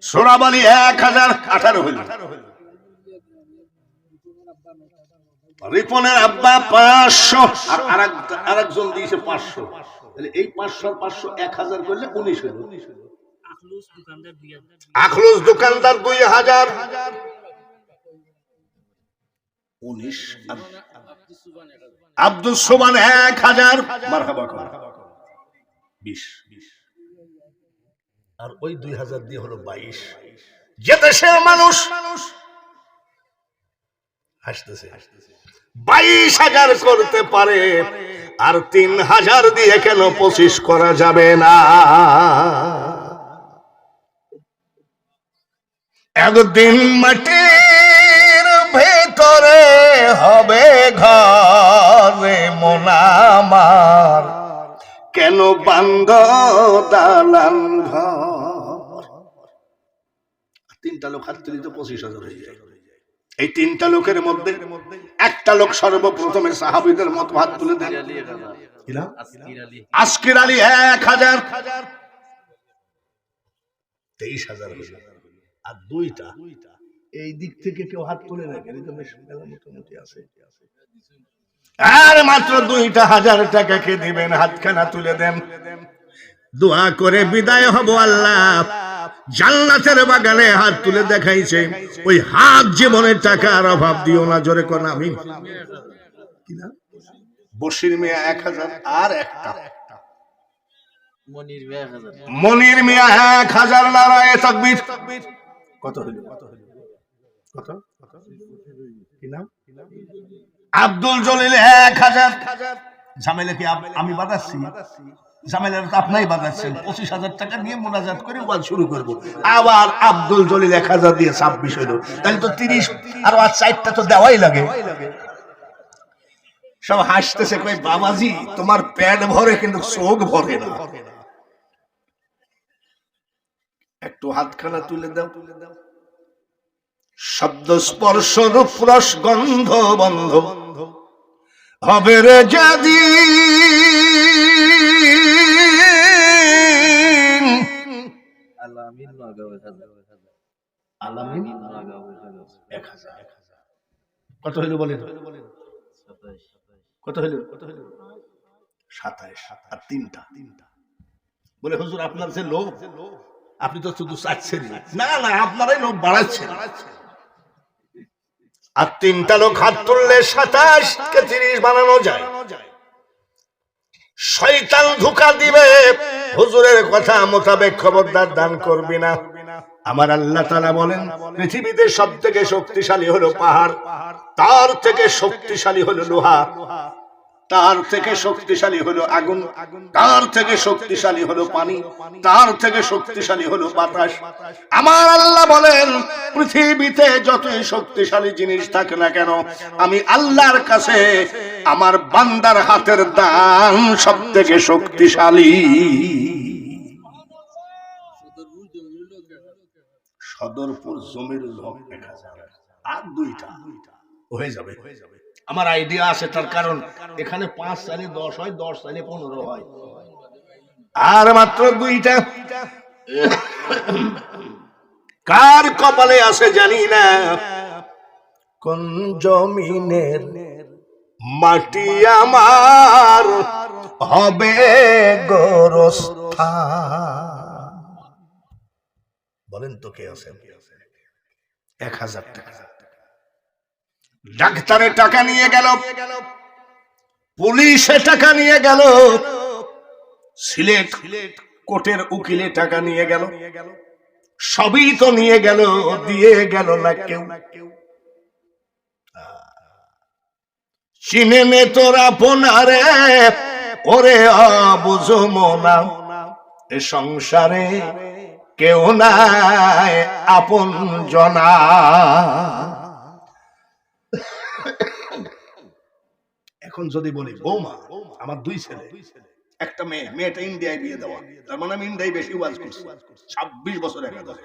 সোরাব আলী 1000, 18 হইল। রিপনের আব্বা 500, আর আরেকজন দিয়েছে 500। তাহলে এই 500 আর 500 1000 করলে 19 হলো। আখলুস দোকানদার 2000, 19। আব্দুল সুবহান 1000, মারহাবা কর 20। আর ওই 2000 দিয়ে হলো 22। যে দেশের মানুষ হাসতেছে 22,000 করতে পারে, আর 3000 দিয়ে কেন 25 করা যাবে না? একদিন মাটির ভেতরে হবে ঘরে মোনামার, কেন বান্ধ দালান ঘর? 3টা লোক হাত তুলি তো 25,000 হয়ে যায়। এই 3টা লোকের মধ্যে একটা লোক সর্বপ্রথমে সাহাবীদের মত হাত তুলে দেন। আশকির আলী 1000, 23,000 হইল। আর 2টা এই দিক থেকে কেউ হাত তুলে না, কিন্তু বেশ মোটামুটি আছে। আর মাত্র 2টা 1000 টাকাকে দিবেন, হাতখানা তুলে দেন, দোয়া করে বিদায় হব। আল্লাহ জান্নাতের বাগানে হাত তুলে দেখাইছে, ওই হাত জীবনের টাকার অভাব দিও না। জোরে কোন আমিন। বশির মিয়া 1000, আর একটা মনির মিয়া 1000, নারায়ে তাকবীর। কত হইল? কত? কি নাম? আব্দুল জলিল 1000। ঝামেলা কি আমি বাঁধাচ্ছি? ঝামেলা তো আপনিই বাঁধাচ্ছেন। 25,000 টাকা নিয়ে মুনাজাত করে ওয়াজ শুরু করব। আবার আব্দুল জলিল 1000 দিয়ে 26 হইল। তাহলে তো 30, আর 4টা তো দেওয়াই লাগে। সব হাসতেছে, কই বাবাজি তোমার পেট ভরে কিন্তু চোখ ভরে না। একটু হাতখানা তুলে দাও। শব্দ স্পর্শ রূপ রস গন্ধ বন্ধ হবে রে যদি কত হইল বলেন? কত হইল? 27। আর 3টা বলে হুজুর আপনার যে লোভ, আপনি তো শুধু চাচ্ছেন না, না আপনারাই লোভ বাড়াচ্ছেন। আর 3টা লোক হাত তুললে 27 কে 30 বানানো যায়। শয়তান ধোঁকা দিবে, হুজুরের কথা মোতাবেক খবরদার দান করবি না। আমার আল্লাহ তাআলা বলেন পৃথিবীতে সবথেকে শক্তিশালী হলো পাহাড়, তার থেকে শক্তিশালী হলো লোহা, তার থেকে শক্তিশালী হলো আগুন, তার থেকে শক্তিশালী হলো পানি, তার থেকে শক্তিশালী হলো বাতাস। আমার আল্লাহ বলেন পৃথিবীতে যতই শক্তিশালী জিনিস থাকে না কেন, আমি আল্লাহর কাছে আমার বান্দার হাতের দান সবথেকে শক্তিশালী। সদরপুর জমিরুল হক 1000 আর 2টা হয়ে যাবে। আমার আইডিয়া আছে, তার কারণ এখানে 5 চাইলে 10 হয়, 10 চাইলে 15 হয়, আর মাত্র 2টা। কার কপালে আছে জানি না, কোন জমিনের মাটি আমার হবে গোরস্থান। বলেন তো কে আছে? 1000 টাকা। ডাক্তারের টাকা নিয়ে গেল, পুলিশে টাকা নিয়ে গেল, সিলেট কোর্টের উকিলে টাকা নিয়ে গেল, সবই তো নিয়ে গেল, দিয়ে গেল না কেউ। চিনে নে তোর আপনারে, ওরে বুঝো মনা, এ সংসারে কেউ নাই আপন জনা। এখন যদি বলি বৌমা আমার 2 ছেলে, একটা মেয়ে, মেয়েটা ইন্ডিয়ায় বিয়ে দেওয়া, তার মানে আমি ইন্ডিয়ায় বেশি ওয়াজ করছি, 26 বছর একাদশ।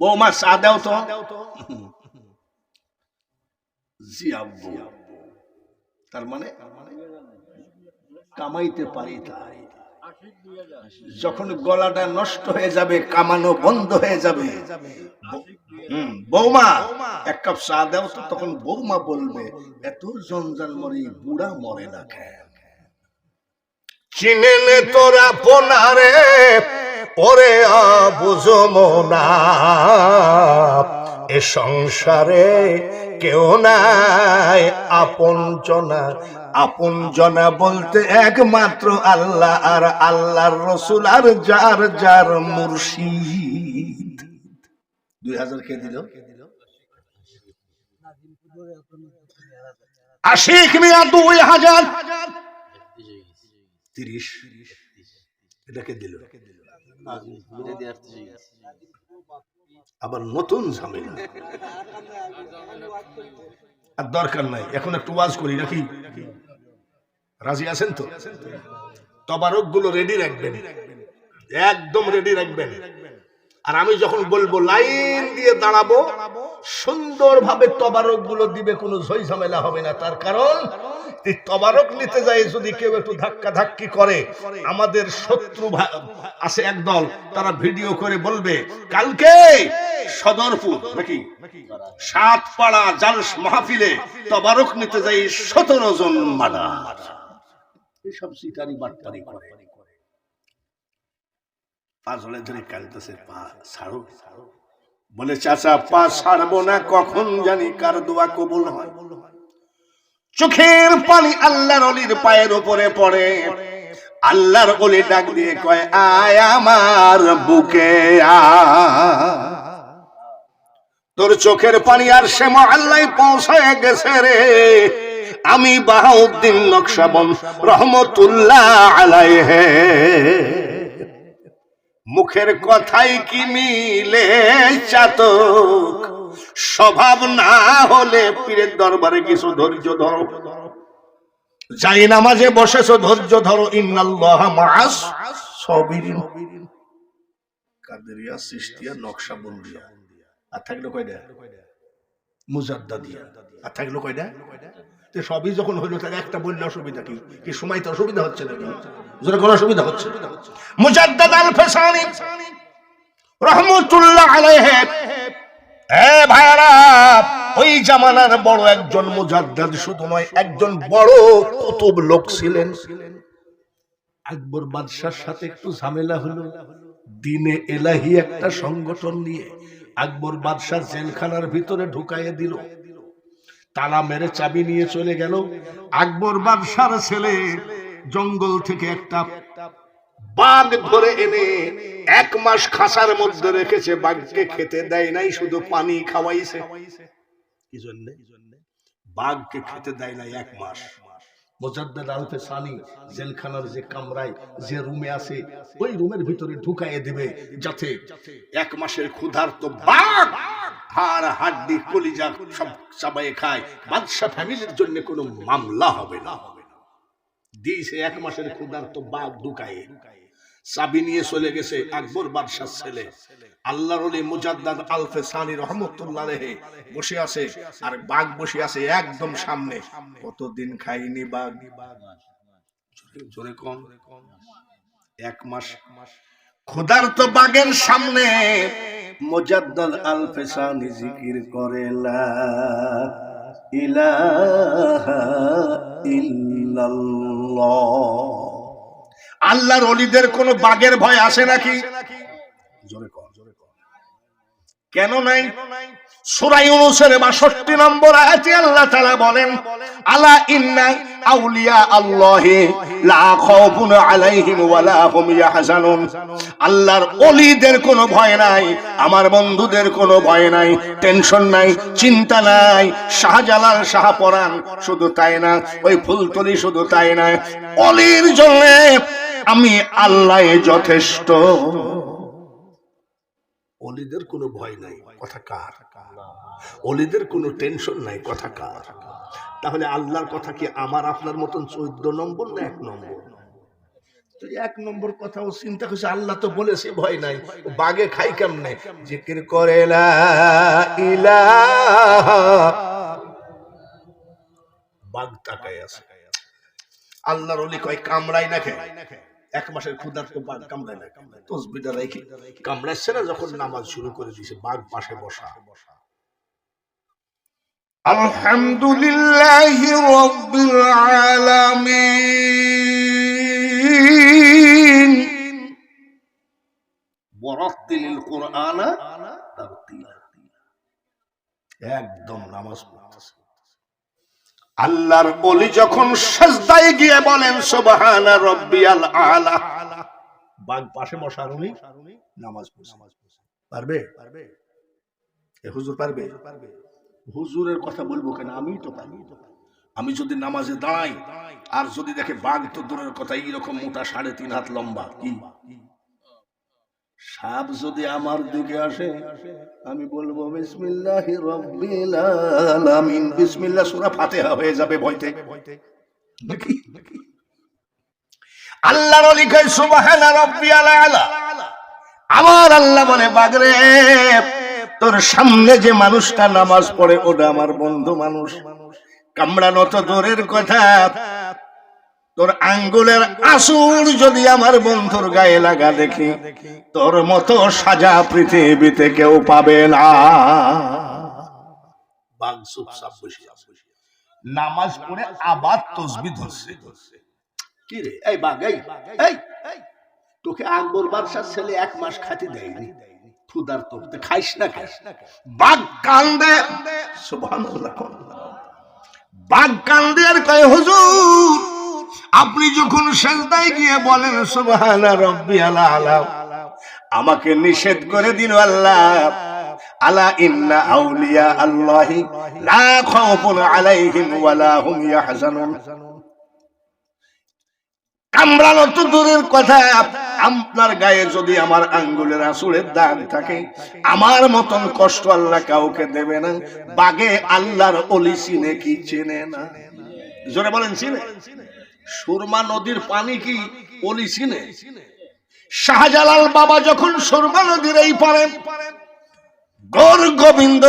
বৌমা চা দাও তো। জি আব্বু। তার মানে কামাইতে পারি তাই। যখন গলাটা নষ্ট হয়ে যাবে, কামানো বন্ধ হয়ে যাবে, বৌমা 1 কাপ চা দাও তো, তখন বৌমা বলবে এত জঞ্জাল মরে বুড়া মরে না কেন? চিনে নে তোর আপনারে, ওরে বুঝো মনা, এ সংসারে কেউ নাই আপন জনা। আপন জনা বলতে একমাত্র আল্লাহ আর আল্লাহর রসুল আর যার যার মুর্শিদ। 2000 কে দিল? আশিক মিয়া 2000 30 এটাকে দিল। আবার নতুন ঝামেলা। আর দরকার নাই, এখন একটু ওয়াজ করি নাকি? রাজি আছেন তো? তবারক গুলো রেডি রাখবেন, একদম রেডি রাখবেন। আর আমি যখন বলবো লাইন দিয়ে দাঁড়াবো, সুন্দরভাবে তবারক গুলো দিবে, কোনো ঝই ঝামেলা হবে না। তার কারণ এই তবারক নিতে যায় যদি কেউ একটু ধাক্কা ধাক্কি করে, আমাদের শত্রু আছে একদল, তারা ভিডিও করে বলবে কালকে সদরপুর নাকি 7 পাড়া জালস মাহফিলে তবারক নিতে যাই 17 জন মারা। এইসব শিকারি বাটপারি করে। পা ঝোলে ধরে কাঁদতেছে, পা ছাড়ো। বলে চাচা পা ছাড়বো না, কখন জানি কার দোয়া কবুল হয়। চোখের পানি আল্লাহর ওলির পায়ের উপরে পড়ে, আল্লাহর ওলি ডাক দিয়ে কয় আয় আমার বুকে আয়। তোর চোখের পানি আর সে মহল্লায় পৌঁছায় গেছে রে। আমি বাহাউদ্দিন নকশবন্দ রহমতুল্লাহ আলাইহি, মুখের কথাই কি মিলে চাতক, স্বভাব না হলে পীরের দরবারে কিছু ধৈর্য ধরো। যাই নামাজে বসেছো ধৈর্য ধরো, ইন্নাল্লাহা মাআস সাবিরিন। কাদেরিয়া, চিশতিয়া, নকশবন্দিয়া আর থাকলো কয়টা? মুজাদ্দাদিয়া আর থাকলো কয়টা? তো সবই যখন হইলো তাহলে একটা বললে অসুবিধা কি? কি সময় তো অসুবিধা হচ্ছে নাকি? জোরে কোনো অসুবিধা হচ্ছে? মুজাদ্দাদ আল ফিসানি রহমাতুল্লাহ আলাইহি, এ ভাইরা, ওই জামানার বড় একজন মুজাদ্দিদ শুধু নয়, একজন বড় কুতুব লোক ছিলেন। আকবর বাদশার সাথে একটু ঝামেলা হলো দিনে এলাহি একটা সংগঠন নিয়ে আকবর বাদশাহ জেলখানার ভিতরে ঢুকাইয়ে দিল, তালা মেরে চাবি নিয়ে চলে গেল। আকবর বাদশার ছেলে জঙ্গল থেকে একটা বাঘ ধরে এনে 1 মাস খাঁচার মধ্যে রেখেছে, বাঘকে খেতে দেয় নাই, শুধু পানি খাওয়াইছে। কি জন্য? বাঘকে খেতে দেয় নাই 1 মাস। মুজাদ্দেদ আলফে সানি জেলখানার যে কামরায় যে রুমে আছে ওই রুমের ভিতরে ঢুকাইয়ে দিবে, যাতে 1 মাসের ক্ষুধার্ত বাঘ হাড় হাড্ডি কলিজা সব চাবায়ে খায়, বাদশা ফ্যামিলির জন্য কোনো মামলা হবে না। দিয়েছে 1 মাসের ক্ষুধার্ত বাঘ ঢুকাইয়ে। চাবি নিয়ে চলে গেছে আকবর বাদশার ছেলে আল্লাহর ওলি মুজাদ্দেদ আলফে সানি রহমতুল্লাহ আলাইহি বসে আছে, আর বাঘ বসে আছে একদম সামনে। কতদিন খাইনি বাঘ? জোরে কম। 1 মাস। ক্ষুধার্ত বাঘের সামনে মুজাদ্দেদ আলফে সানি জিকির করে লা ইলাহা ইল্লাল্লাহ। আল্লাহর ওলিদের কোন বাঘের ভয় আসে নাকি? জোরে কর। কেন নাই? সূরা ইউনূসের 62 নম্বর আয়াতে আল্লাহ তাআলা বলেন, আলা ইন্না আউলিয়া আল্লাহি লা খাউফুন আলাইহিম ওয়ালা হুম ইয়াহজানুন। আল্লাহর ওলিদের কোনো ভয় নাই, আমার বন্ধুদের কোনো ভয় নাই, টেনশন নাই, চিন্তা নাই। শাহজালাল শাহপরাণ শুধু তাই না, ওই ফুলতলি শুধু তাই না, ওলির জন্য আমি আল্লাহ যথেষ্ট। ওলিদের কোনো ভয় নাই, কথা কার? ওলিদের কোনো টেনশন নাই, কথা কার? তাহলে আল্লাহর কথা কি আমার আপনার মতন 14 নম্বর না 1 নম্বর? 1 নম্বর কথাও চিন্তা করছে, আল্লাহ তো বলেছে ভয় নাই, বাগে খাই কেমনে? জিকির করে লা ইলাহা, বাগ তাকায় আছে। আল্লাহর ওলি কয় কামড়াই না খায়। 1 মাসের ক্ষুধার্ত বাঘ কামড়ায় না, তসবিহটা রেখে কামড়াচ্ছে না। যখন নামাজ শুরু করে দিয়েছে, বাঘ পাশে বসা। আলহামদুলিল্লাহি রাব্বিল আলামিন ওয়ারাত্তিলিল কুরআনা তারতিলা। একদম নামাজ পড়তেছে। আল্লাহর ওলি যখন সিজদায় গিয়ে বলেন সুবহানা রাব্বিয়াল আলা, বাঘ পাশে বসা রুনি নামাজ পড়ছে। পারবে? এ হুজুর পারবে? হুজুরের কথা বলবো কেন? আমি তো পারি। আমি যদি নামাজে দাঁড়াই আর যদি দেখে বাঘ, তো দূরের কথা, এইরকম মোটা 3.5 হাত লম্বা, কি সাপ যদি আমার দিকে আসে, আমি বলবো বিসমিল্লাহির রাব্বিল আলামিন, বিসমিল্লাহ সূরা ফাতিহা হয়ে যাবে ভয়তে নাকি? আল্লাহর ওলি কয় সুবহানা রাব্বিয়াল আলা। আমার আল্লাহ বলে, বাগরে তোর সামনে যে মানুষটা নামাজ পড়ে ওটা আমার বন্ধু মানুষ। কামড়ানো তো দূরের কথা, তোর আঙ্গুলের আসুর যদি আমার বন্ধুর গায়ে লাগা দেখি, তোর মতো সাজা পৃথিবীতে কেউ পাবে না। বাঘ চুপচাপ বসে আছে, নামাজ পড়ে আবার তসবিহ ধরছে। কি রে এই বাঘ, এই তোকে আকবর বাদশার ছেলে 1 মাস খাতি দেয়নি, ক্ষুধার্ত, খাইস না? বাঘ কান্দে, সুবহানাল্লাহ। বাঘ কান্দে আর কয়, হুজুর আপনি যখন সিজদায় গিয়ে বলেন সুবহানা রাব্বিয়াল আলা, আমাকে নিষেধ করে দিল আল্লাহ, আলা ইন্না আউলিয়া আল্লাহি লা খাউফুন আলাইহিম ওয়ালা হুম ইয়াহজানুন। কামড়ানো তো দূরের কথা, আপনার গায়ে যদি আমার আঙ্গুলের আসুরের দাগ থাকে, আমার মতন কষ্ট আল্লাহ কাউকে দেবে না। বাগে আল্লাহর ওলি চিনে কি চেনে না? জোরে বলেন চিনে? সুরমা নদীর পানি কি ওলি চিনে? শাহজালাল বাবা যখন সুরমা নদীর এই পারে গৌর গোবিন্দ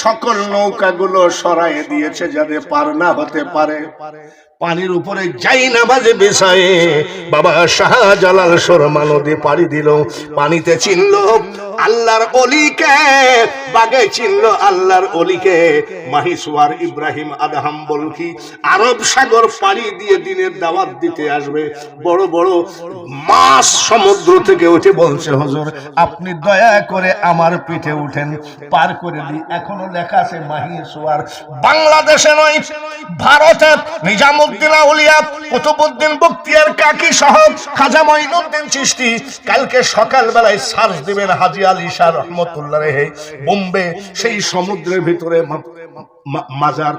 সকল নৌকাগুলো সরাইয়ে দিয়েছে যাতে পার না হতে পারে। পানির উপরে যাই না বাজে বেসায়ে বাবা শাহজালাল সুরমা নদী পাড়ি দিল। পানিতে চিনল আল্লাহর অলিকে, বাগে চিনল আল্লাহর অলিকে। মাহিসওয়ার ইব্রাহিম আদহাম বলকি আরব সাগর পাড়ি দিয়ে দিনের দাওয়াত দিতে আসবে। বড় বড় মাছ সমুদ্র থেকে উঠে বলছে, হুজুর আপনি দয়া করে আমার পিঠে উঠেন, পার করে দিই। এখনো লেখা আছে মাহিসওয়ার, বাংলাদেশে নয় ভারতের নিজামুদ্দিন আউলিয়া কুতুবউদ্দিন বখতিয়ার কাকি সহ খাজা মঈনুদ্দিন চিশতি কালকে সকাল বেলায় সার্চ দিবেন হাজী আলী শাহ রহমতুল্লাহ রেহে বোম্বে, সেই সমুদ্রের ভিতরে মাজার,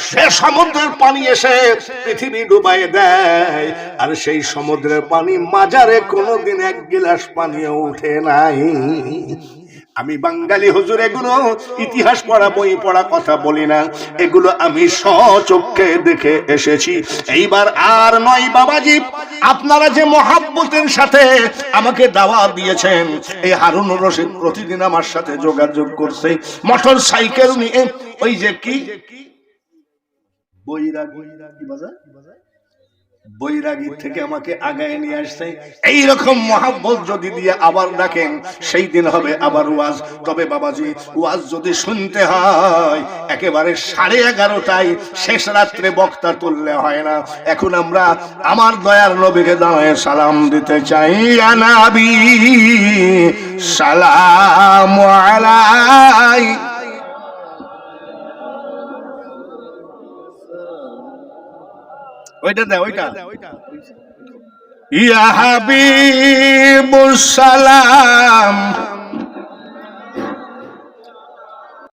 সে সমুদ্রের পানি এসে পৃথিবী ডুবাই দেয়, আর সেই সমুদ্রের পানি মাজারে কোনোদিন এক গিলাস পানিও উঠে নাই। আমি বাঙালি হুজুর, এগুলো ইতিহাস পড়া বই পড়া কথা বলি না, এগুলো আমি স্বচক্ষে দেখে এসেছি। এইবার আর নয় বাবাজি, আপনারা যে মহাব্বতের সাথে আমাকে দাওয়াত দিয়েছেন, এই হারুনুর রশিদ প্রতিদিন আমার সাথে যোগাযোগ করছে মোটর সাইকেল নিয়ে, ওই যে কি বৈরাগী থেকে আমাকে আগায় নিয়ে আসছে। এইরকম মহাব্বত যদি দিয়ে আবার ডাকেন, সেই দিন হবে আবার ওয়াজ। তবে বাবাজি ওয়াজ যদি শুনতে হয় একেবারে 11:30টায় শেষ রাত্রে বক্তা তুললে হয় না। এখন আমরা আমার দয়ার নবীকে দাঁড়ায় সালাম দিতে চাই। ইয়া নবী সালাম আলাই, ওইটা দে, ওইটা ইয়া হাবিবুস সালাম